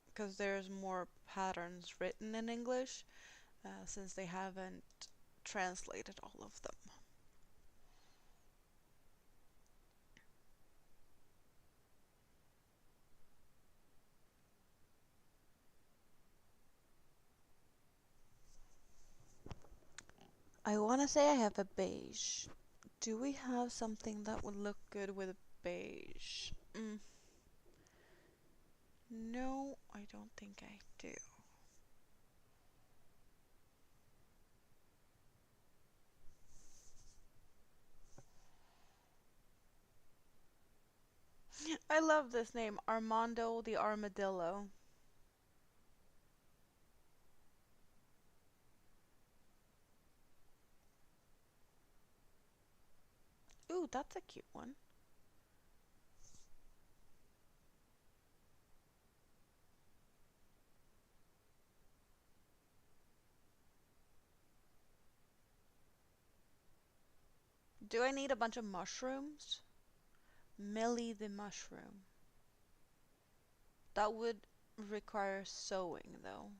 A: Because there's more patterns written in English since they haven't translated all of them. I want to say I have a beige. Do we have something that would look good with a beige? No, I don't think I do. I love this name, Armando the Armadillo. Ooh, that's a cute one. Do I need a bunch of mushrooms? Millie the mushroom. That would require sewing though.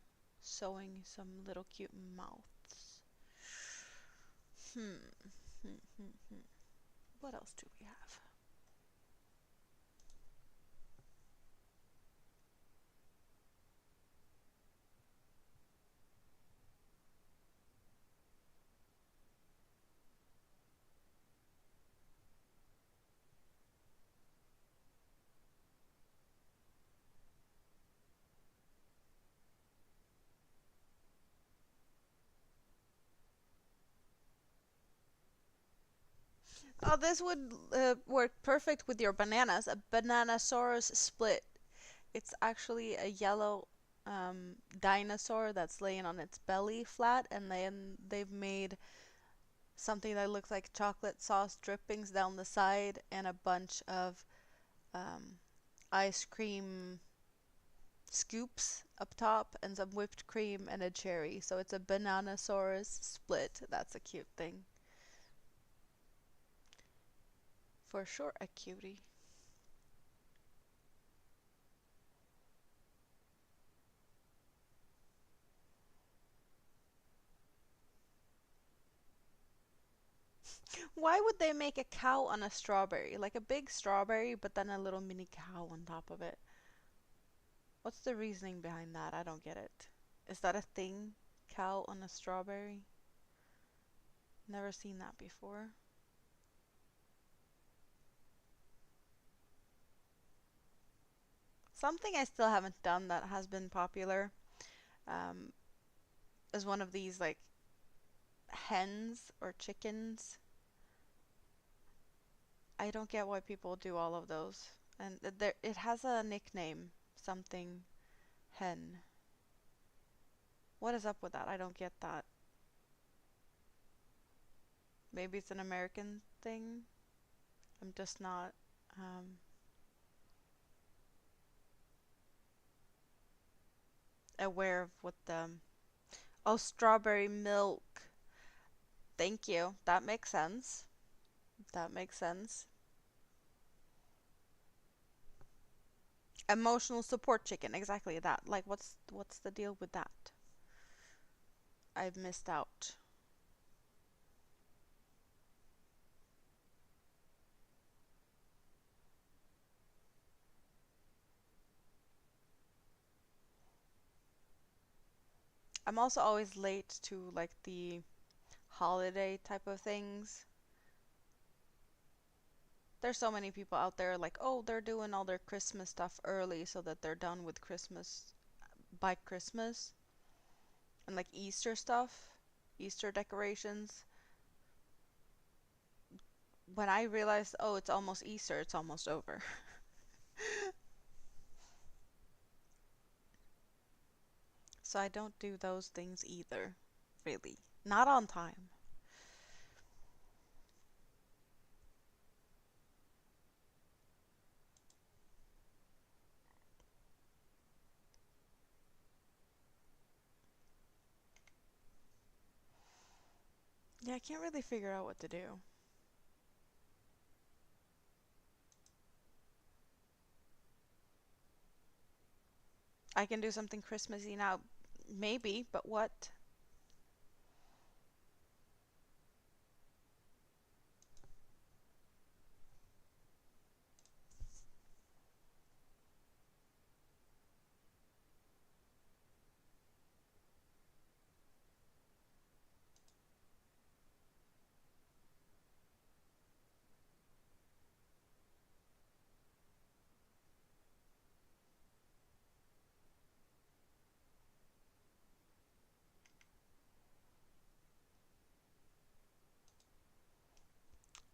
A: Sewing some little cute mouths. Hmm. What else do we have? Oh, this would work perfect with your bananas. A Bananasaurus split. It's actually a yellow dinosaur that's laying on its belly flat, and then they've made something that looks like chocolate sauce drippings down the side and a bunch of um, ice cream scoops up top and some whipped cream and a cherry. So it's a Bananasaurus split. That's a cute thing. For sure a cutie. Why would they make a cow on a strawberry? Like a big strawberry, but then a little mini cow on top of it. What's the reasoning behind that? I don't get it. Is that a thing? Cow on a strawberry? Never seen that before. Something I still haven't done that has been popular um, is one of these like hens or chickens. I don't get why people do all of those. And there, it has a nickname, something hen. What is up with that? I don't get that. Maybe it's an American thing. I'm just not um, aware of what the. Oh, strawberry milk. Thank you. That makes sense. That makes sense. Emotional support chicken. Exactly that. Like, what's the deal with that? I've missed out. I'm also always late to like the holiday type of things. There's so many people out there like, oh, they're doing all their Christmas stuff early so that they're done with Christmas by Christmas. And like Easter stuff, Easter decorations. When I realized, oh, it's almost Easter, it's almost over. So I don't do those things either, really. Not on time. Yeah, I can't really figure out what to do. I can do something Christmassy now, maybe, but what?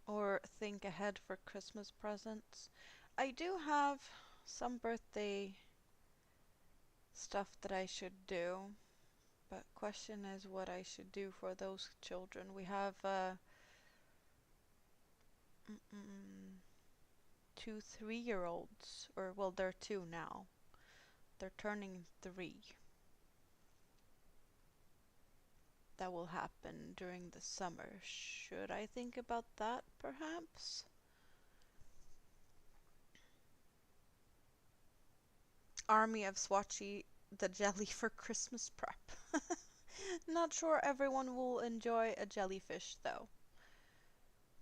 A: Or think ahead for Christmas presents. I do have some birthday stuff that I should do, but question is what I should do for those children. We have mm, mm, two 3-year olds, or well, they're two now. They're turning 3. That will happen during the summer. Should I think about that, perhaps? Army of Swatchy, the jelly for Christmas prep. Not sure everyone will enjoy a jellyfish, though.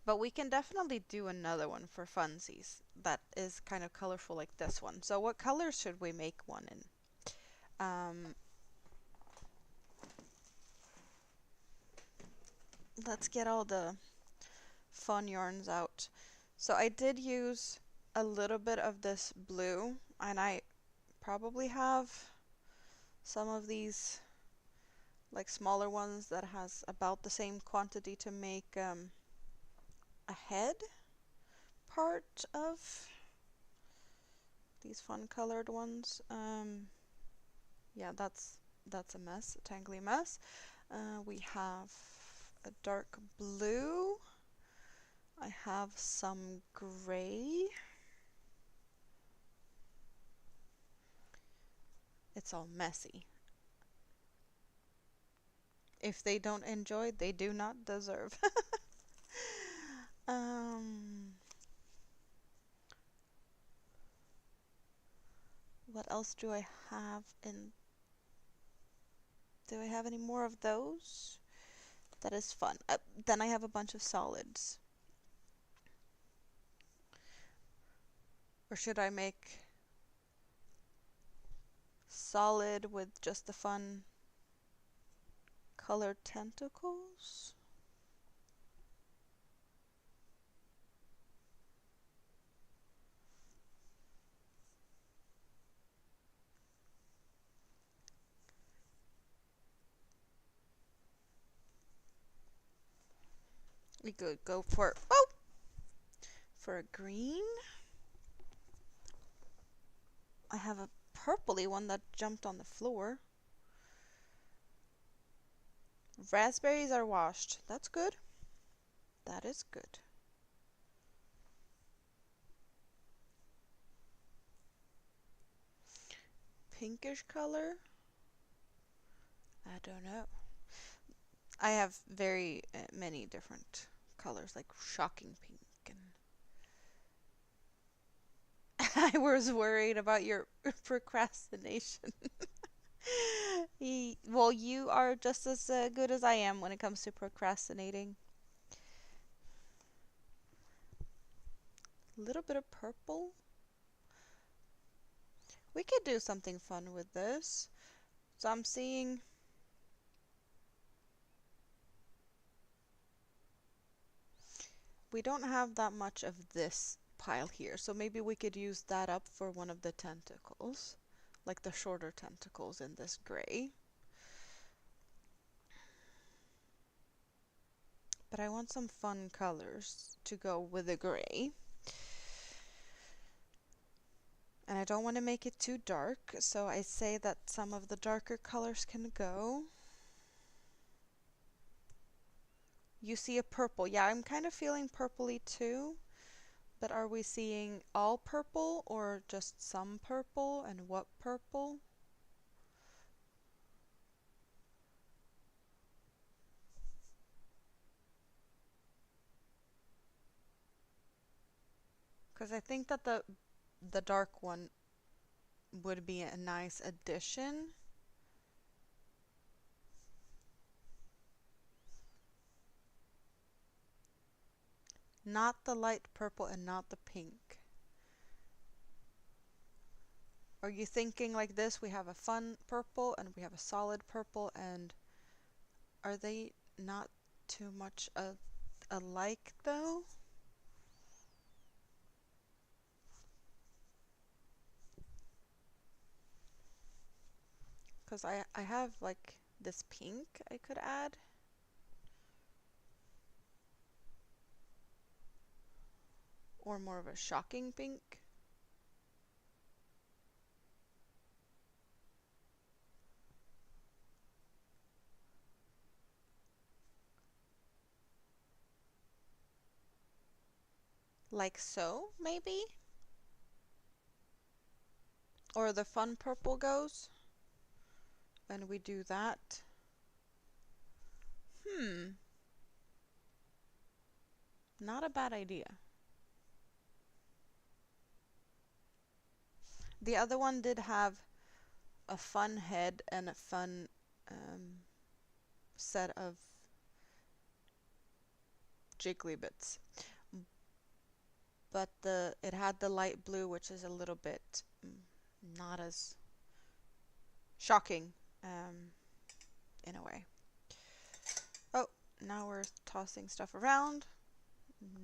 A: But we can definitely do another one for funsies that is kind of colorful like this one. So what colors should we make one in? Um, let's get all the fun yarns out. So I did use a little bit of this blue, and I probably have some of these like smaller ones that has about the same quantity to make a head part of these fun colored ones. Yeah, that's a mess, a tangly mess. We have a dark blue. I have some gray. It's all messy. If they don't enjoy, they do not deserve. um, What else do I have in... Do I have any more of those? That is fun. Then I have a bunch of solids. Or should I make solid with just the fun colored tentacles? We could go for a green. I have a purpley one that jumped on the floor. Raspberries are washed. That's good. That is good. Pinkish color? I don't know. I have very many different colors, like shocking pink. And I was worried about your procrastination. Well, you are just as good as I am when it comes to procrastinating. A little bit of purple. We could do something fun with this. So I'm seeing... We don't have that much of this pile here, so maybe we could use that up for one of the tentacles. Like the shorter tentacles in this gray. But I want some fun colors to go with the gray. And I don't want to make it too dark, so I say that some of the darker colors can go. You see a purple. Yeah, I'm kind of feeling purpley too. But are we seeing all purple or just some purple, and what purple? Because I think that the dark one would be a nice addition. Not the light purple and not the pink. Are you thinking like this? We have a fun purple and we have a solid purple, and are they not too much alike though? Because I have like this pink I could add. Or more of a shocking pink. Like so, maybe? Or the fun purple goes. And we do that. Not a bad idea. The other one did have a fun head and a fun set of jiggly bits. But it had the light blue, which is a little bit not as shocking in a way. Oh, now we're tossing stuff around.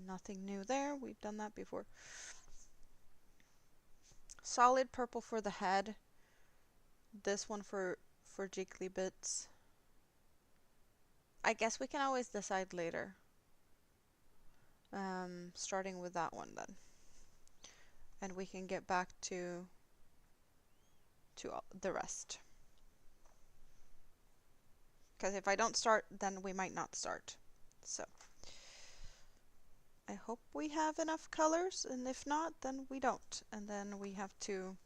A: Nothing new there. We've done that before. Solid purple for the head. This one for jiggly bits. I guess we can always decide later. Starting with that one then. And we can get back to the rest. Because if I don't start, then we might not start. So I hope we have enough colors, and if not, then we don't. And then we have to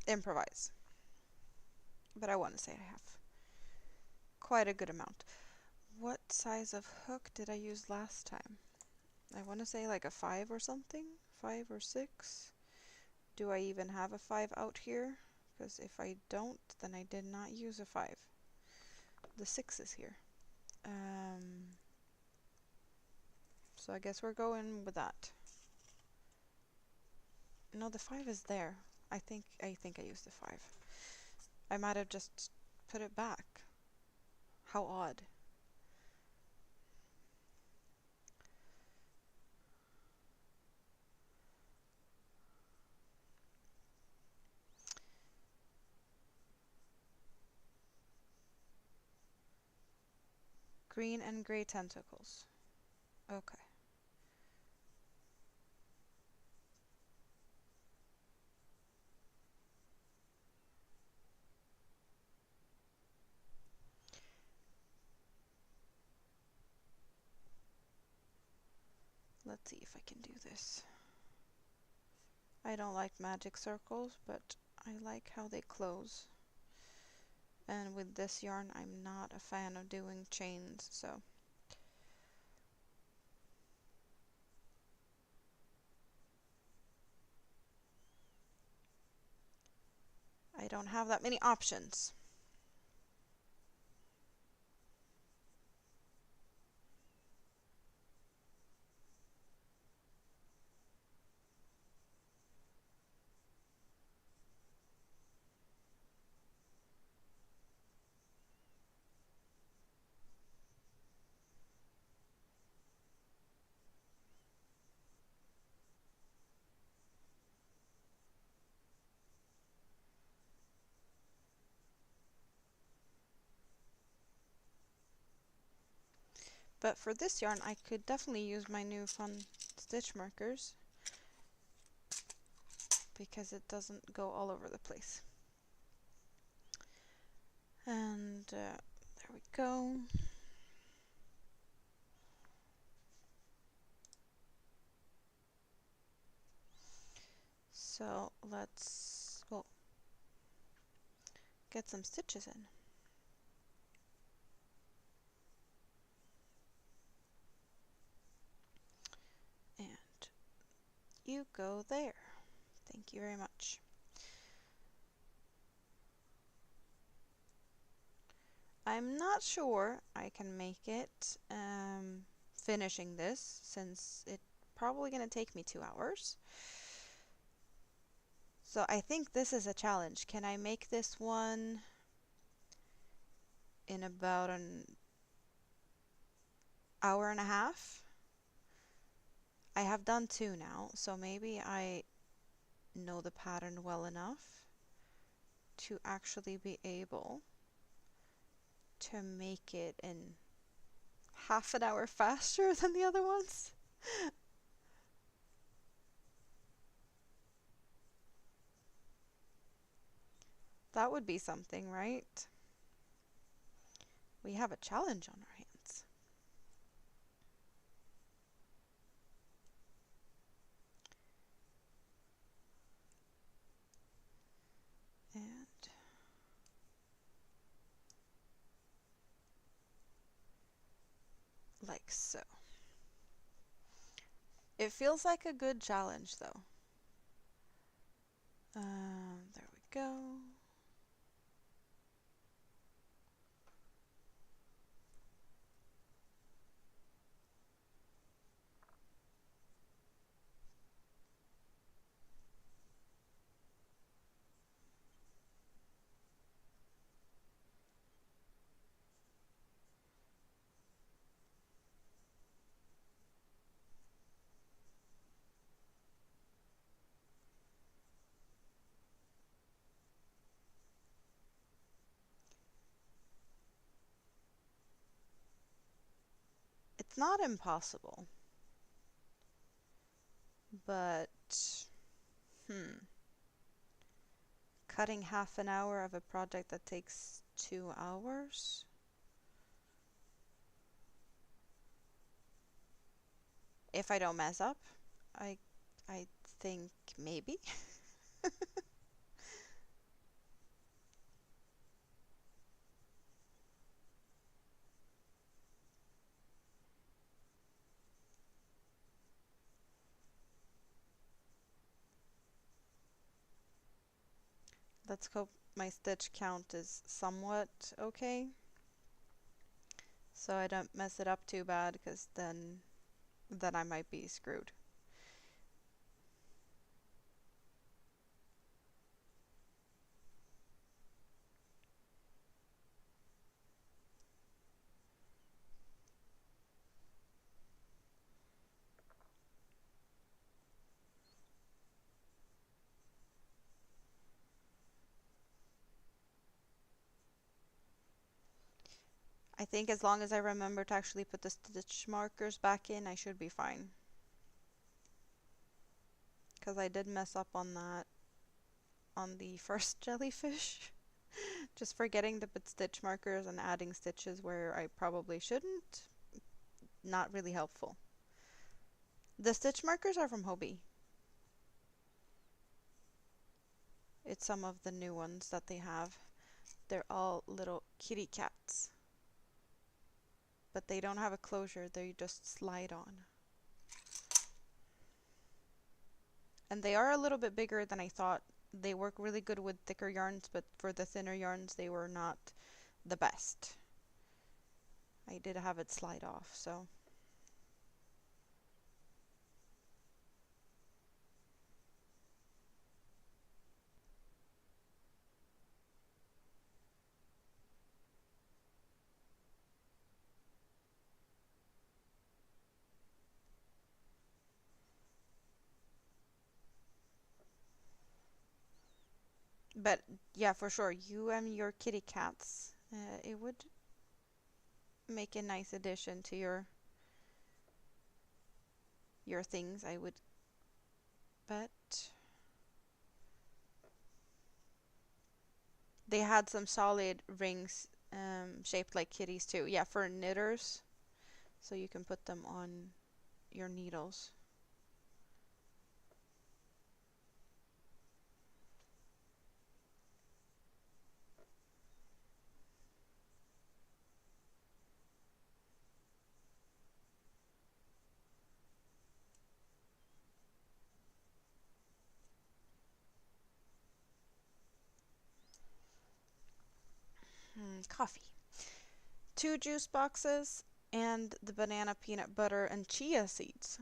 A: improvise. But I want to say I have quite a good amount. What size of hook did I use last time? I want to say like a 5 or something. 5 or 6. Do I even have a 5 out here? Because if I don't, then I did not use a 5. The 6 is here. So I guess we're going with that. No, the 5 is there. I think I used the 5. I might have just put it back. How odd. Green and gray tentacles. Okay. Let's see if I can do this. I don't like magic circles, but I like how they close. And with this yarn, I'm not a fan of doing chains, so. I don't have that many options. But for this yarn, I could definitely use my new fun stitch markers because it doesn't go all over the place. And there we go. So let's, well, get some stitches in. And you go there. Thank you very much. I'm not sure I can make it finishing this, since it's probably going to take me 2 hours. So I think this is a challenge. Can I make this one in about an hour and a half? I have done 2 now, so maybe I know the pattern well enough to actually be able to make it in half an hour faster than the other ones. That would be something, right? We have a challenge on our hands. And like so. It feels like a good challenge though. There we go. It's not impossible, but cutting half an hour of a project that takes 2 hours? If I don't mess up, I I think maybe. Let's hope my stitch count is somewhat okay, so I don't mess it up too bad, because then I might be screwed. I think as long as I remember to actually put the stitch markers back in, I should be fine. Because I did mess up on that on the first jellyfish. Just forgetting to put stitch markers and adding stitches where I probably shouldn't. Not really helpful. The stitch markers are from Hobbii. It's some of the new ones that they have. They're all little kitty cats. But they don't have a closure, they just slide on. And they are a little bit bigger than I thought. They work really good with thicker yarns, but for the thinner yarns, they were not the best. I did have it slide off, so. But yeah, for sure, you and your kitty cats, it would make a nice addition to your things, I would bet. They had some solid rings shaped like kitties too. Yeah, for knitters, so you can put them on your needles. Coffee. 2 juice boxes and the banana peanut butter and chia seeds.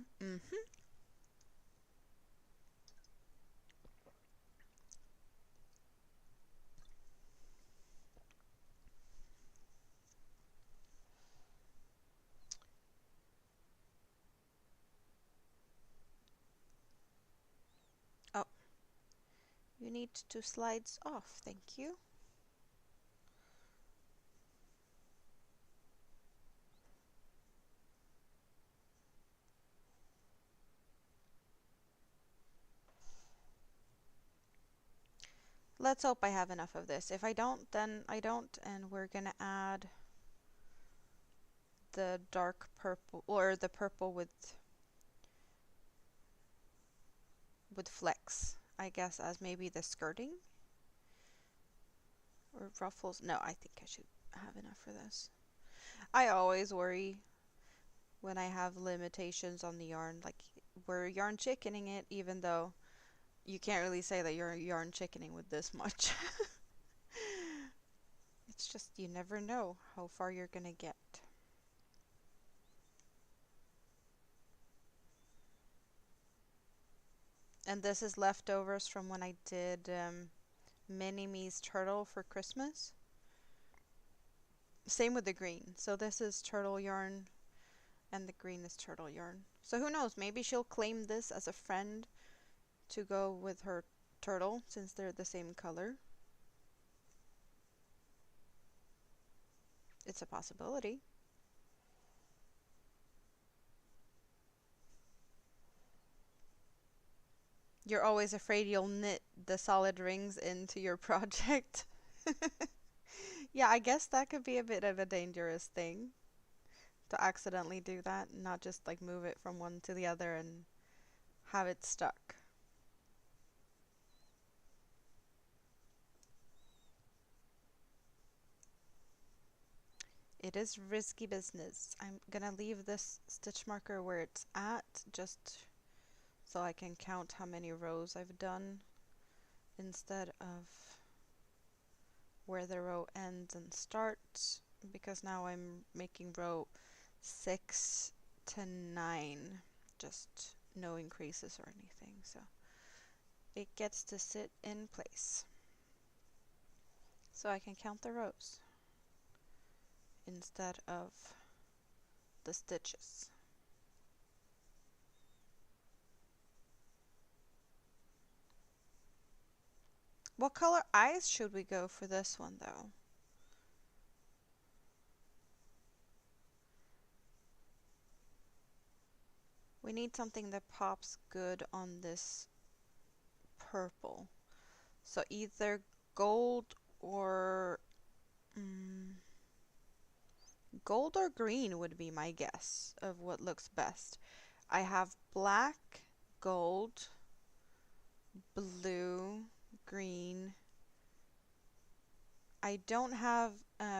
A: Oh, you need 2 slides off, thank you. Let's hope I have enough of this. If I don't, then I don't, and we're gonna add the dark purple, or the purple with flecks, I guess, as maybe the skirting or ruffles. No, I think I should have enough for this. I always worry when I have limitations on the yarn, like we're yarn chickening it, even though you can't really say that you're yarn chickening with this much. It's just you never know how far you're gonna get. And this is leftovers from when I did Mini-Me's turtle for Christmas. Same with the green. So this is turtle yarn and the green is turtle yarn. So who knows, maybe she'll claim this as a friend to go with her turtle since they're the same color. It's a possibility. You're always afraid you'll knit the solid rings into your project. Yeah, I guess that could be a bit of a dangerous thing to accidentally do that, not just like move it from one to the other and have it stuck. It is risky business. I'm gonna leave this stitch marker where it's at, just so I can count how many rows I've done instead of where the row ends and starts, because now I'm making row 6 to 9, just no increases or anything, so it gets to sit in place. So I can count the rows instead of the stitches. What color eyes should we go for this one though? We need something that pops good on this purple. So either gold or gold or green would be my guess of what looks best. I have black, gold, blue, green. I don't have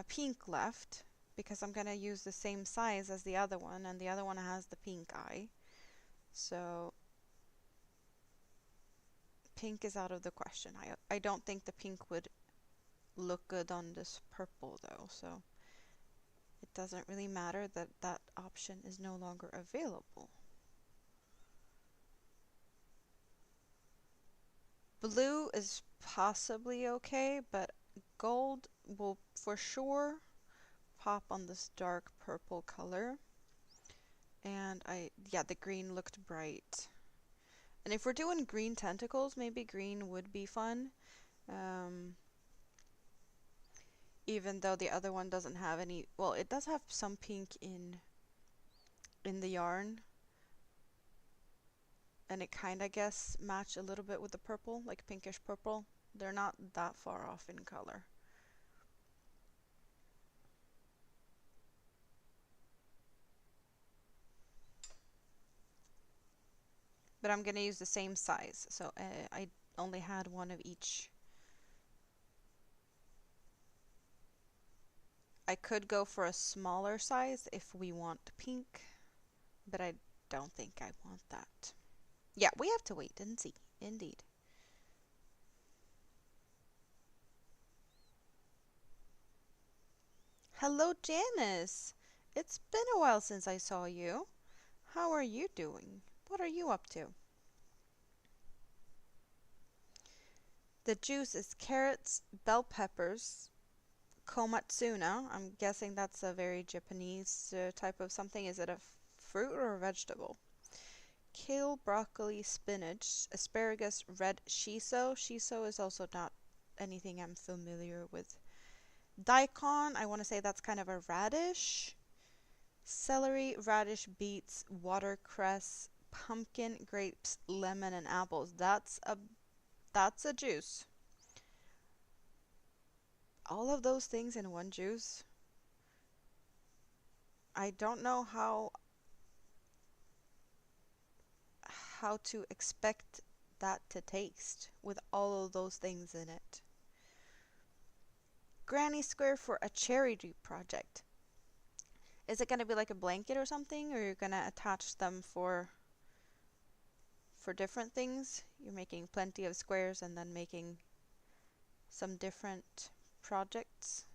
A: pink left because I'm gonna use the same size as the other one, and the other one has the pink eye. So pink is out of the question. I don't think the pink would look good on this purple though, so it doesn't really matter that that option is no longer available. Blue is possibly okay, but gold will for sure pop on this dark purple color. And yeah, the green looked bright. And if we're doing green tentacles, maybe green would be fun. Even though the other one doesn't have any, well, it does have some pink in the yarn. And it kind of, guess, match a little bit with the purple, like pinkish purple. They're not that far off in color. But I'm gonna use the same size, so I only had one of each. I could go for a smaller size if we want pink, but I don't think I want that. Yeah, we have to wait and see, indeed. Hello, Janice! It's been a while since I saw you. How are you doing? What are you up to? The juice is carrots, bell peppers, komatsuna. I'm guessing that's a very Japanese type of something. Is it a fruit or a vegetable? Kale, broccoli, spinach, asparagus, red shiso. Shiso is also not anything I'm familiar with. Daikon, I want to say that's kind of a radish. Celery, radish, beets, watercress, pumpkin, grapes, lemon, and apples. That's a juice. All of those things in one juice. I don't know how to expect that to taste with all of those things in it. Granny square for a charity project. Is it going to be like a blanket or something, or you're going to attach them for different things? You're making plenty of squares and then making some different projects.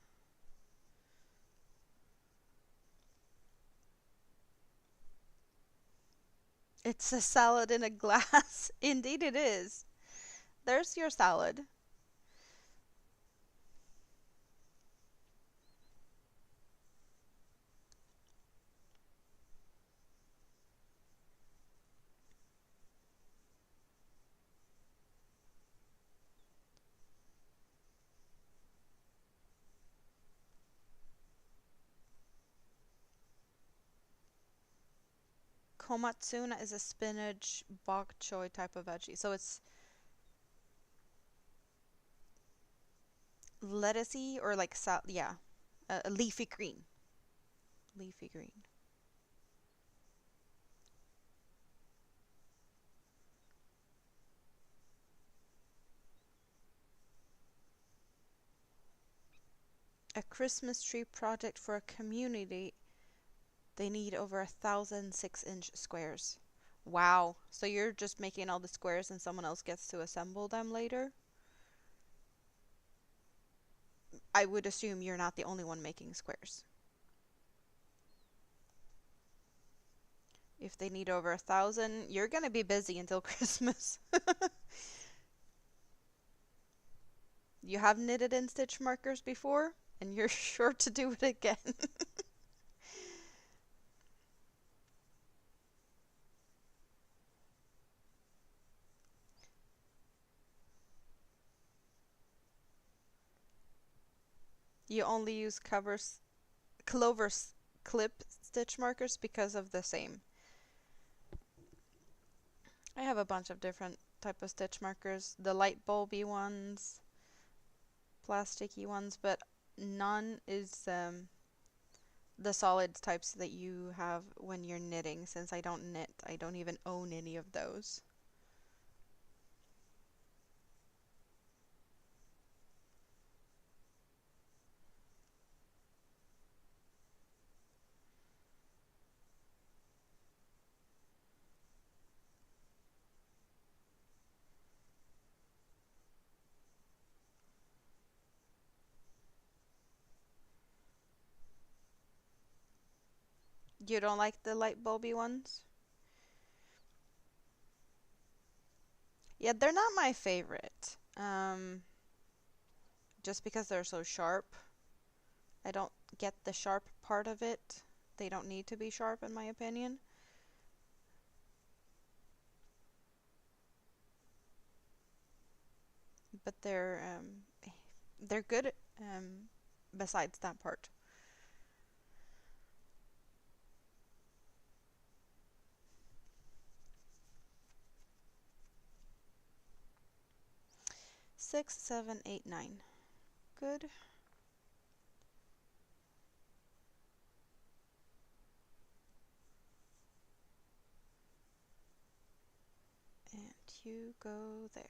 A: It's a salad in a glass. Indeed it is. There's your salad. Komatsuna is a spinach bok choy type of veggie. So it's lettucey or like yeah, a leafy green. Leafy green. A Christmas tree project for a community. They need over 1,000 6-inch squares. Wow. So you're just making all the squares and someone else gets to assemble them later? I would assume you're not the only one making squares. If they need over 1,000, you're gonna be busy until Christmas. You have knitted in stitch markers before, and you're sure to do it again. You only use clover clip stitch markers because of the same. I have a bunch of different type of stitch markers. The light bulby ones, plasticky ones, but none is the solid types that you have when you're knitting. Since I don't knit, I don't even own any of those. You don't like the light bulby ones? Yeah, they're not my favorite. Just because they're so sharp. I don't get the sharp part of it. They don't need to be sharp in my opinion. But they're good besides that part. Six, seven, eight, nine. Good. And you go there.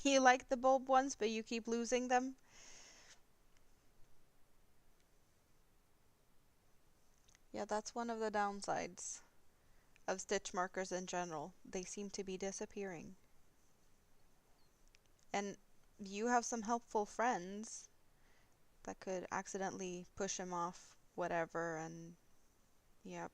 A: You like the bulb ones, but you keep losing them? Yeah, that's one of the downsides of stitch markers in general. They seem to be disappearing. And you have some helpful friends that could accidentally push him off whatever and yep.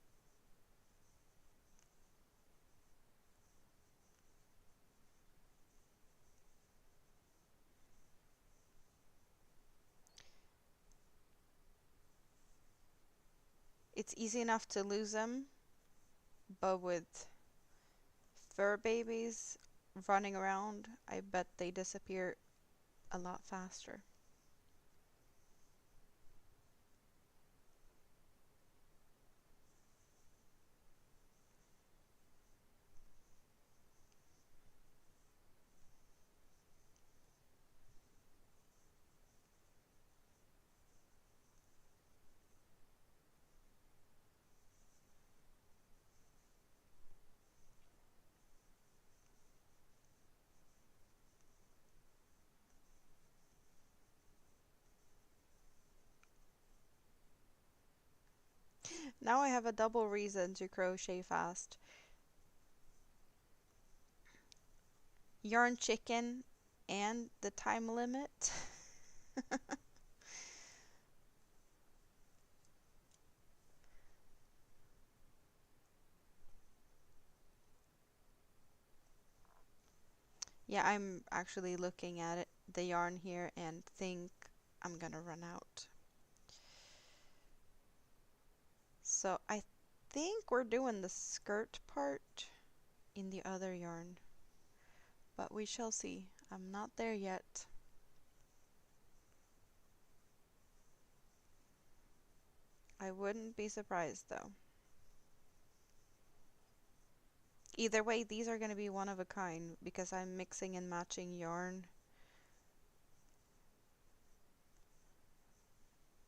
A: It's easy enough to lose them, but with fur babies running around, I bet they disappear a lot faster. Now I have a double reason to crochet fast. Yarn chicken and the time limit. Yeah, I'm actually looking at it, the yarn here, and think I'm gonna run out. So I think we're doing the skirt part in the other yarn, but we shall see. I'm not there yet. I wouldn't be surprised though. Either way, these are going to be one of a kind because I'm mixing and matching yarn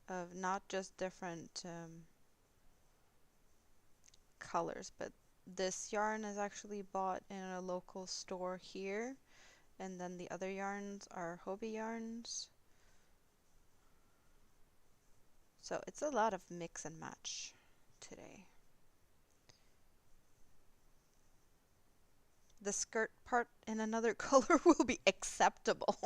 A: of not just different colors, but this yarn is actually bought in a local store here, and then the other yarns are Hobbii yarns. So it's a lot of mix and match today. the skirt part in another color will be acceptable.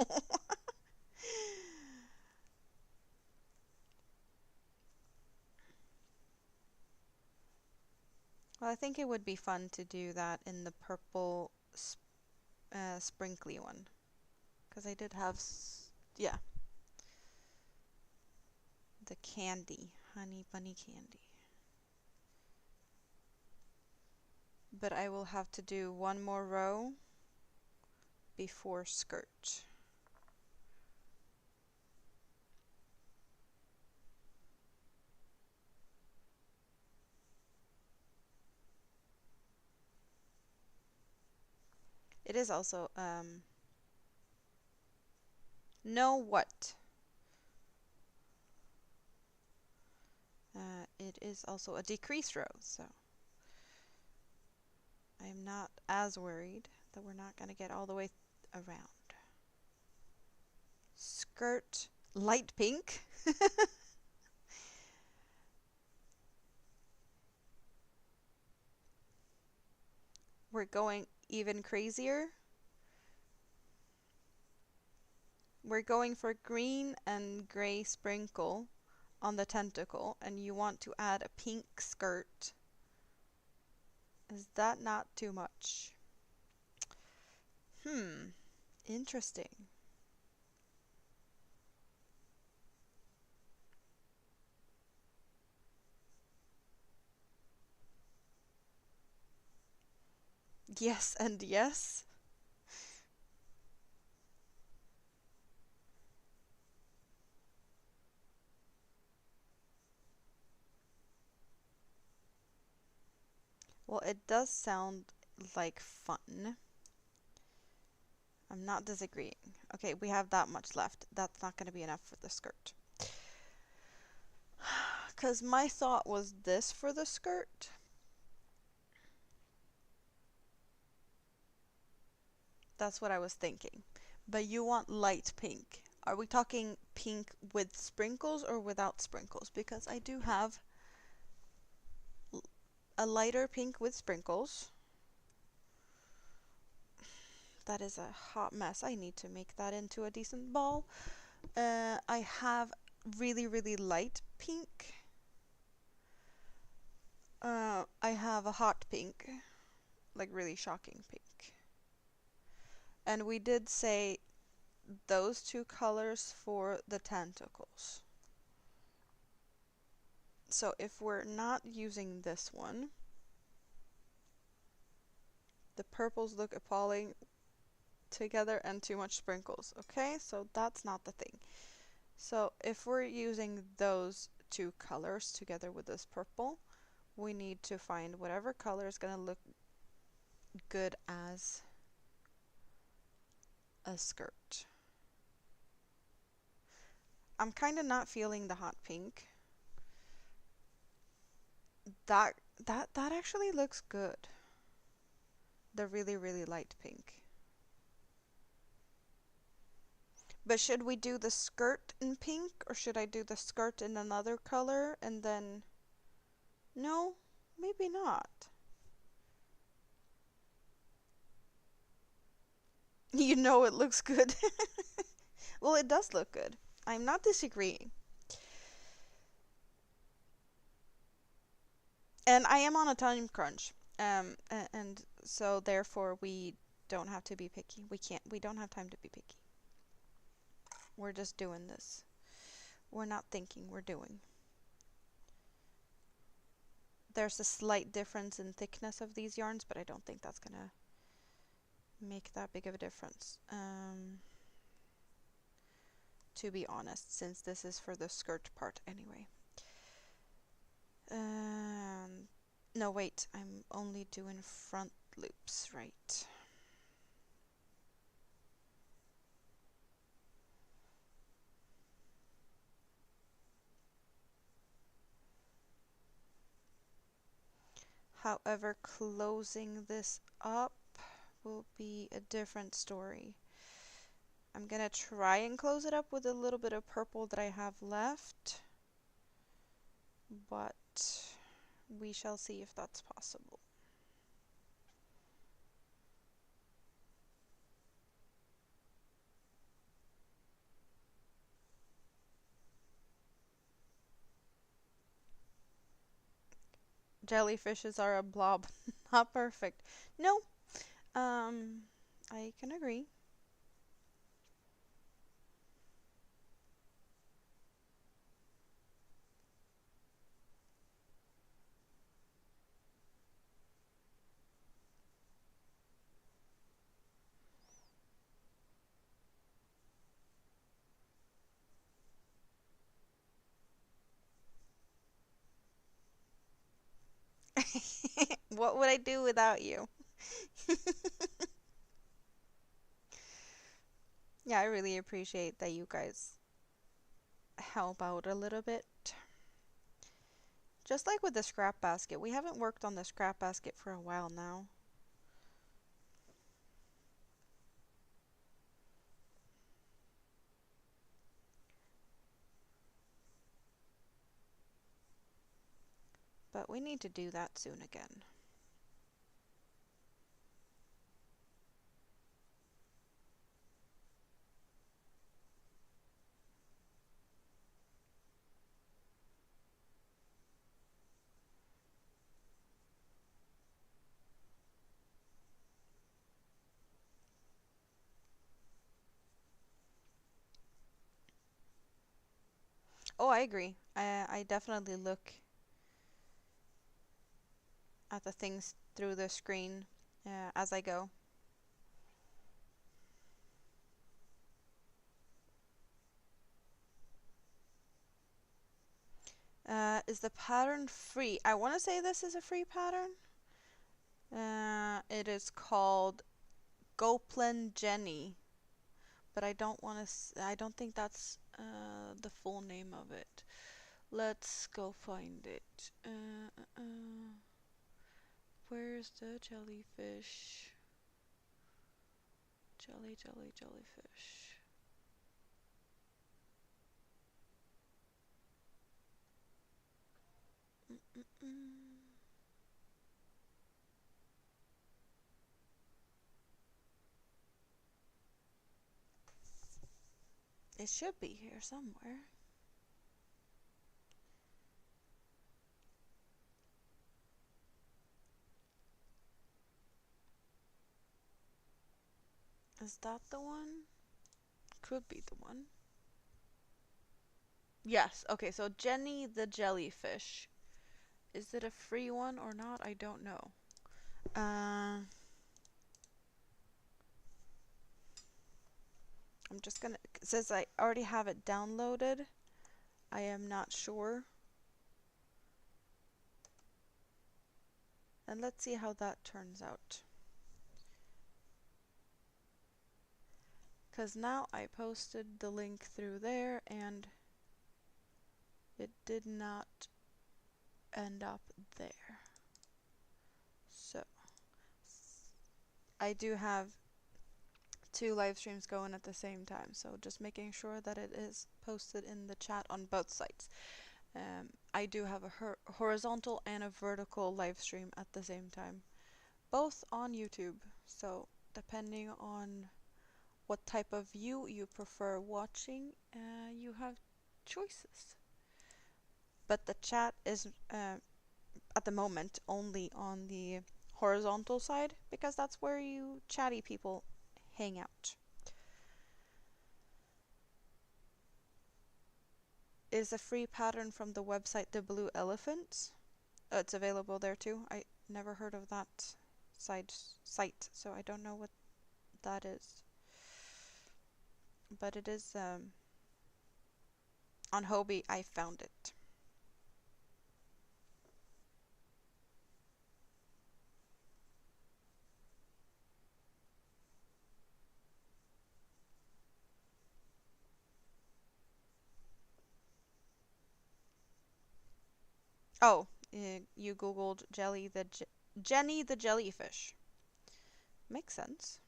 A: Well, I think it would be fun to do that in the purple sprinkly one. Because I did have, yeah, the candy, honey bunny candy. But I will have to do one more row before skirt. It is also, know what? It is also a decrease row, so I'm not as worried that we're not going to get all the way around. Skirt, light pink. We're going even crazier. We're going for green and gray sprinkle on the tentacle, and you want to add a pink skirt. Is that not too much? Interesting. Yes and yes. Well, it does sound like fun. I'm not disagreeing. Okay, we have that much left. That's not going to be enough for the skirt. Because my thought was this for the skirt. That's what I was thinking. But you want light pink. Are we talking pink with sprinkles or without sprinkles? Because I do have a lighter pink with sprinkles. That is a hot mess. I need to make that into a decent ball. I have really, really light pink. I have a hot pink, like really shocking pink. And we did say those two colors for the tentacles. So if we're not using this one, the purples look appalling together and too much sprinkles. Okay, so that's not the thing. So if we're using those two colors together with this purple, we need to find whatever color is going to look good as a skirt. I'm kind of not feeling the hot pink. That actually looks good. The really, really light pink. But should we do the skirt in pink, or should I do the skirt in another color and then... No, maybe not. You know it looks good. Well, it does look good. I'm not disagreeing. And I am on a time crunch. And so therefore we don't have to be picky. We don't have time to be picky. We're just doing this. We're not thinking, we're doing. There's a slight difference in thickness of these yarns, but I don't think that's gonna make that big of a difference. To be honest, since this is for the skirt part anyway. No, wait, I'm only doing front loops, right? However, closing this up will be a different story. I'm gonna try and close it up with a little bit of purple that I have left, but we shall see if that's possible. jellyfishes are a blob. Not perfect. No, I can agree. What would I do without you? Yeah, I really appreciate that you guys help out a little bit. Just like with the scrap basket, we haven't worked on the scrap basket for a while now. But we need to do that soon again. Oh, I agree. I definitely look at the things through the screen as I go. Is the pattern free? I want to say this is a free pattern. It is called Goplen Jenny, but I don't want to. I don't think that's the full name of it. Let's go find it. Where's the jellyfish? Jellyfish. Mm-mm-mm. It should be here somewhere. Is that the one? Could be the one. Yes, okay, so Jenny the jellyfish. Is it a free one or not? I don't know. I'm just gonna, it says I already have it downloaded. I am not sure. And let's see how that turns out. Because now I posted the link through there and it did not end up there. So I do have two live streams going at the same time, so just making sure that it is posted in the chat on both sites. I do have a horizontal and a vertical live stream at the same time, both on YouTube, so depending on what type of view you prefer watching, you have choices. But the chat is at the moment only on the horizontal side because that's where you chatty people hang out. Is a free pattern from the website The Blue Elephant. It's available there too. I never heard of that site, so I don't know what that is. But it is on Hobie. I found it. Oh, you googled Jenny the jellyfish. Makes sense.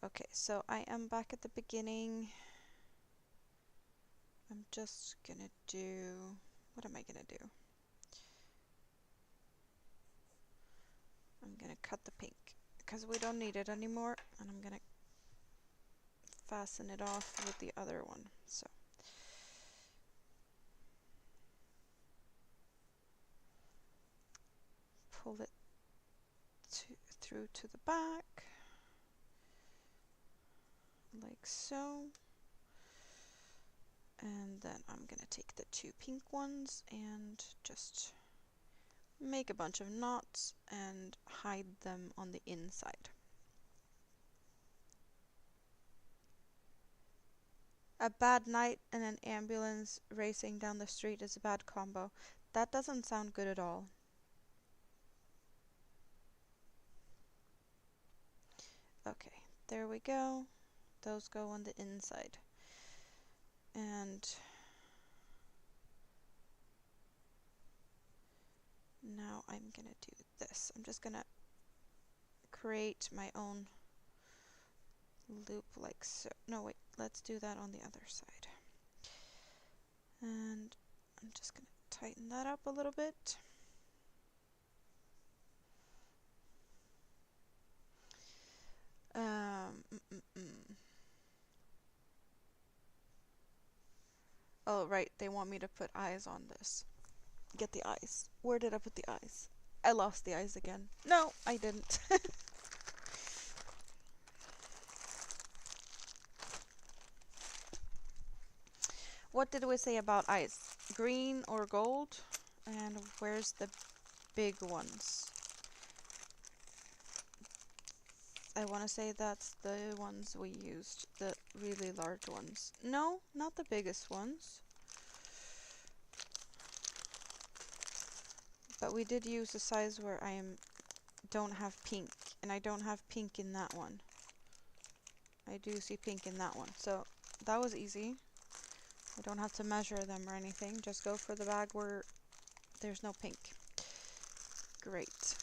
A: Okay, so I am back at the beginning. I'm just gonna do, what am I gonna do? I'm gonna cut the pink because we don't need it anymore, and I'm gonna fasten it off with the other one. So pull it through to the back, like so. And then I'm gonna take the 2 pink ones and just make a bunch of knots and hide them on the inside. A bad night and an ambulance racing down the street is a bad combo. That doesn't sound good at all. Okay, there we go. Those go on the inside. And now I'm gonna do this. I'm just gonna create my own loop like so. No, wait, let's do that on the other side. And I'm just gonna tighten that up a little bit. Oh, right, they want me to put eyes on this. Get the eyes. Where did I put the eyes? I lost the eyes again. No, I didn't. What did we say about eyes? Green or gold? And where's the big ones? I want to say that's the ones we used, the really large ones. No, not the biggest ones. But we did use a size where don't have pink, and I don't have pink in that one. I do see pink in that one, so that was easy. I don't have to measure them or anything, just go for the bag where there's no pink. Great.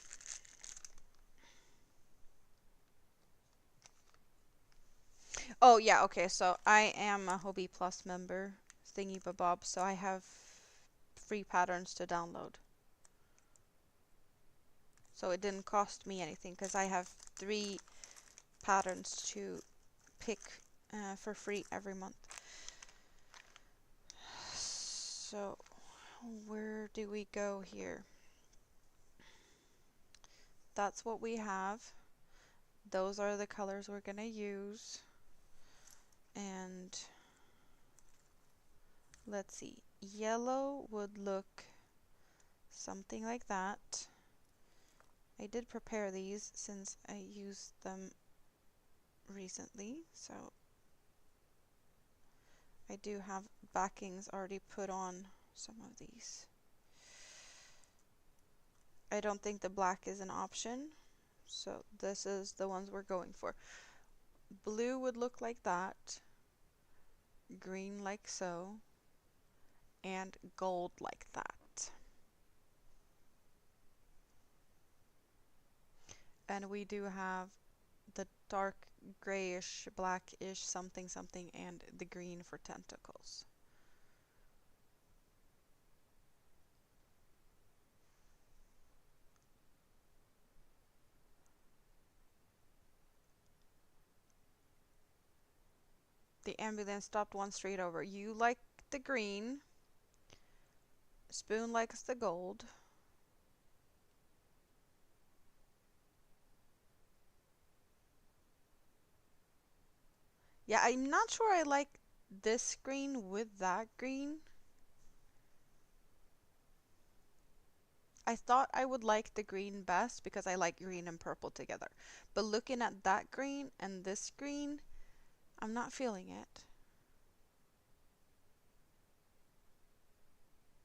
A: Oh yeah, okay, so I am a Hobby Plus member, thingy bob, so I have free patterns to download. So it didn't cost me anything because I have 3 patterns to pick for free every month. So where do we go here? That's what we have. Those are the colors we're gonna use. And let's see, yellow would look something like that. I did prepare these since I used them recently, so I do have backings already put on some of these. I don't think the black is an option, so this is the ones we're going for. Blue would look like that, green like so, and gold like that. And we do have the dark grayish, blackish something something and the green for tentacles. The ambulance stopped one street over. You like the green. Spoon likes the gold. Yeah, I'm not sure I like this green with that green. I thought I would like the green best because I like green and purple together. But looking at that green and this green, I'm not feeling it.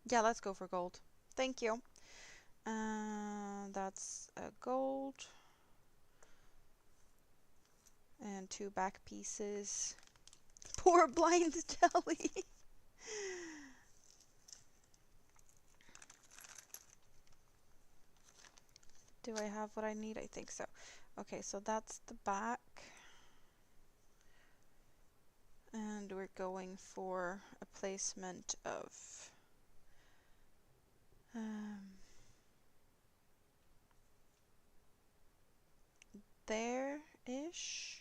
A: Yeah, let's go for gold. Thank you. That's a gold. And 2 back pieces. Poor blind jelly. Do I have what I need? I think so. Okay, so that's the back. And we're going for a placement of there-ish.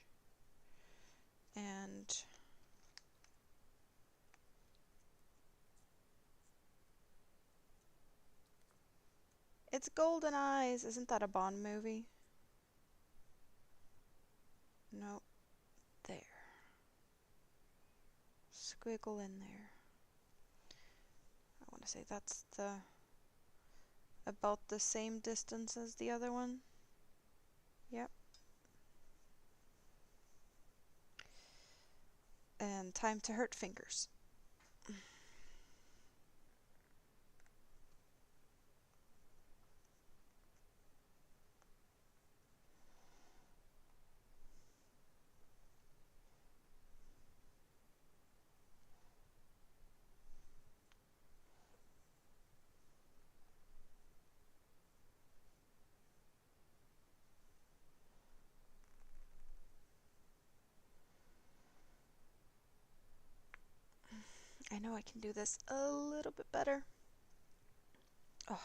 A: And It's Golden Eyes. Isn't that a Bond movie? No. There. Squiggle in there. I want to say that's about the same distance as the other one. Yep. And time to hurt fingers. I know I can do this a little bit better. Oh.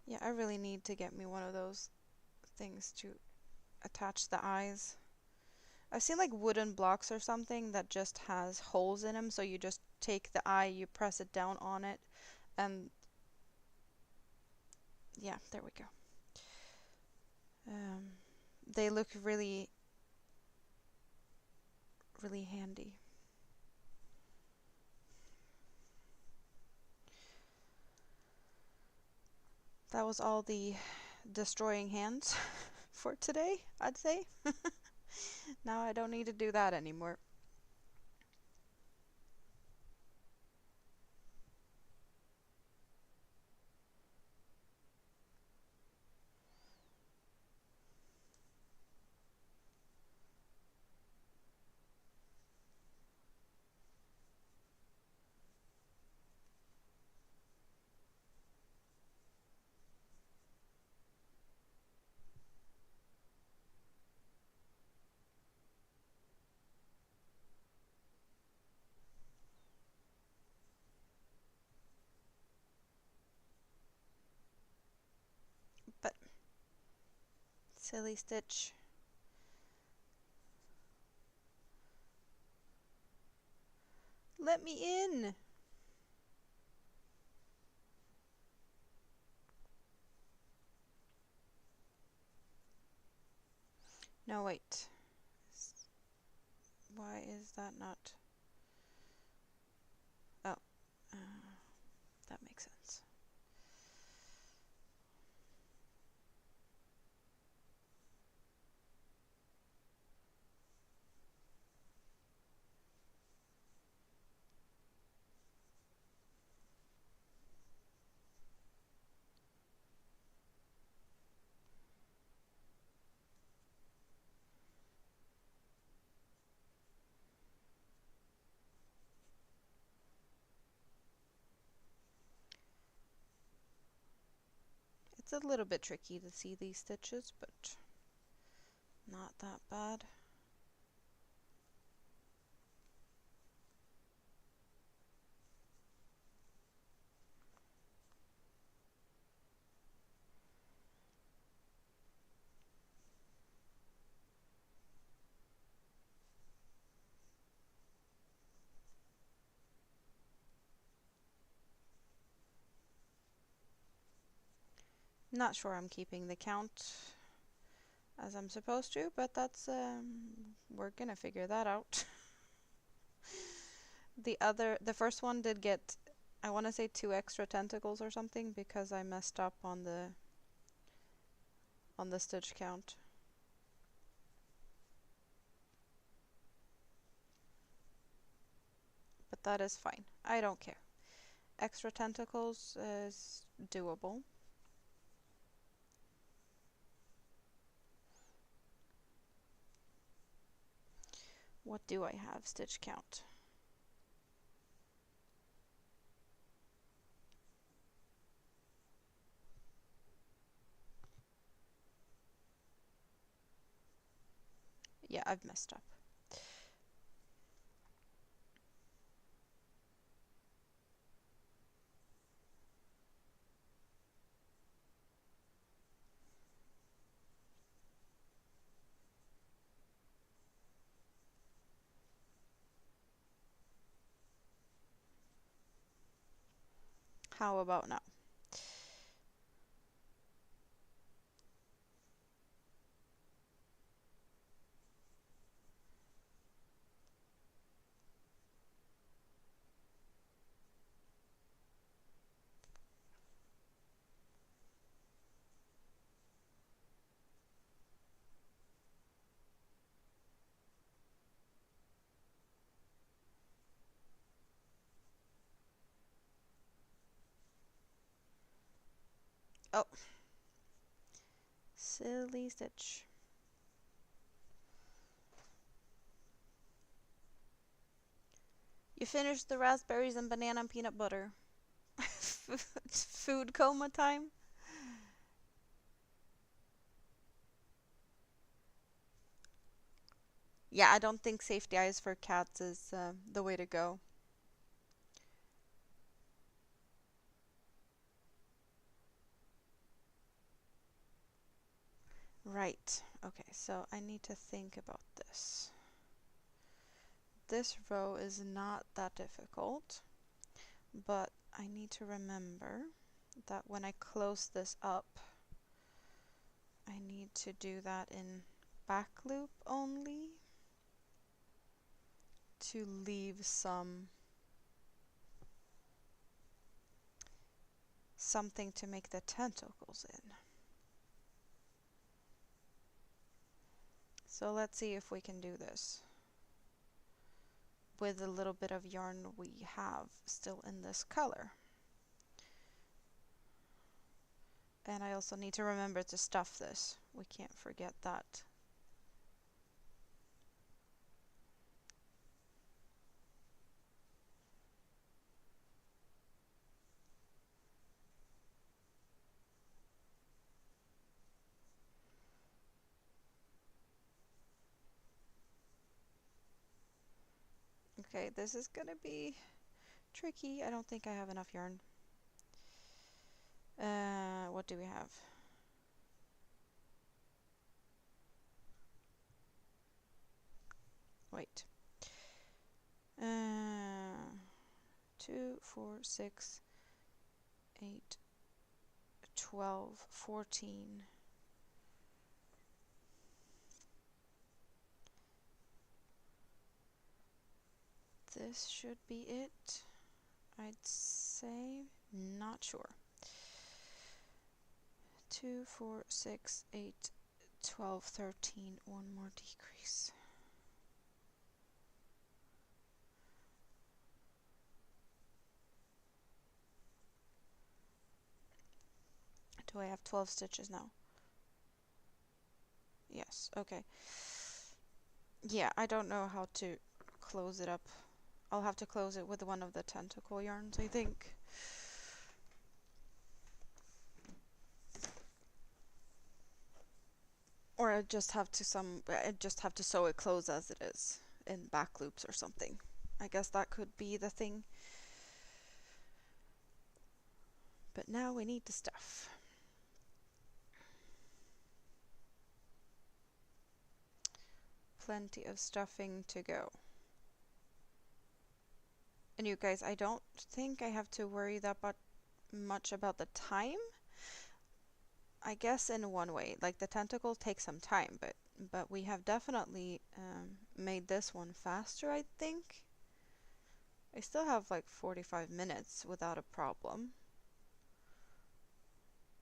A: Yeah, I really need to get me one of those things to attach the eyes. I've seen like wooden blocks or something that just has holes in them, so you just take the eye, you press it down on it, and yeah, there we go. They look really, really handy. That was all the destroying hands for today, I'd say. Now I don't need to do that anymore. But silly Stitch. Let me in! No, wait. Why is that not? Oh, that makes sense. It's a little bit tricky to see these stitches, but not that bad. Not sure I'm keeping the count as I'm supposed to, but that's we're gonna figure that out. The first one did get, I want to say 2 extra tentacles or something because I messed up on the stitch count. But that is fine. I don't care. Extra tentacles is doable. What do I have stitch count? Yeah, I've messed up. How about now? Oh, silly Stitch. You finished the raspberries and banana and peanut butter. Food coma time? Yeah, I don't think safety eyes for cats is the way to go. Right. Okay, so I need to think about this. This row is not that difficult, but I need to remember that when I close this up, I need to do that in back loop only to leave something to make the tentacles in. So let's see if we can do this with the little bit of yarn we have still in this color. And I also need to remember to stuff this. We can't forget that. Okay, this is gonna be tricky. I don't think I have enough yarn. What do we have? Wait. 2, 4, 6, 8, 12, 14. This should be it, I'd say. Not sure. 2, 4, 6, 8, 12, 13. One more decrease. Do I have 12 stitches now? Yes, okay. Yeah, I don't know how to close it up. I'll have to close it with one of the tentacle yarns, I think. Or I just have to sew it closed as it is in back loops or something. I guess that could be the thing. But now we need the stuff. Plenty of stuffing to go. And you guys, I don't think I have to worry that much about the time. I guess in one way, like the tentacle takes some time, but we have definitely made this one faster, I think. I still have like 45 minutes without a problem.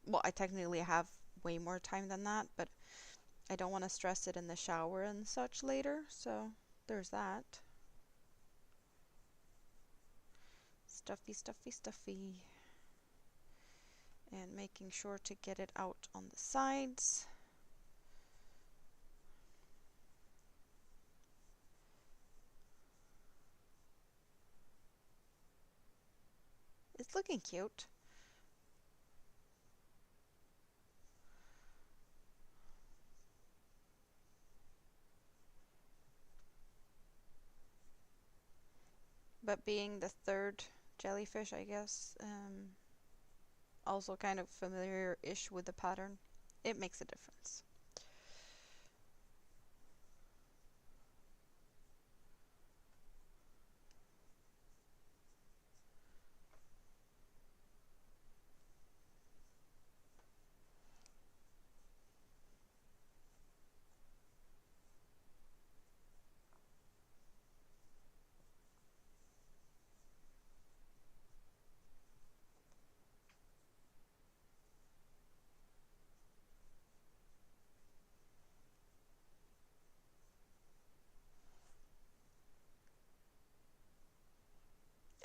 A: Well, I technically have way more time than that, but I don't want to stress it in the shower and such later, so there's that. Stuffy, stuffy, stuffy. And making sure to get it out on the sides. It's looking cute. But being the third jellyfish, I guess, also kind of familiar-ish with the pattern, it makes a difference.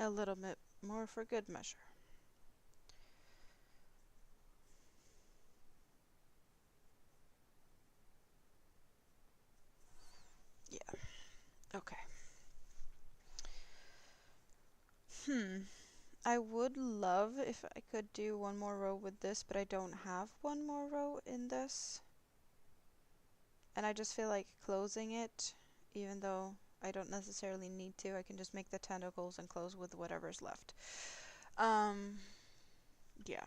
A: A little bit more for good measure. Yeah, okay. I would love if I could do one more row with this, but I don't have one more row in this. And I just feel like closing it, even though I don't necessarily need to. I can just make the tentacles and close with whatever's left. Yeah.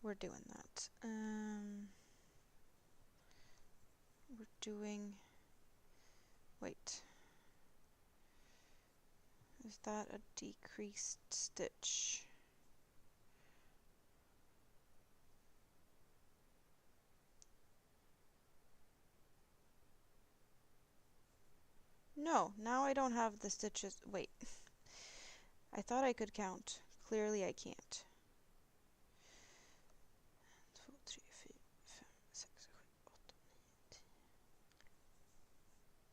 A: We're doing that. We're doing... Wait. Is that a decreased stitch? No, now I don't have the stitches. Wait. I thought I could count. Clearly I can't. 2, 3, 4, 5, 6, 7, 8, 9,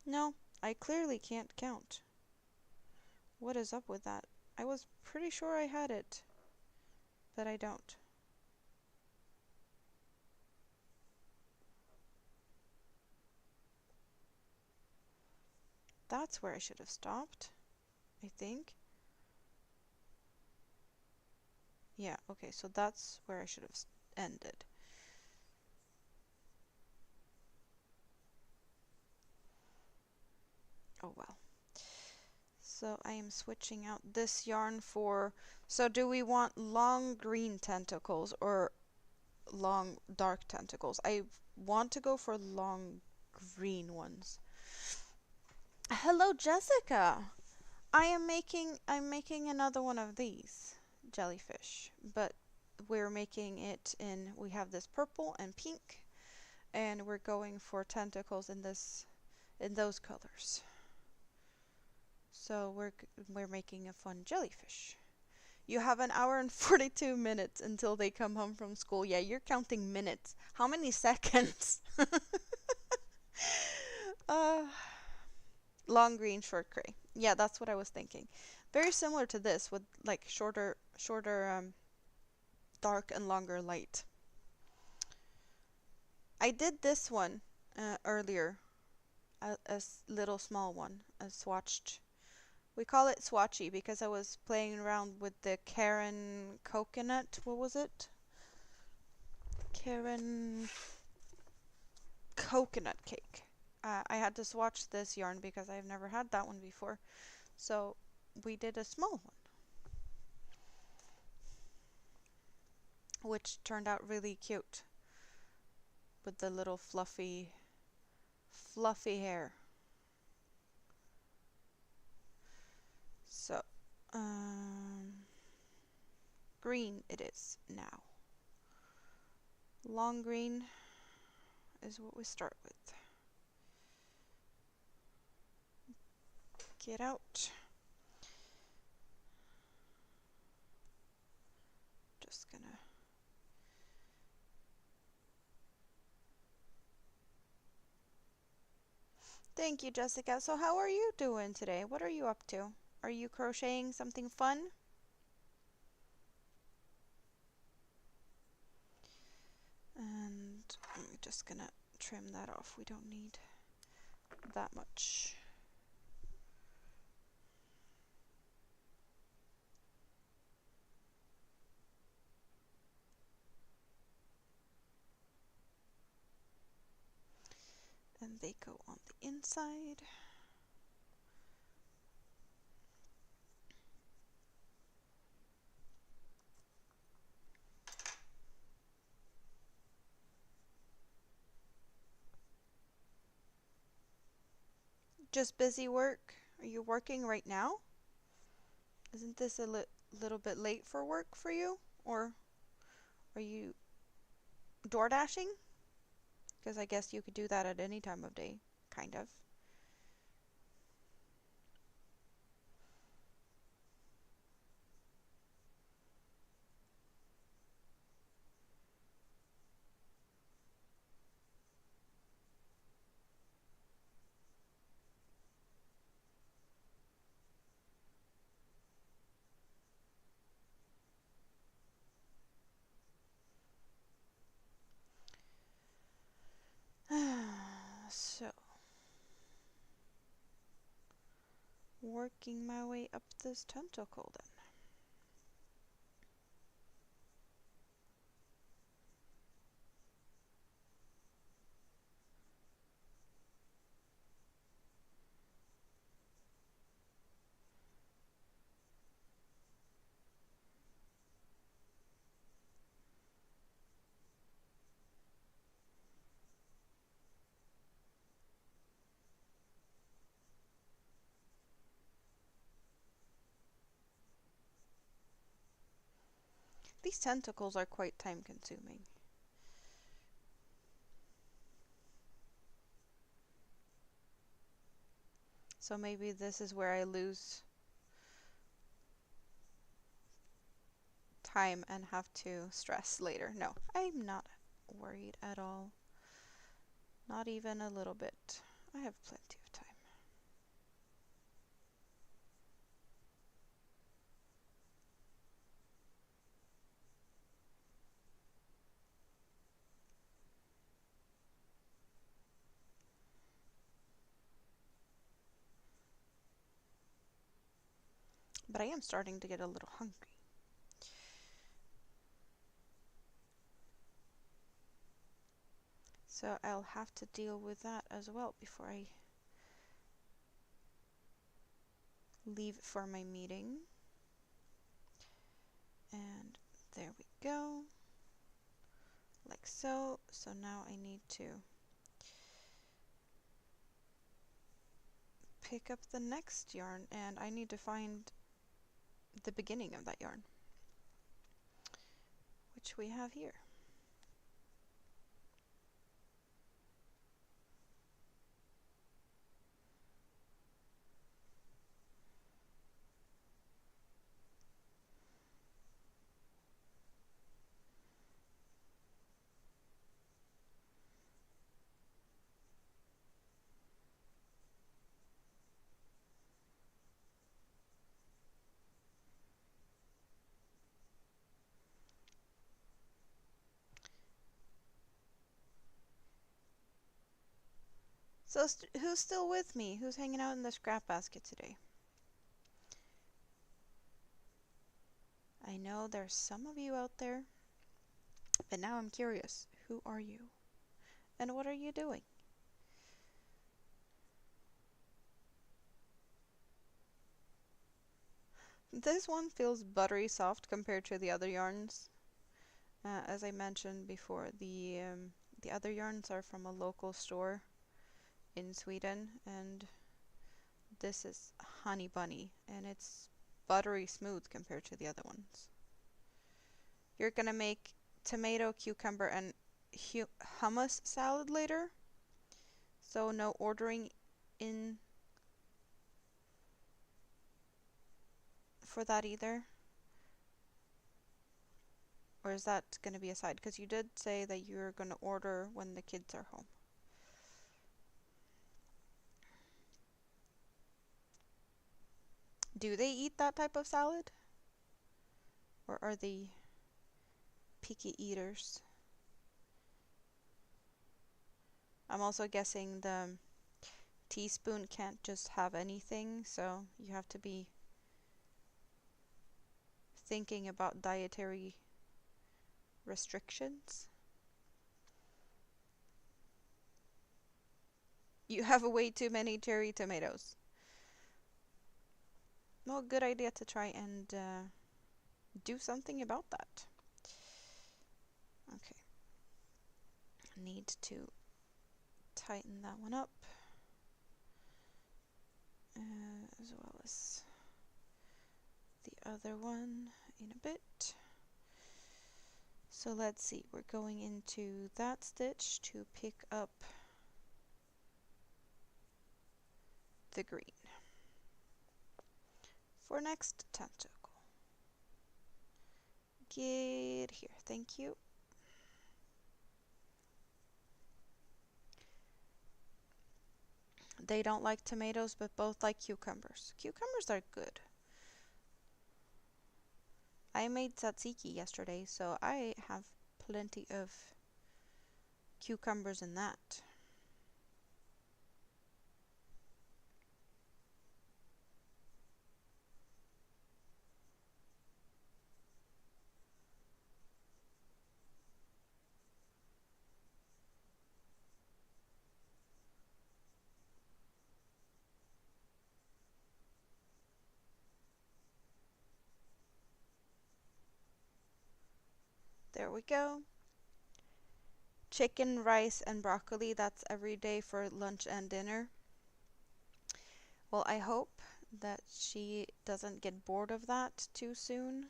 A: 10. No, I clearly can't count. What is up with that? I was pretty sure I had it, but I don't. That's where I should have stopped, I think. Yeah, okay, so that's where I should have ended. Oh well. So I am switching out this yarn for... So do we want long green tentacles or long dark tentacles? I want to go for long green ones. Hello, Jessica! I'm making another one of these jellyfish, but we're making it in... We have this purple and pink, and we're going for tentacles in those colors. So we're making a fun jellyfish. You have an hour and 42 minutes until they come home from school. Yeah, you're counting minutes. How many seconds? Long green, short gray. Yeah, that's what I was thinking. Very similar to this with like shorter dark and longer light. I did this one earlier, a little small one, a swatched. We call it swatchy because I was playing around with the Caron coconut. What was it? Caron coconut cake. I had to swatch this yarn because I've never had that one before. So we did a small one, which turned out really cute with the little fluffy hair. So, green it is now. Long green is what we start with. Get out. Just gonna... Thank you, Jessica. So how are you doing today? What are you up to? Are you crocheting something fun? And I'm just gonna trim that off. We don't need that much. And they go on the inside. Just busy work? Are you working right now? Isn't this a little bit late for work for you? Or are you door dashing? Because I guess you could do that at any time of day, kind of. working my way up this tentacle then. These tentacles are quite time consuming. So maybe this is where I lose time and have to stress later. No, I'm not worried at all. Not even a little bit. I have plenty of time. But I am starting to get a little hungry. So I'll have to deal with that as well before I leave for my meeting. And there we go. Like so. So now I need to pick up the next yarn, and I need to find the beginning of that yarn, which we have here. So who's still with me? Who's hanging out in the scrap basket today? I know there's some of you out there, but now I'm curious. Who are you? And what are you doing? This one feels buttery soft compared to the other yarns. As I mentioned before, the other yarns are from a local store in Sweden, and this is Honey Bunny, and it's buttery smooth compared to the other ones. You're gonna make tomato, cucumber, and hummus salad later, so no ordering in for that either? Or is that gonna be a side? Because you did say that you're gonna order when the kids are home. Do they eat that type of salad? Or are they picky eaters? I'm also guessing the teaspoon can't just have anything, so you have to be thinking about dietary restrictions. You have way too many cherry tomatoes. Well, good idea to try and do something about that. Okay. Need to tighten that one up. As well as the other one in a bit. So let's see, we're going into that stitch to pick up the green for next tentacle. Get here, thank you. They don't like tomatoes, but both like cucumbers. Cucumbers are good. I made tzatziki yesterday, so I have plenty of cucumbers in that. There we go. Chicken, rice, and broccoli. That's every day for lunch and dinner. Well, I hope that she doesn't get bored of that too soon.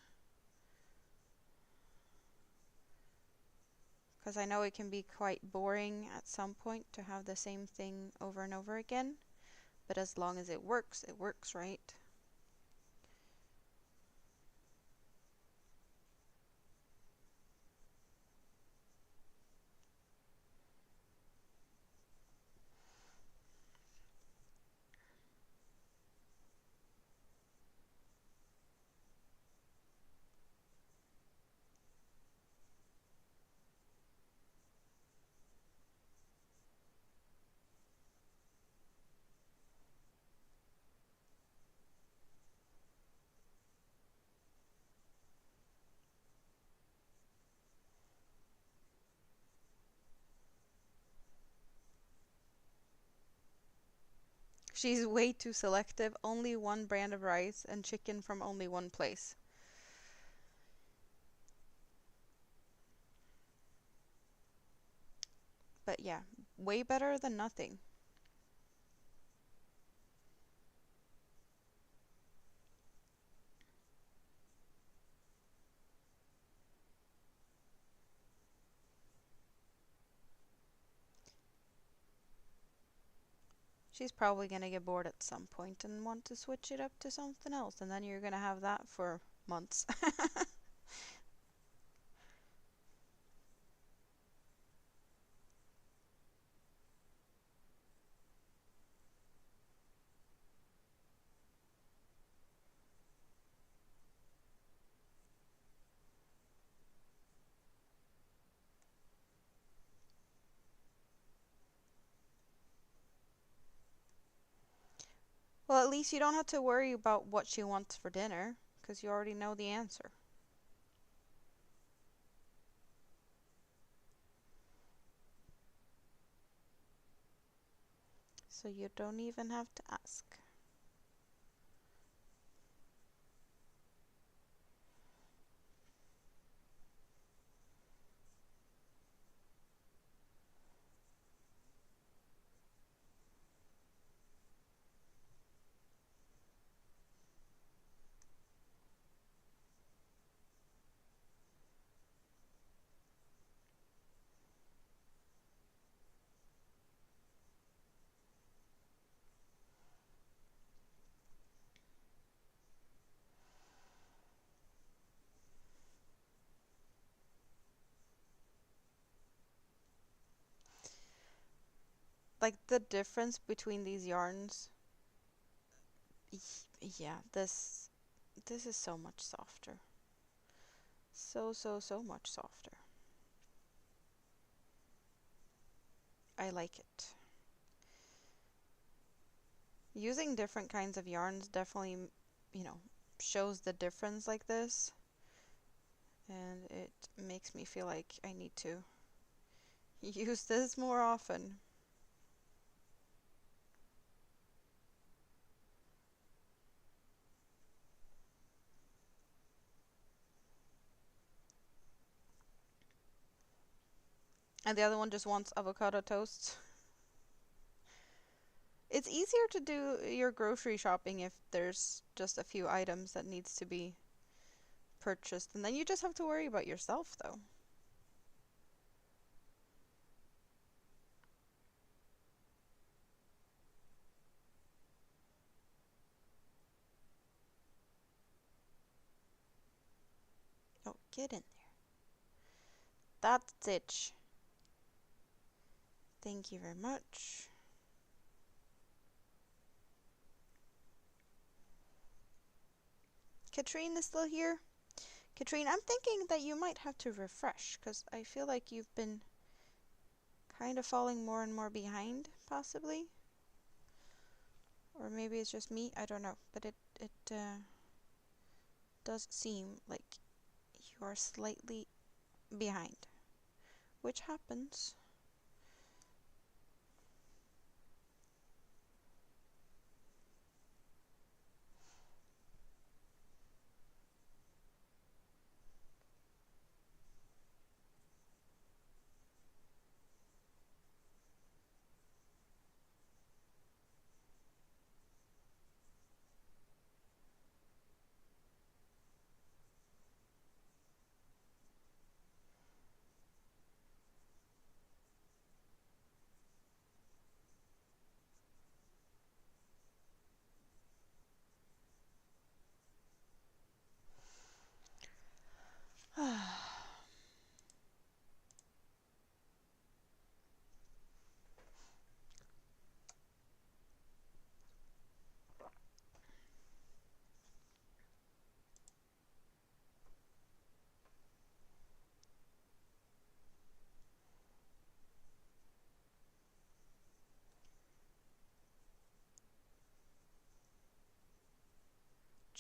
A: Because I know it can be quite boring at some point to have the same thing over and over again. But as long as it works, right? She's way too selective. Only one brand of rice and chicken from only one place. But yeah, way better than nothing. She's probably gonna get bored at some point and want to switch it up to something else, and then you're gonna have that for months. Well, at least you don't have to worry about what she wants for dinner, because you already know the answer. So you don't even have to ask. Like the difference between these yarns, yeah, this is so much softer. So much softer. I like it. Using different kinds of yarns definitely, you know, shows the difference like this, and it makes me feel like I need to use this more often. And the other one just wants avocado toast. It's easier to do your grocery shopping if there's just a few items that needs to be purchased, and then you just have to worry about yourself though. Oh, get in there. That stitch. Thank you very much. Katrine is still here. Katrine, I'm thinking that you might have to refresh, because I feel like you've been kind of falling more and more behind, possibly. Or maybe it's just me, I don't know. But it does seem like you are slightly behind, which happens.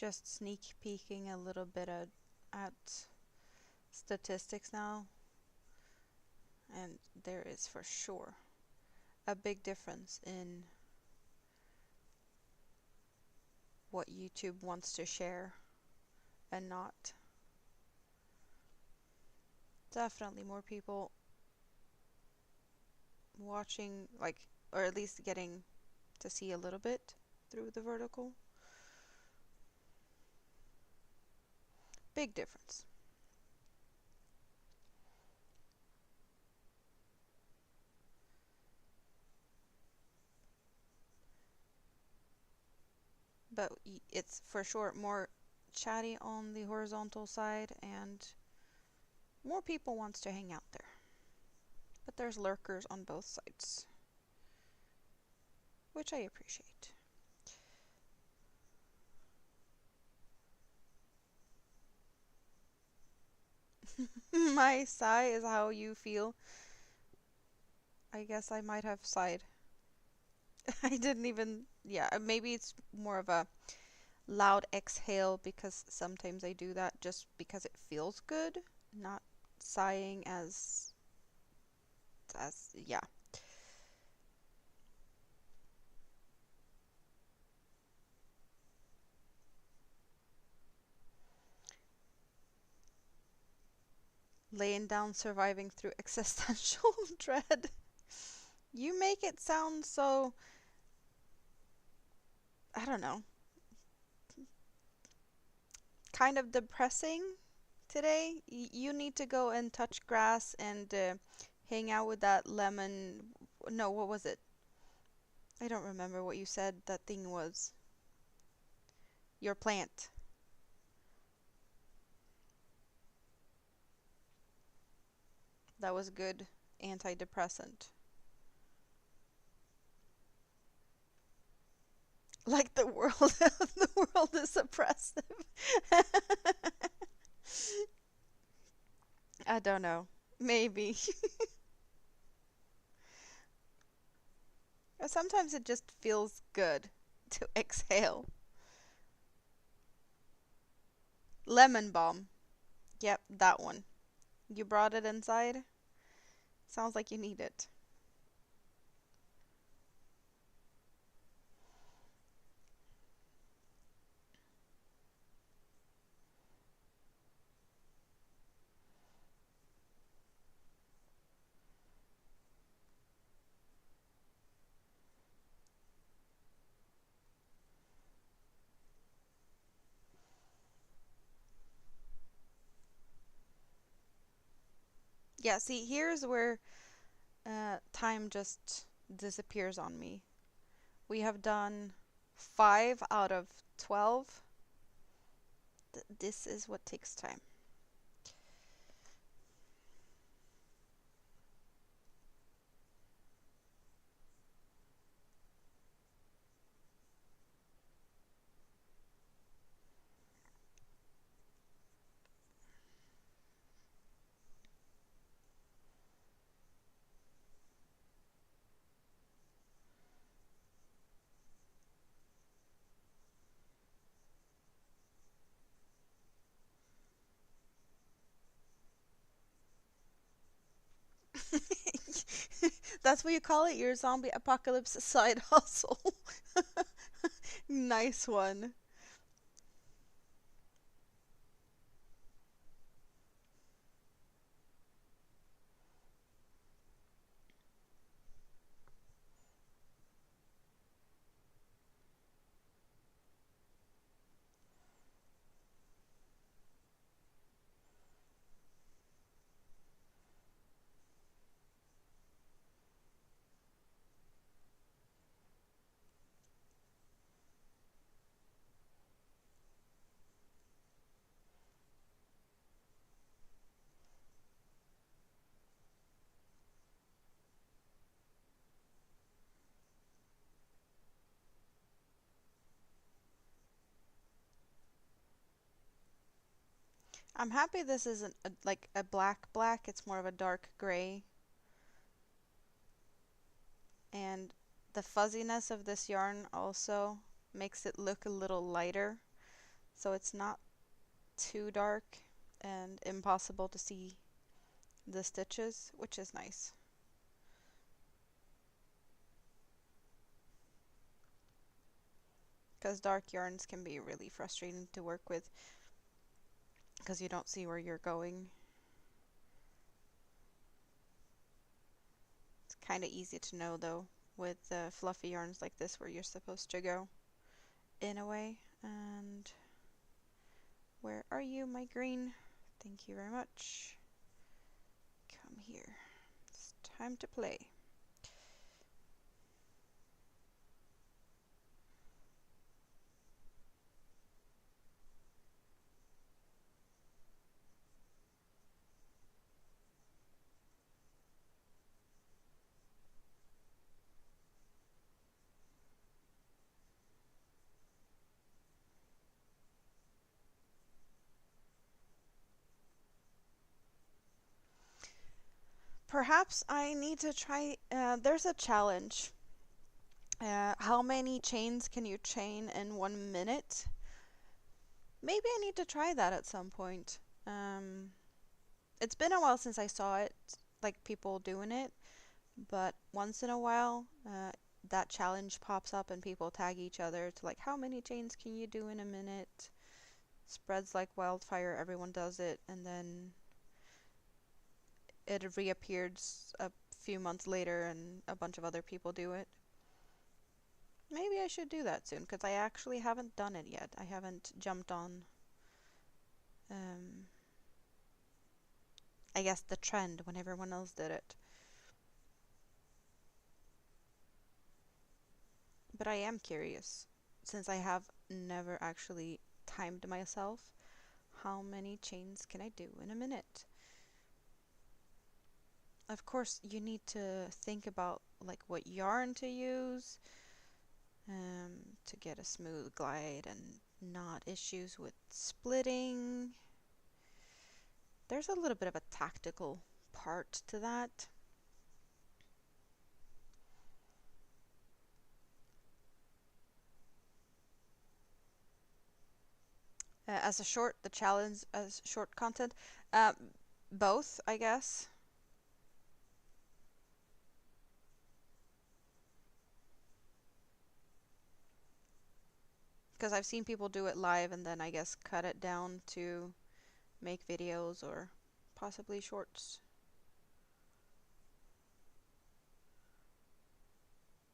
A: just sneak peeking a little bit at statistics now, and there is for sure a big difference in what YouTube wants to share and not. Definitely more people watching, like, or at least getting to see a little bit through the vertical. Big difference. But it's for sure more chatty on the horizontal side, and more people wants to hang out there. But there's lurkers on both sides, which I appreciate. My sigh is how you feel. I guess I might have sighed. I didn't even, yeah, maybe it's more of a loud exhale because sometimes I do that just because it feels good, not sighing yeah. Laying down, surviving through existential dread. You make it sound so, I don't know, kind of depressing today. You need to go and touch grass and hang out with that lemon. No, what was it? I don't remember what you said that thing was. Your plant. That was good antidepressant. Like the world, the world is oppressive. I don't know. Maybe. Sometimes it just feels good to exhale. Lemon balm. Yep, that one. You brought it inside? Sounds like you need it. Yeah, see, here's where time just disappears on me. We have done 5 out of 12. This is what takes time. That's what you call it, your zombie apocalypse side hustle. Nice one. I'm happy this isn't like a black black, it's more of a dark gray. And the fuzziness of this yarn also makes it look a little lighter so it's not too dark and impossible to see the stitches, which is nice. Because dark yarns can be really frustrating to work with because you don't see where you're going. It's kind of easy to know though with fluffy yarns like this where you're supposed to go in a way. And where are you, my green? Thank you very much. Come here. It's time to play. Perhaps I need to try. There's a challenge. How many chains can you chain in 1 minute? Maybe I need to try that at some point. It's been a while since I saw it, like people doing it, but once in a while, that challenge pops up and people tag each other to like, how many chains can you do in a minute? Spreads like wildfire, everyone does it, and then it reappears a few months later and a bunch of other people do it. Maybe I should do that soon because I actually haven't done it yet. I haven't jumped on, um, I guess, the trend when everyone else did it. But I am curious, since I have never actually timed myself, how many chains can I do in a minute? Of course, you need to think about like what yarn to use to get a smooth glide and not issues with splitting. There's a little bit of a tactical part to that. As a short, the challenge as short content, uh, both, I guess. Because I've seen people do it live and then I guess cut it down to make videos or possibly shorts.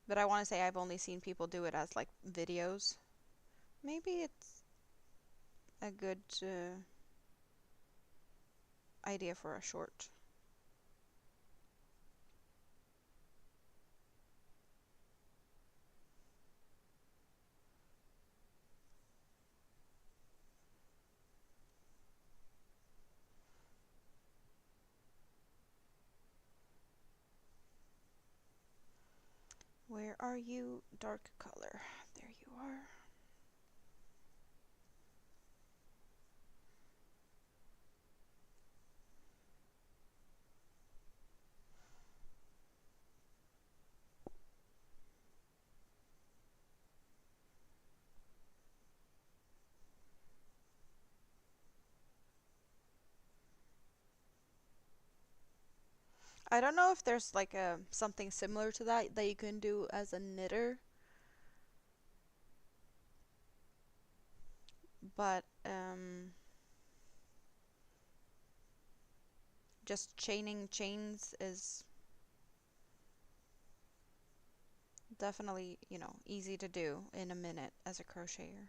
A: But I want to say I've only seen people do it as like videos. Maybe it's a good idea for a short. Where are you, dark color? There you are. I don't know if there's like a something similar to that that you can do as a knitter, but just chaining chains is definitely, easy to do in a minute as a crocheter.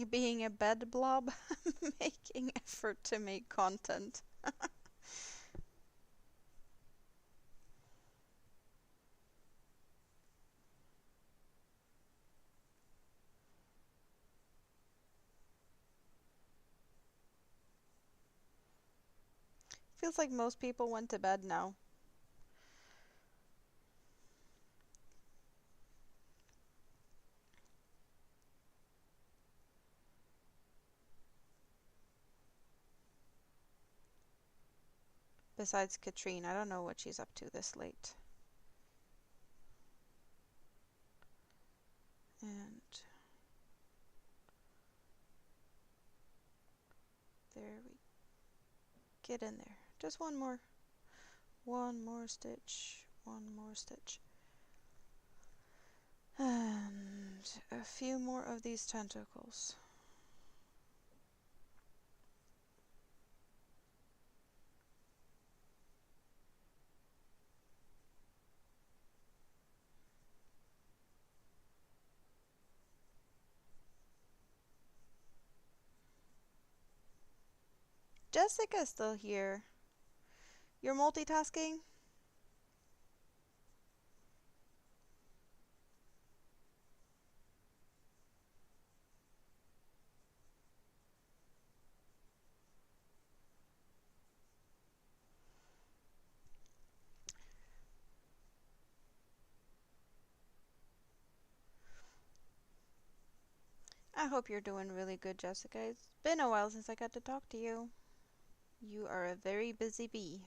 A: Being a bed blob, making effort to make content. Feels like most people went to bed now. Besides Katrine, I don't know what she's up to this late. And there we get in there. Just one more stitch, one more stitch. And a few more of these tentacles. Jessica's still here. You're multitasking? I hope you're doing really good, Jessica. It's been a while since I got to talk to you. You are a very busy bee.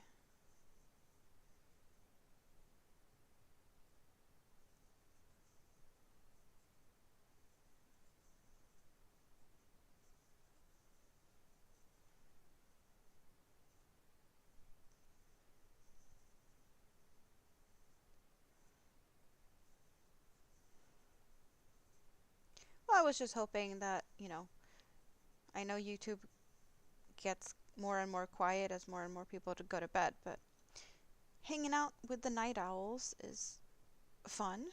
A: Well, I was just hoping that, I know YouTube gets more and more quiet as more and more people to go to bed, but hanging out with the night owls is fun.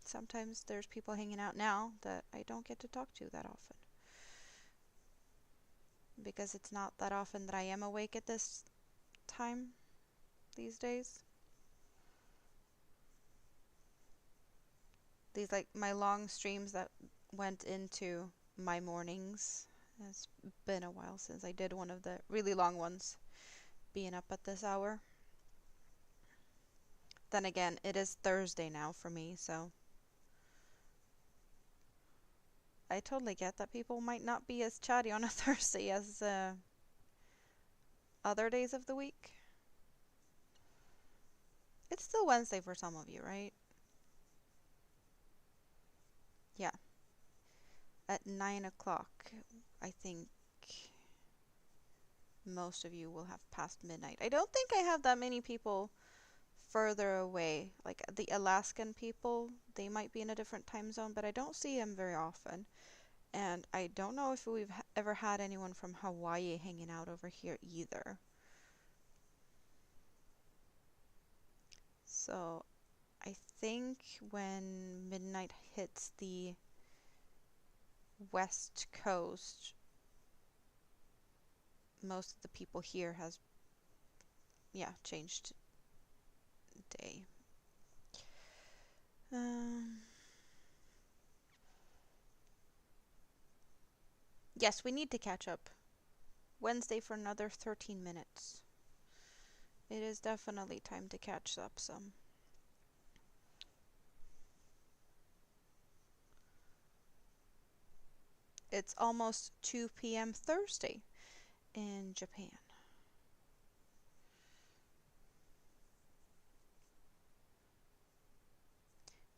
A: Sometimes there's people hanging out now that I don't get to talk to that often. Because it's not that often that I am awake at this time these days. These, like, my long streams that went into my mornings. It's been a while since I did one of the really long ones, being up at this hour. Then again, it is Thursday now for me, so I totally get that people might not be as chatty on a Thursday as other days of the week. It's still Wednesday for some of you, right? Yeah. At 9 o'clock, I think most of you will have passed midnight. I don't think I have that many people further away. Like the Alaskan people, they might be in a different time zone, but I don't see them very often. And I don't know if we've ever had anyone from Hawaii hanging out over here either. So I think when midnight hits the West Coast, most of the people here has, changed day. Yes, we need to catch up. Wednesday for another 13 minutes. It is definitely time to catch up some. It's almost 2 p.m. Thursday in Japan.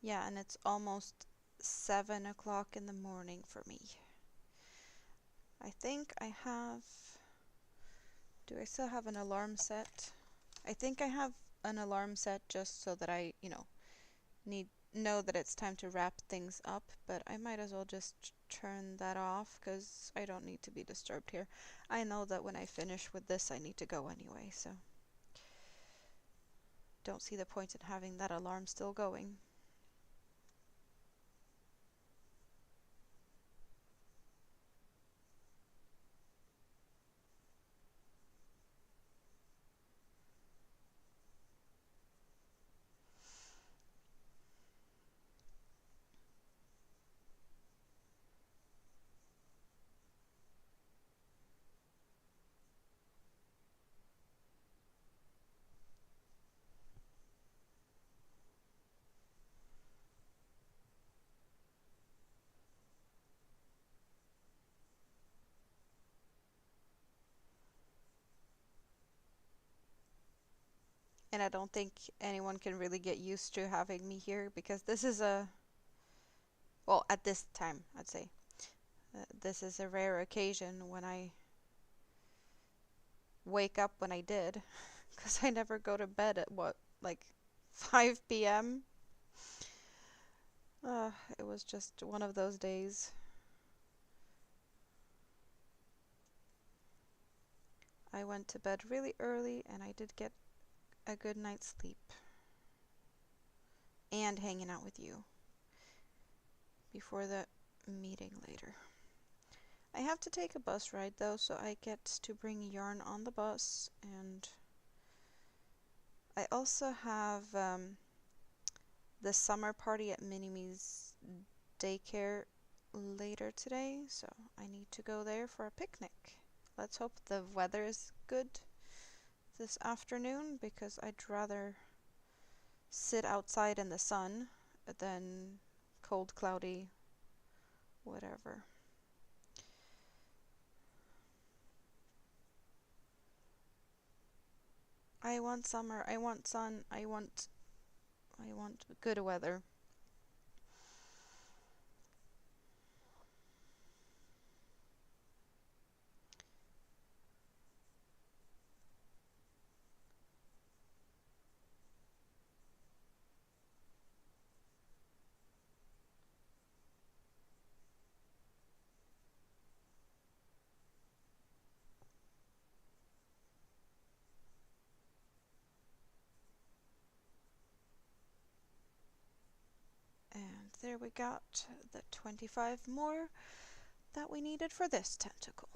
A: Yeah, and it's almost 7 o'clock in the morning for me. I think I have... Do I still have an alarm set? I think I have an alarm set just so that I, know that it's time to wrap things up, but I might as well just turn that off because I don't need to be disturbed here. I know that when I finish with this I need to go anyway, so don't see the point in having that alarm still going. And I don't think anyone can really get used to having me here because this is a, well, at this time, I'd say, this is a rare occasion when I wake up when I did because I never go to bed at what, like 5 p.m. It was just one of those days. I went to bed really early and I did get a good night's sleep and hanging out with you before the meeting later. I have to take a bus ride though, so I get to bring yarn on the bus, and I also have the summer party at Minime's daycare later today, so I need to go there for a picnic. Let's hope the weather is good this afternoon because I'd rather sit outside in the sun than cold, cloudy, whatever. I want summer, I want sun, I want good weather. And there we got the 25 more that we needed for this tentacle.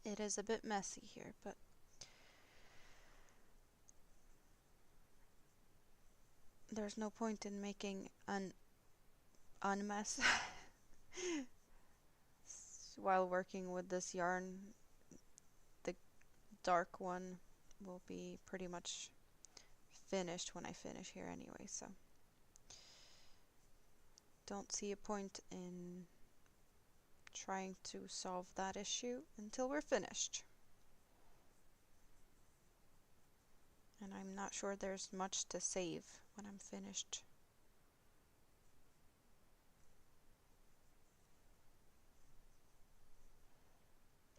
A: It is a bit messy here, but there's no point in making an unmess while working with this yarn. The dark one will be pretty much finished when I finish here anyway, so don't see a point in trying to solve that issue until we're finished. And I'm not sure there's much to save when I'm finished.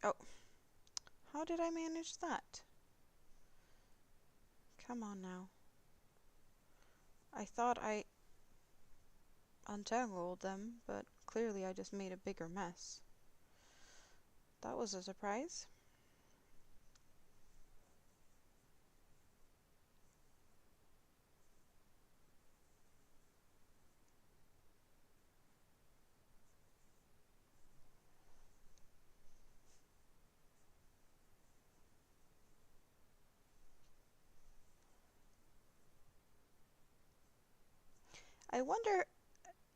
A: Oh, how did I manage that? Come on now. I thought I untangled them, but clearly I just made a bigger mess. That was a surprise. I wonder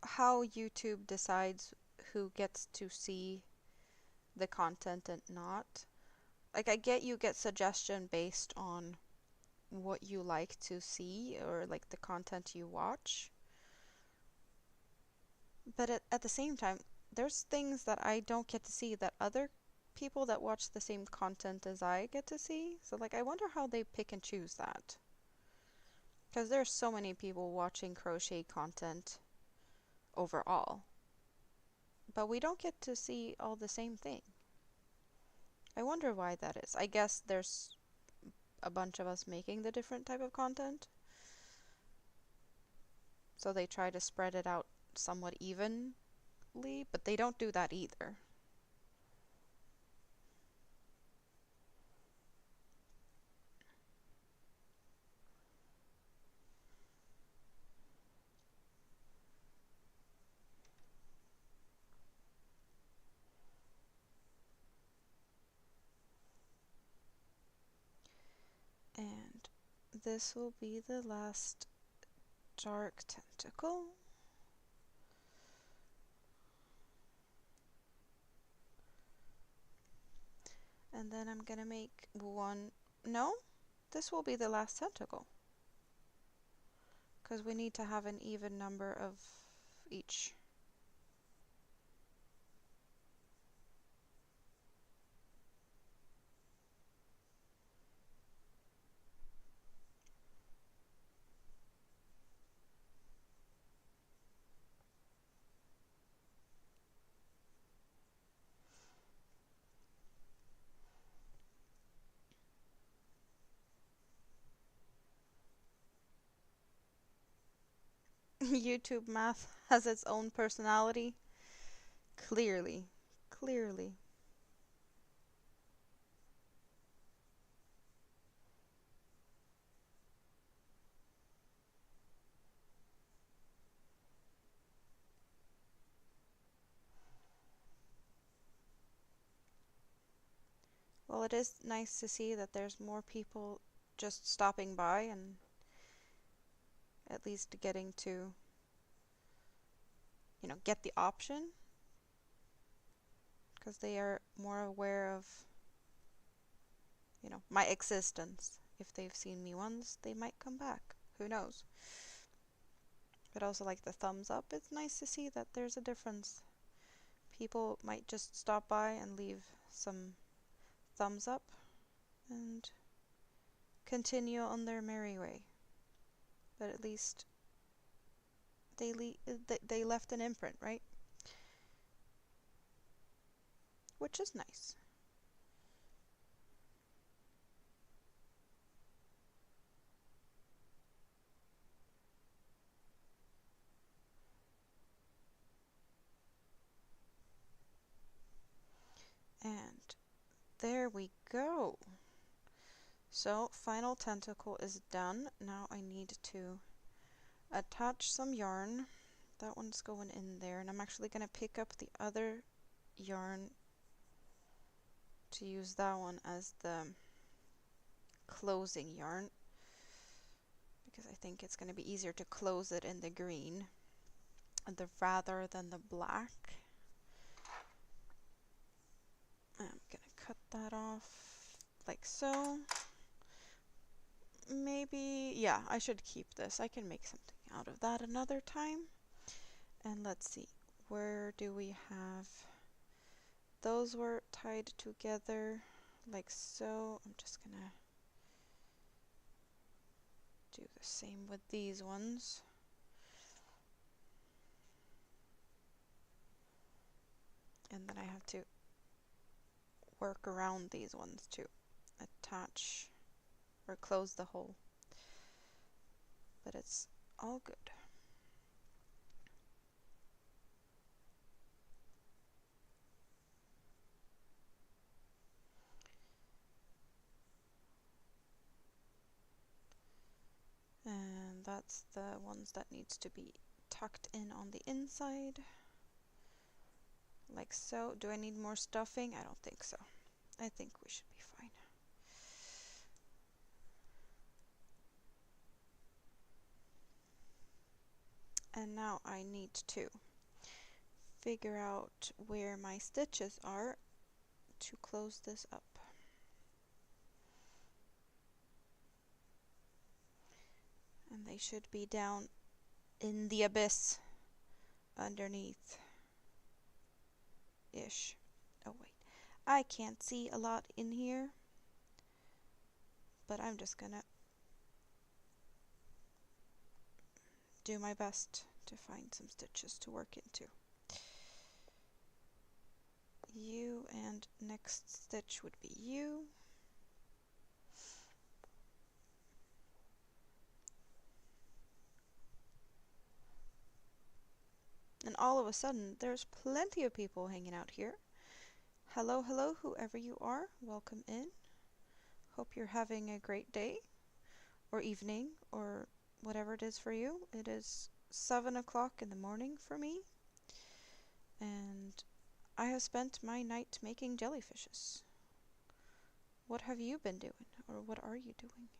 A: how YouTube decides who gets to see the content and not. Like, I get you get suggestion based on what you like to see or like the content you watch. But at the same time, there's things that I don't get to see that other people that watch the same content as I get to see. So, like, I wonder how they pick and choose that. Because there's so many people watching crochet content overall. But we don't get to see all the same thing. I wonder why that is. I guess there's a bunch of us making the different type of content. So they try to spread it out somewhat evenly, but they don't do that either. And this will be the last dark tentacle. And then I'm gonna make one. No, this will be the last tentacle. Because we need to have an even number of each. YouTube math has its own personality. Clearly. Clearly. Well, it is nice to see that there's more people just stopping by and at least getting to, get the option. Because they are more aware of, my existence. If they've seen me once, they might come back. Who knows? But also, like the thumbs up, it's nice to see that there's a difference. People might just stop by and leave some thumbs up and continue on their merry way. But at least they left an imprint, right? Which is nice. And there we go. So, final tentacle is done. Now I need to attach some yarn. That one's going in there, and I'm actually going to pick up the other yarn to use that one as the closing yarn, because I think it's going to be easier to close it in the green rather than the black. I'm going to cut that off like so. Maybe, yeah, I should keep this. I can make something out of that another time. And let's see, where do we have... Those were tied together like so. I'm just gonna do the same with these ones. And then I have to work around these ones to attach or close the hole. But it's all good. And that's the ones that needs to be tucked in on the inside. Like so. Do I need more stuffing? I don't think so. I think we should be fine. And now I need to figure out where my stitches are to close this up. And they should be down in the abyss underneath ish. Oh wait, I can't see a lot in here, but I'm just gonna do my best to find some stitches to work into. U, and next stitch would be U. And all of a sudden, there's plenty of people hanging out here. Hello, hello, whoever you are, welcome in. Hope you're having a great day, or evening, or whatever it is for you. It is 7 o'clock in the morning for me, and I have spent my night making jellyfishes. What have you been doing, or what are you doing?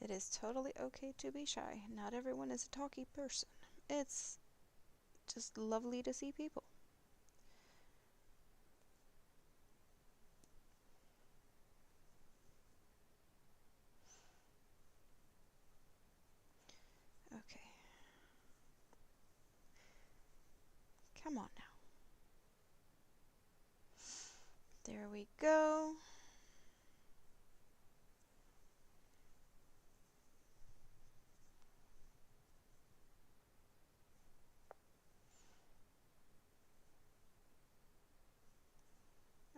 A: It is totally okay to be shy. Not everyone is a talky person. It's just lovely to see people. Okay. Come on now. There we go.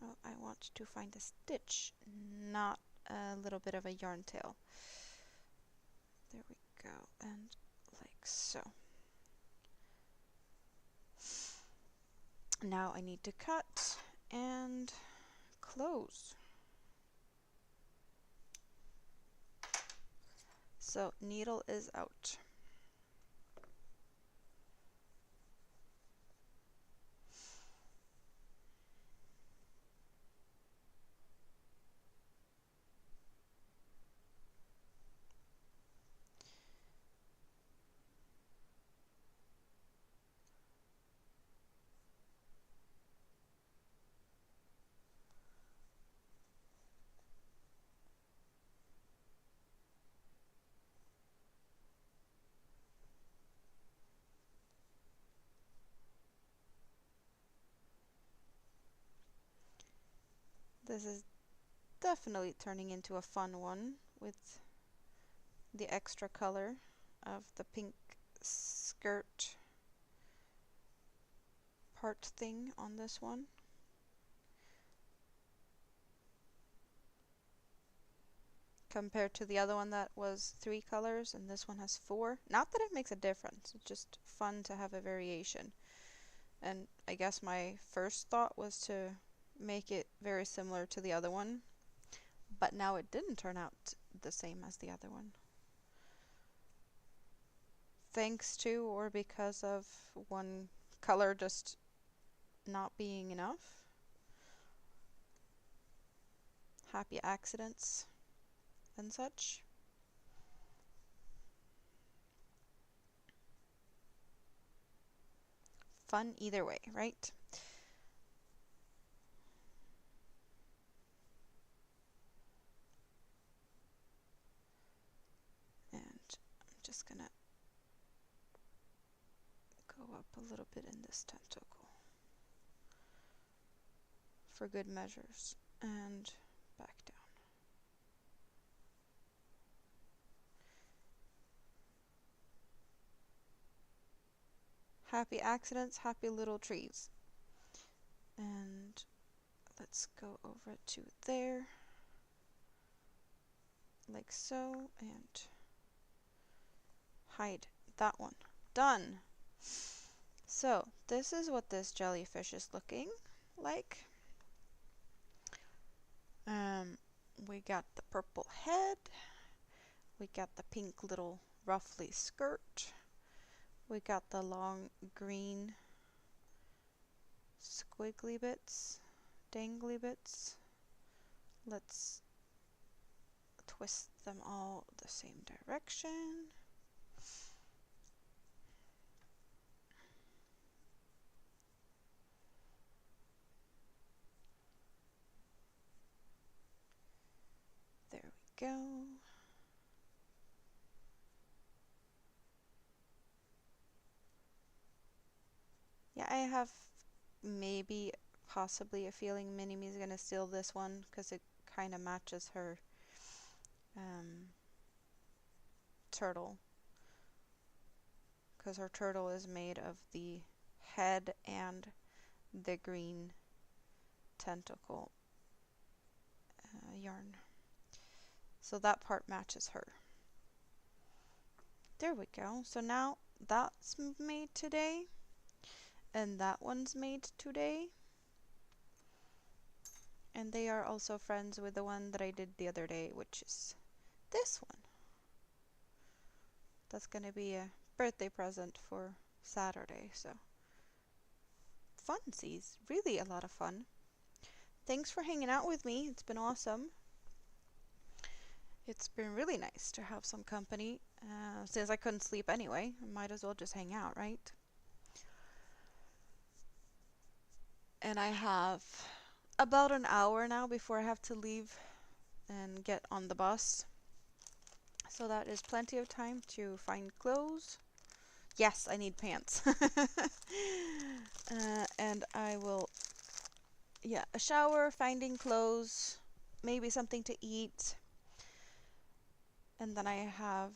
A: Oh, I want to find a stitch, not a little bit of a yarn tail. There we go, and like so. Now I need to cut and close. So needle is out. This is definitely turning into a fun one with the extra color of the pink skirt part thing on this one. Compared to the other one that was 3 colors and this one has 4. Not that it makes a difference, it's just fun to have a variation. And I guess my first thought was to make it very similar to the other one, but now it didn't turn out the same as the other one. Thanks to or because of one color just not being enough. Happy accidents and such. Fun either way, right? And I'm just gonna go up a little bit in this tentacle for good measures and back down. Happy accidents, happy little trees. And let's go over to there, like so, and hide that one. Done! So, this is what this jellyfish is looking like. We got the purple head, we got the pink little ruffly skirt, we got the long green squiggly bits, dangly bits. Let's twist them all the same direction. There we go. Yeah, I have maybe possibly a feeling Minnie is gonna steal this one because it kind of matches her turtle. Because her turtle is made of the head and the green tentacle yarn. So that part matches her. There we go. So now that's made today. And that one's made today. And they are also friends with the one that I did the other day, which is this one. That's gonna be a birthday present for Saturday, so funsies, really a lot of fun. Thanks for hanging out with me, it's been awesome. It's been really nice to have some company. Since I couldn't sleep anyway, I might as well just hang out, right? And I have about an hour now before I have to leave and get on the bus. So that is plenty of time to find clothes. Yes, I need pants. And I will, yeah, a shower, finding clothes, maybe something to eat. And then I have,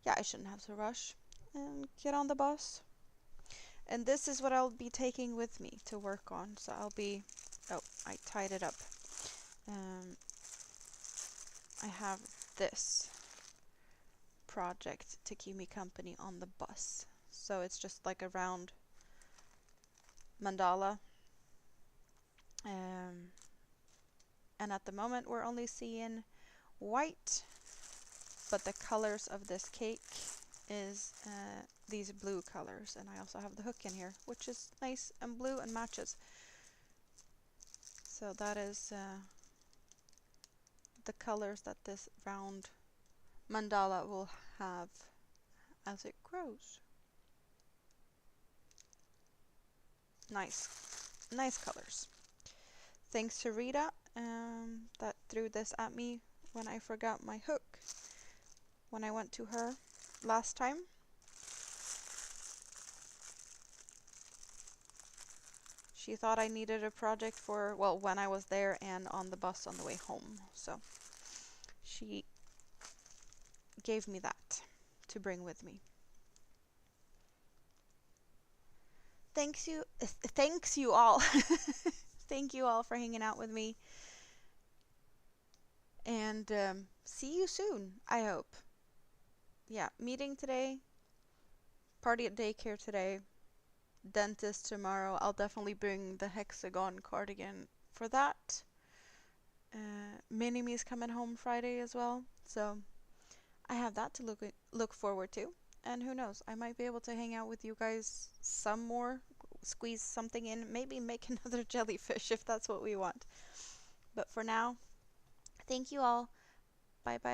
A: yeah, I shouldn't have to rush and get on the bus. And this is what I'll be taking with me to work on. So I'll be, oh, I tied it up. I have this project to keep me company on the bus. So it's just like a round mandala. And at the moment we're only seeing white, but the colors of this cake is these blue colors. And I also have the hook in here, which is nice and blue and matches. So that is the colors that this round mandala will have as it grows. Nice, nice colors. Thanks to Rita that threw this at me when I forgot my hook when I went to her last time. She thought I needed a project for, well, when I was there and on the bus on the way home. So she gave me that to bring with me. Thanks you all. Thank you all for hanging out with me. And see you soon, I hope. Yeah, meeting today, party at daycare today, dentist tomorrow. I'll definitely bring the hexagon cardigan for that. Mini-Me's coming home Friday as well, so I have that to look forward to. And who knows, I might be able to hang out with you guys some more, squeeze something in, maybe make another jellyfish if that's what we want. But for now, thank you all. Bye bye.